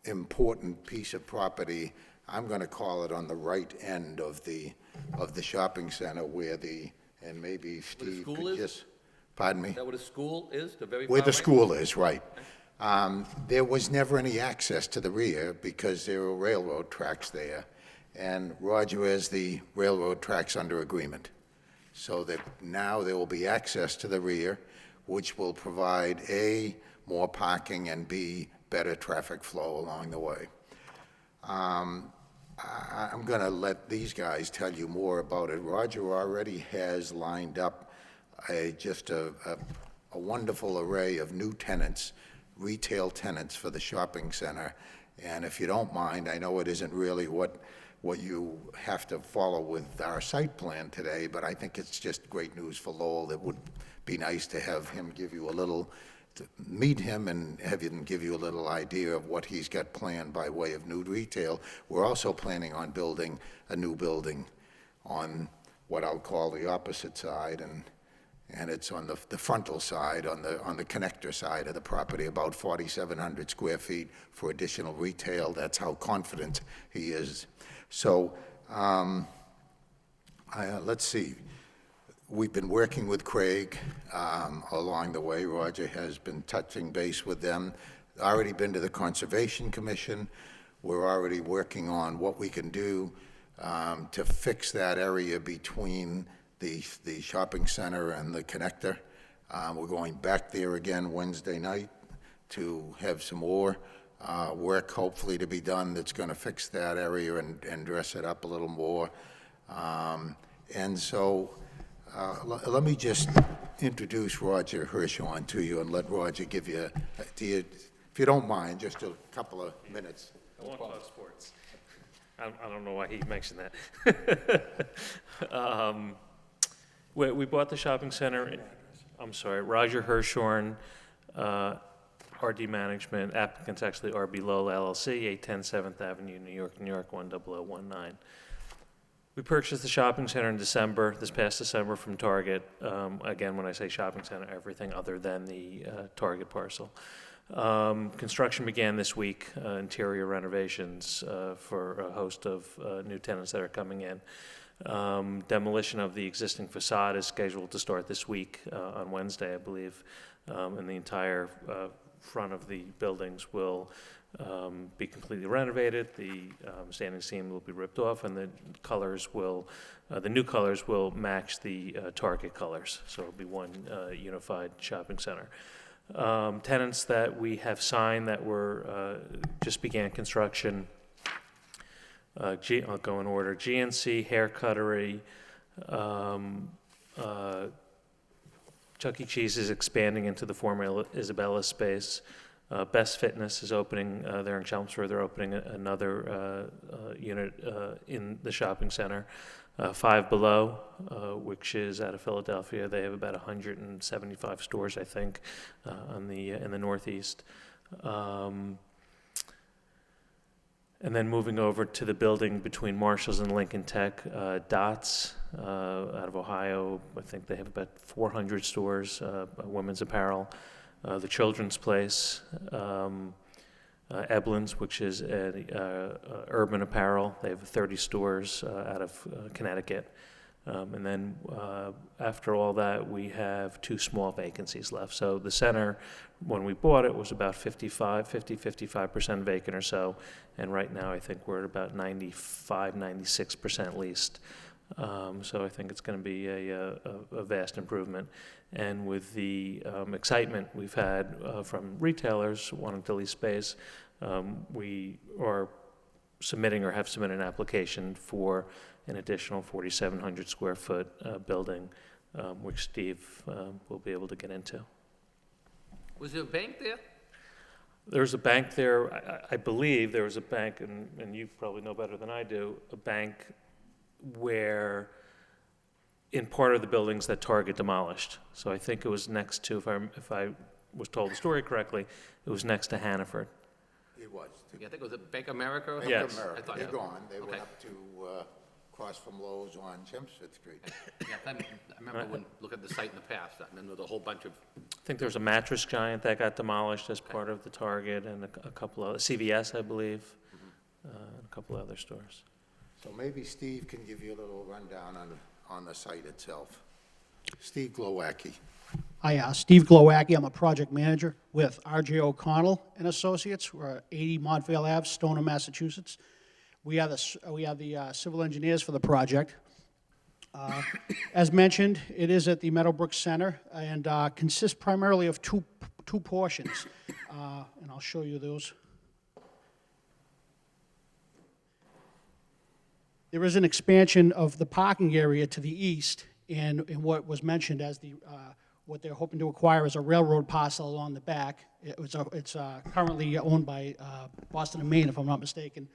important piece of property. I'm going to call it on the right end of the shopping center where and maybe Steve school could is? just, pardon me? Is that where the school is, the very Where far the right? school is, right. There was never any access to the rear because there were railroad tracks there. And Roger has the railroad tracks under agreement. So that now there will be access to the rear, which will provide A, more parking, and B, better traffic flow along the way. I'm going to let these guys tell you more about it. Roger already has lined up just a wonderful array of new tenants, retail tenants for the shopping center. And if you don't mind, I know it isn't really what you have to follow with our site plan today, but I think it's just great news for Lowell. It would be nice to have him give you to meet him and have him give you a little idea of what he's got planned by way of new retail. We're also planning on building a new building on what I'll call the opposite side, and it's on the frontal side, on the connector side of the property, about 4,700 square feet for additional retail. That's how confident he is. So let's see. We've been working with Craig along the way. Roger has been touching base with them. Already been to the Conservation Commission. We're already working on what we can do to fix that area between the shopping center and the connector. We're going back there again Wednesday night to have some more work hopefully to be done that's going to fix that area and dress it up a little more. And so let me just introduce Roger Hirschhorn to you and let Roger give you, if you don't mind, just a couple of minutes. I want to talk sports. I don't know why he mentioned that. We bought the shopping center. I'm sorry, Roger Hirschhorn, RD Management, applicant's actually RB Lowell LLC, 810 7th Avenue, New York, 10019. We purchased the shopping center in this past December from Target. Again, when I say shopping center, everything other than the Target parcel. Construction began this week, interior renovations for a host of new tenants that are coming in. Demolition of the existing facade is scheduled to start this week on Wednesday, I believe, and the entire front of the buildings will be completely renovated. The standing seam will be ripped off, and the colors will, the new colors will match the Target colors. So it'll be one unified shopping center. Tenants that we have signed that were, just began construction, I'll go in order, GNC, Hair Cuttery, Chuck E. Cheese is expanding into the former Isabella space. Best Fitness is opening, there in Chelmsford, they're opening another unit in the shopping center. Five Below, which is out of Philadelphia, they have about 175 stores, I think, in the Northeast. And then moving over to the building between Marshalls and Lincoln Tech, Dots, out of Ohio, I think they have about 400 stores, women's apparel. The Children's Place, Eblin's, which is urban apparel. They have 30 stores out of Connecticut. And then after all that, we have 2 small vacancies left. So the center, when we bought it, was about 55% vacant or so. And right now, I think we're at about 96% leased. So I think it's going to be a vast improvement. And with the excitement we've had from retailers wanting to lease space, we are submitting or have submitted an application for an additional 4,700 square foot building, which Steve will be able to get into. Was there a bank there? There's a bank there, I believe there was a bank, and you probably know better than I do, a bank where in part of the buildings that Target demolished. So I think it was next to, if I was told the story correctly, it was next to Hannaford. It was. Yeah, I think it was at Bank of America or Bank something? Yes. of America, I thought they're so. gone. They went Okay. up to, across from Lowell's on Chelmsford Street. Yeah, I remember when, look at the site in the past, I remember the whole bunch of, I think there was a Mattress Giant that got demolished as part of the Target, and a couple of, CVS, I believe, and a couple of other stores. So maybe Steve can give you a little rundown on the site itself. Steve Glowacki. Hi, Steve Glowacki. I'm a project manager with R.J. O'Connell and Associates. We're at 80 Montvale Ave, Stoneham, Massachusetts. We are the civil engineers for the project. As mentioned, it is at the Meadowbrook Center and consists primarily of two portions, and I'll show you those. There is an expansion of the parking area to the east, and what was mentioned as what they're hoping to acquire is a railroad parcel along the back. It's currently owned by Boston and Maine, if I'm not mistaken,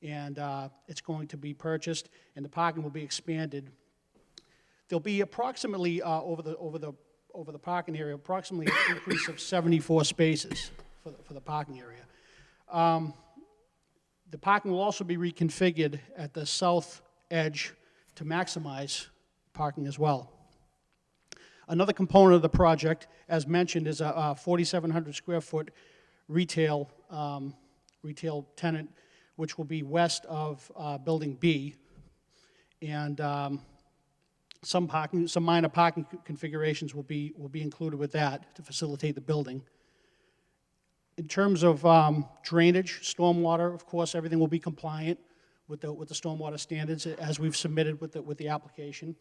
and it's going to be purchased, and the parking will be expanded. There'll be approximately over the parking area, approximately an increase of 74 spaces for the parking area. The parking will also be reconfigured at the south edge to maximize parking as well. Another component of the project, as mentioned, is a 4,700 square foot retail tenant, which will be west of Building B, and some minor parking configurations will be included with that to facilitate the building. In terms of drainage, stormwater, of course, everything will be compliant with the stormwater standards as we've submitted with the application.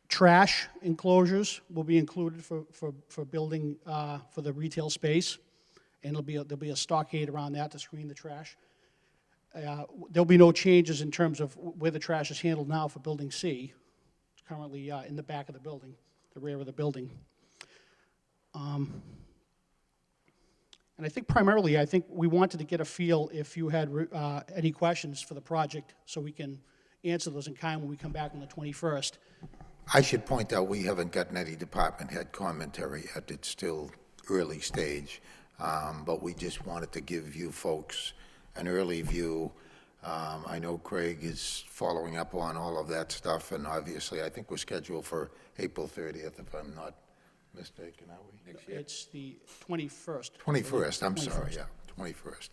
Trash enclosures will be included for building for the retail space, and there'll be a stockade around that to screen the trash. There'll be no changes in terms of where the trash is handled now for Building C. It's currently in the back of the building, the rear of the building. And I think primarily, we wanted to get a feel if you had any questions for the project so we can answer those in kind when we come back on the 21st. I should point out, we haven't gotten any department head commentary yet. It's still early stage, but we just wanted to give you folks an early view. I know Craig is following up on all of that stuff, and obviously, I think we're scheduled for April 30th, if I'm not mistaken, are we? next year. It's the 21st. 21st, I'm sorry, yeah, 21st,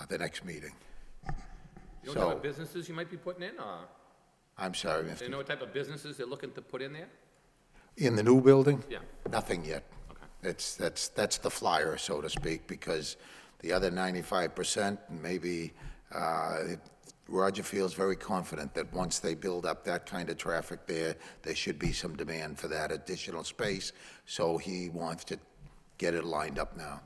the next meeting. You know what type So, of businesses you might be putting in, or I'm sorry, do you know what type of businesses they're looking to put in there? in the new building? Yeah. Nothing yet. Okay. That's the flyer, so to speak, because the other 95%, maybe, Roger feels very confident that once they build up that kind of traffic there should be some demand for that additional space, so he wants to get it lined up now.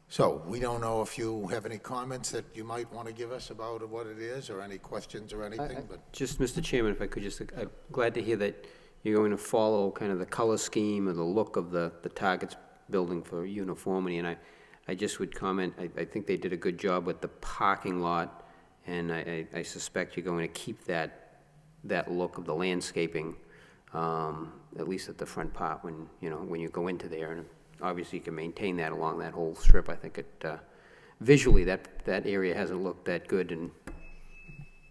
So, we don't know if you have any comments that you might want to give us about what it is, or any questions or anything, but... Just, Mr. Chairman, if I could just, I'm glad to hear that you're going to follow kind of the color scheme or the look of the Target's building for uniformity, and I just would comment, I think they did a good job with the parking lot, and I suspect you're going to keep that look of the landscaping, at least at the front part when you go into there, and obviously you can maintain that along that whole strip. I think it, visually, that area hasn't looked that good, and,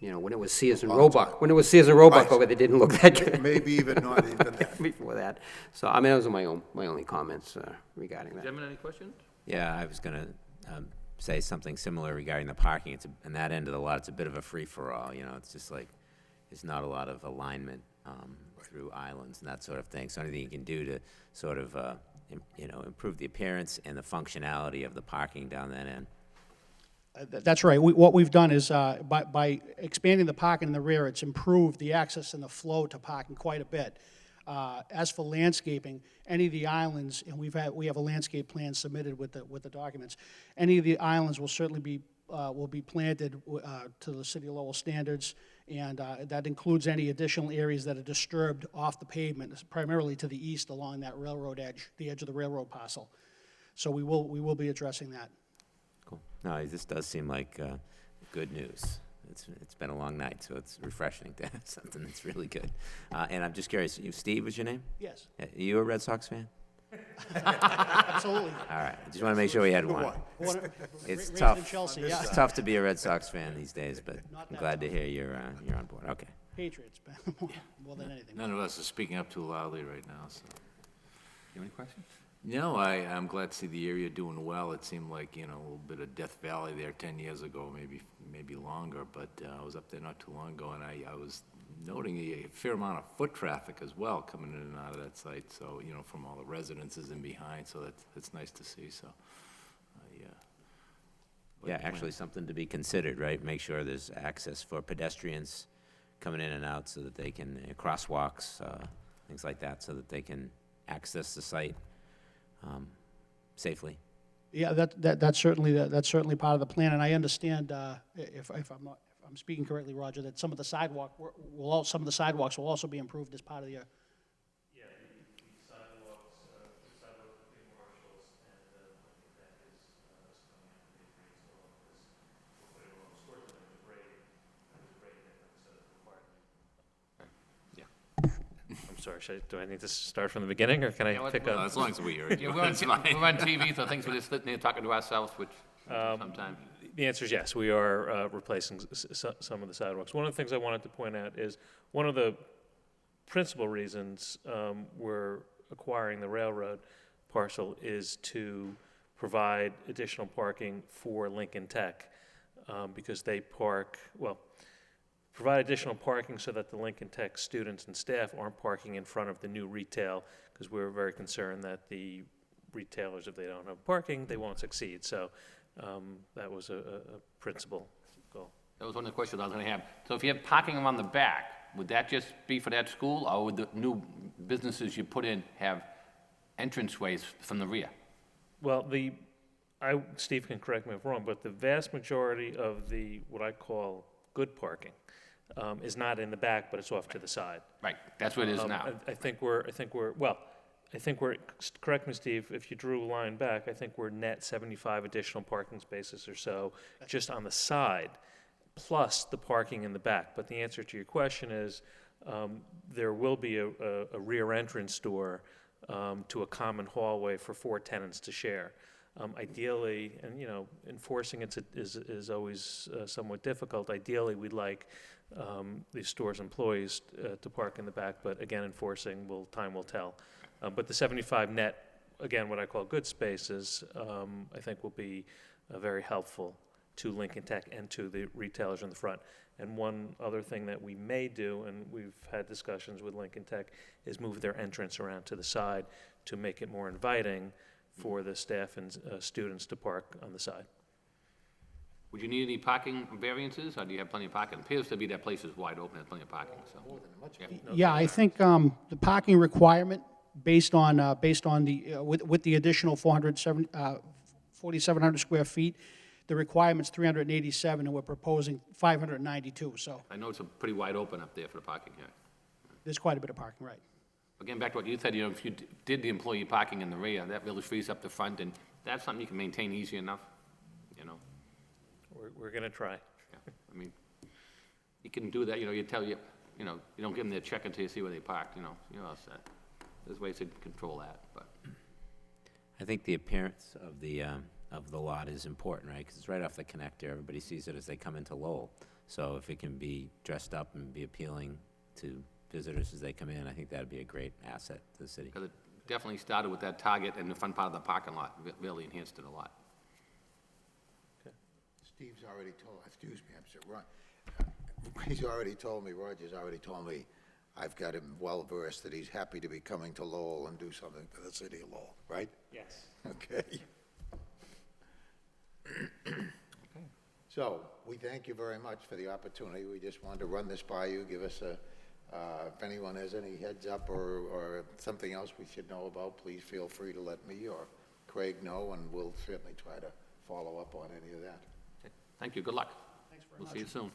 when it was Sears and Roebuck, Right. over there, it didn't look that good. Maybe even not even that. Before that. So, I mean, those are my only comments regarding that. Gentlemen, any questions? Yeah, I was gonna say something similar regarding the parking. It's on that end of the lot, it's a bit of a free-for-all, it's just like, there's not a lot of alignment through islands and that sort of thing. So anything you can do to sort of, improve the appearance and the functionality of the parking down that end. That's right. What we've done is, by expanding the parking in the rear, it's improved the access and the flow to parking quite a bit. As for landscaping, any of the islands, and we have a landscape plan submitted with the documents, any of the islands will certainly be planted to the City of Lowell standards, and that includes any additional areas that are disturbed off the pavement, primarily to the east along that railroad edge, the edge of the railroad parcel. So we will be addressing that. Cool. No, this does seem like good news. It's been a long night, so it's refreshing to have something that's really good. And I'm just curious, Steve was your name? Yes. Are you a Red Sox fan? Absolutely. All right, I just want to make sure we had one. It's Raised tough. in Chelsea, yeah. It's tough to be a Red Sox fan these days, but Not I'm that glad to hear you're on board. Okay. Patriots, more than anything. None of us are speaking up too loudly right now, so. You have any questions? No, I'm glad to see the area doing well. It seemed like, a little bit of Death Valley there 10 years ago, maybe longer, but I was up there not too long ago, and I was noting a fair amount of foot traffic as well coming in and out of that site, so, from all the residences in behind, so that's nice to see, so. Yeah, actually something to be considered, right? Make sure there's access for pedestrians coming in and out so that they can, crosswalks, things like that, so that they can access the site safely. Yeah, that's certainly part of the plan, and I understand, if I'm speaking correctly, Roger, that some of the sidewalks will also be improved as part of the. Yeah, the sidewalks between Marshalls and that is coming up to be reinstalled because we'll put it along the short line of grade. There's a grade difference required. I'm sorry, do I need to start from the beginning, or can I pick Well, up? as long as we heard you. Yeah, we're on TV, so things we're just sitting there talking to ourselves, which sometimes. The answer is yes, we are replacing some of the sidewalks. One of the things I wanted to point out is one of the principal reasons we're acquiring the railroad parcel is to provide additional parking for Lincoln Tech, because they provide additional parking so that the Lincoln Tech students and staff aren't parking in front of the new retail, because we're very concerned that the retailers, if they don't have parking, they won't succeed. So that was a principal goal. That was one of the questions I was going to have. So if you have parking on the back, would that just be for that school, or would the new businesses you put in have entranceways from the rear? Well, Steve can correct me if I'm wrong, but the vast majority of the, what I call good parking, is not in the back, but it's off to the side. Right, that's what it is now. I think we're, correct me, Steve, if you drew a line back, I think we're net 75 additional parking spaces or so just on the side, plus the parking in the back. But the answer to your question is, there will be a rear entrance door to a common hallway for 4 tenants to share. Ideally, and enforcing it is always somewhat difficult. Ideally, we'd like the store's employees to park in the back, but again, enforcing, time will tell. But the 75 net, again, what I call good spaces, I think will be very helpful to Lincoln Tech and to the retailers in the front. And one other thing that we may do, and we've had discussions with Lincoln Tech, is move their entrance around to the side to make it more inviting for the staff and students to park on the side. Would you need any parking variances, or do you have plenty of parking? It appears to be that place is wide open, there's plenty of parking, so. Yeah. Yeah, I think the parking requirement, based on the, with the additional 4,700 square feet, the requirement's 387, and we're proposing 592, so I know it's a pretty wide open up there for the parking here. there's quite a bit of parking, right? Again, back to what you said, you know, if you did the employee parking in the rear, that really frees up the front, and that's something you can maintain easy enough, you know? We're going to try. Yeah, I mean, you can do that, you know, you tell you, you know, you don't give them their check until you see where they parked, you know, you're all set. There's ways to control that, but. I think the appearance of the lot is important, right? Because it's right off the connector. Everybody sees it as they come into Lowell. So if it can be dressed up and be appealing to visitors as they come in, I think that'd be a great asset to the city. Because it definitely started with that Target in the front part of the parking lot, really enhanced it a lot. Steve's already told, excuse me, I'm sorry, he's already told me, Roger's already told me, I've got him well versed that he's happy to be coming to Lowell and do something for the city of Lowell, right? Yes. Okay. So, we thank you very much for the opportunity. We just wanted to run this by you, give us a, if anyone has any heads up or something else we should know about, please feel free to let me or Craig know, and we'll certainly try to follow up on any of that. Okay. Thank you, good luck. Thanks very much. We'll see you soon.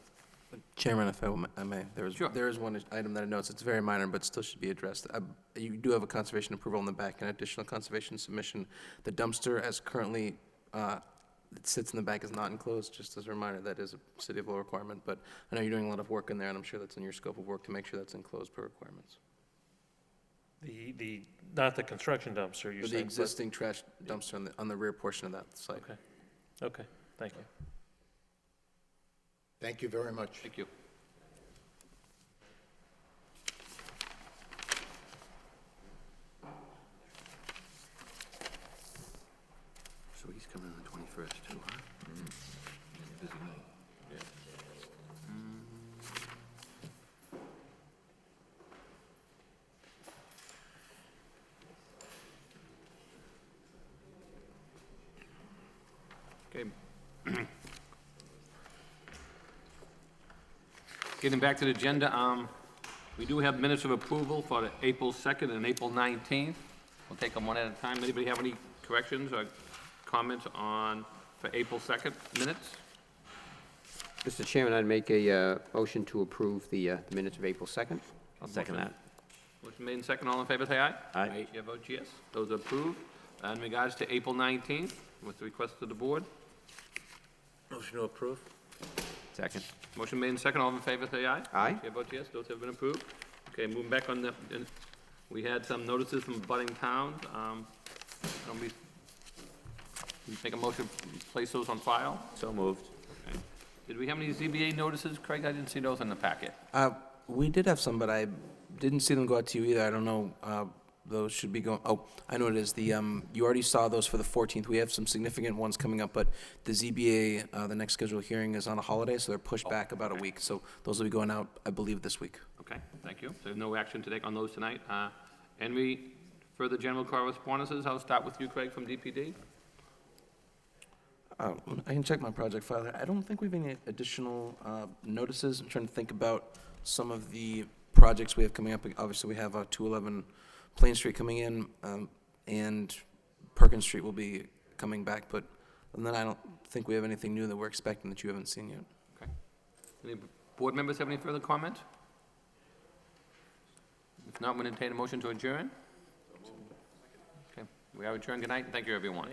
Chairman, if I may, Sure. there is one item that I noticed, it's very minor, but still should be addressed. You do have a conservation approval in the back, an additional conservation submission. The dumpster, as currently it sits in the back, is not enclosed, just as a reminder, that is a City of Lowell requirement, but I know you're doing a lot of work in there, and I'm sure that's in your scope of work to make sure that's enclosed per requirements. Not the construction dumpster, you're The saying? existing trash dumpster on the rear portion of that site. Okay, thank you. Thank you very much. Thank you. So he's coming on the 21st too, huh? Busy night. Yeah. Okay. Getting back to the agenda, we do have minutes of approval for the April 2nd and April 19th. We'll take them one at a time. Anybody have any corrections or comments for April 2nd minutes? Mr. Chairman, I'd make a motion to approve the minutes of April 2nd. I'll second that. Motion made and second. All in favor, say aye. Aye. Chair votes yes. Those are approved. In regards to April 19th, what's the request of the board? Motion to approve? Second. Motion made and second. All in favor, say aye. Aye. Chair votes yes. Those have been approved. Okay, moving back on we had some notices from budding towns. We make a motion to place those on file. So moved. Okay. Did we have any ZBA notices, Craig? I didn't see those in the packet. We did have some, but I didn't see them go out to you either. I don't know, those should be going, oh, I know it is. You already saw those for the 14th. We have some significant ones coming up, but the ZBA, the next scheduled hearing is on a holiday, so they're pushed back about a week. So those will be going out, I believe, this week. Okay, thank you. So no action to take on those tonight. Any further general correspondences? I'll start with you, Craig, from DPD. I can check my project file. I don't think we have any additional notices. I'm trying to think about some of the projects we have coming up. Obviously, we have 211 Plain Street coming in, and Perkins Street will be coming back, but and then I don't think we have anything new that we're expecting that you haven't seen yet. Okay. Any board members have any further comments? If not, we'll entertain a motion to adjourn. Okay, we are adjourned. Good night, and thank you, everyone.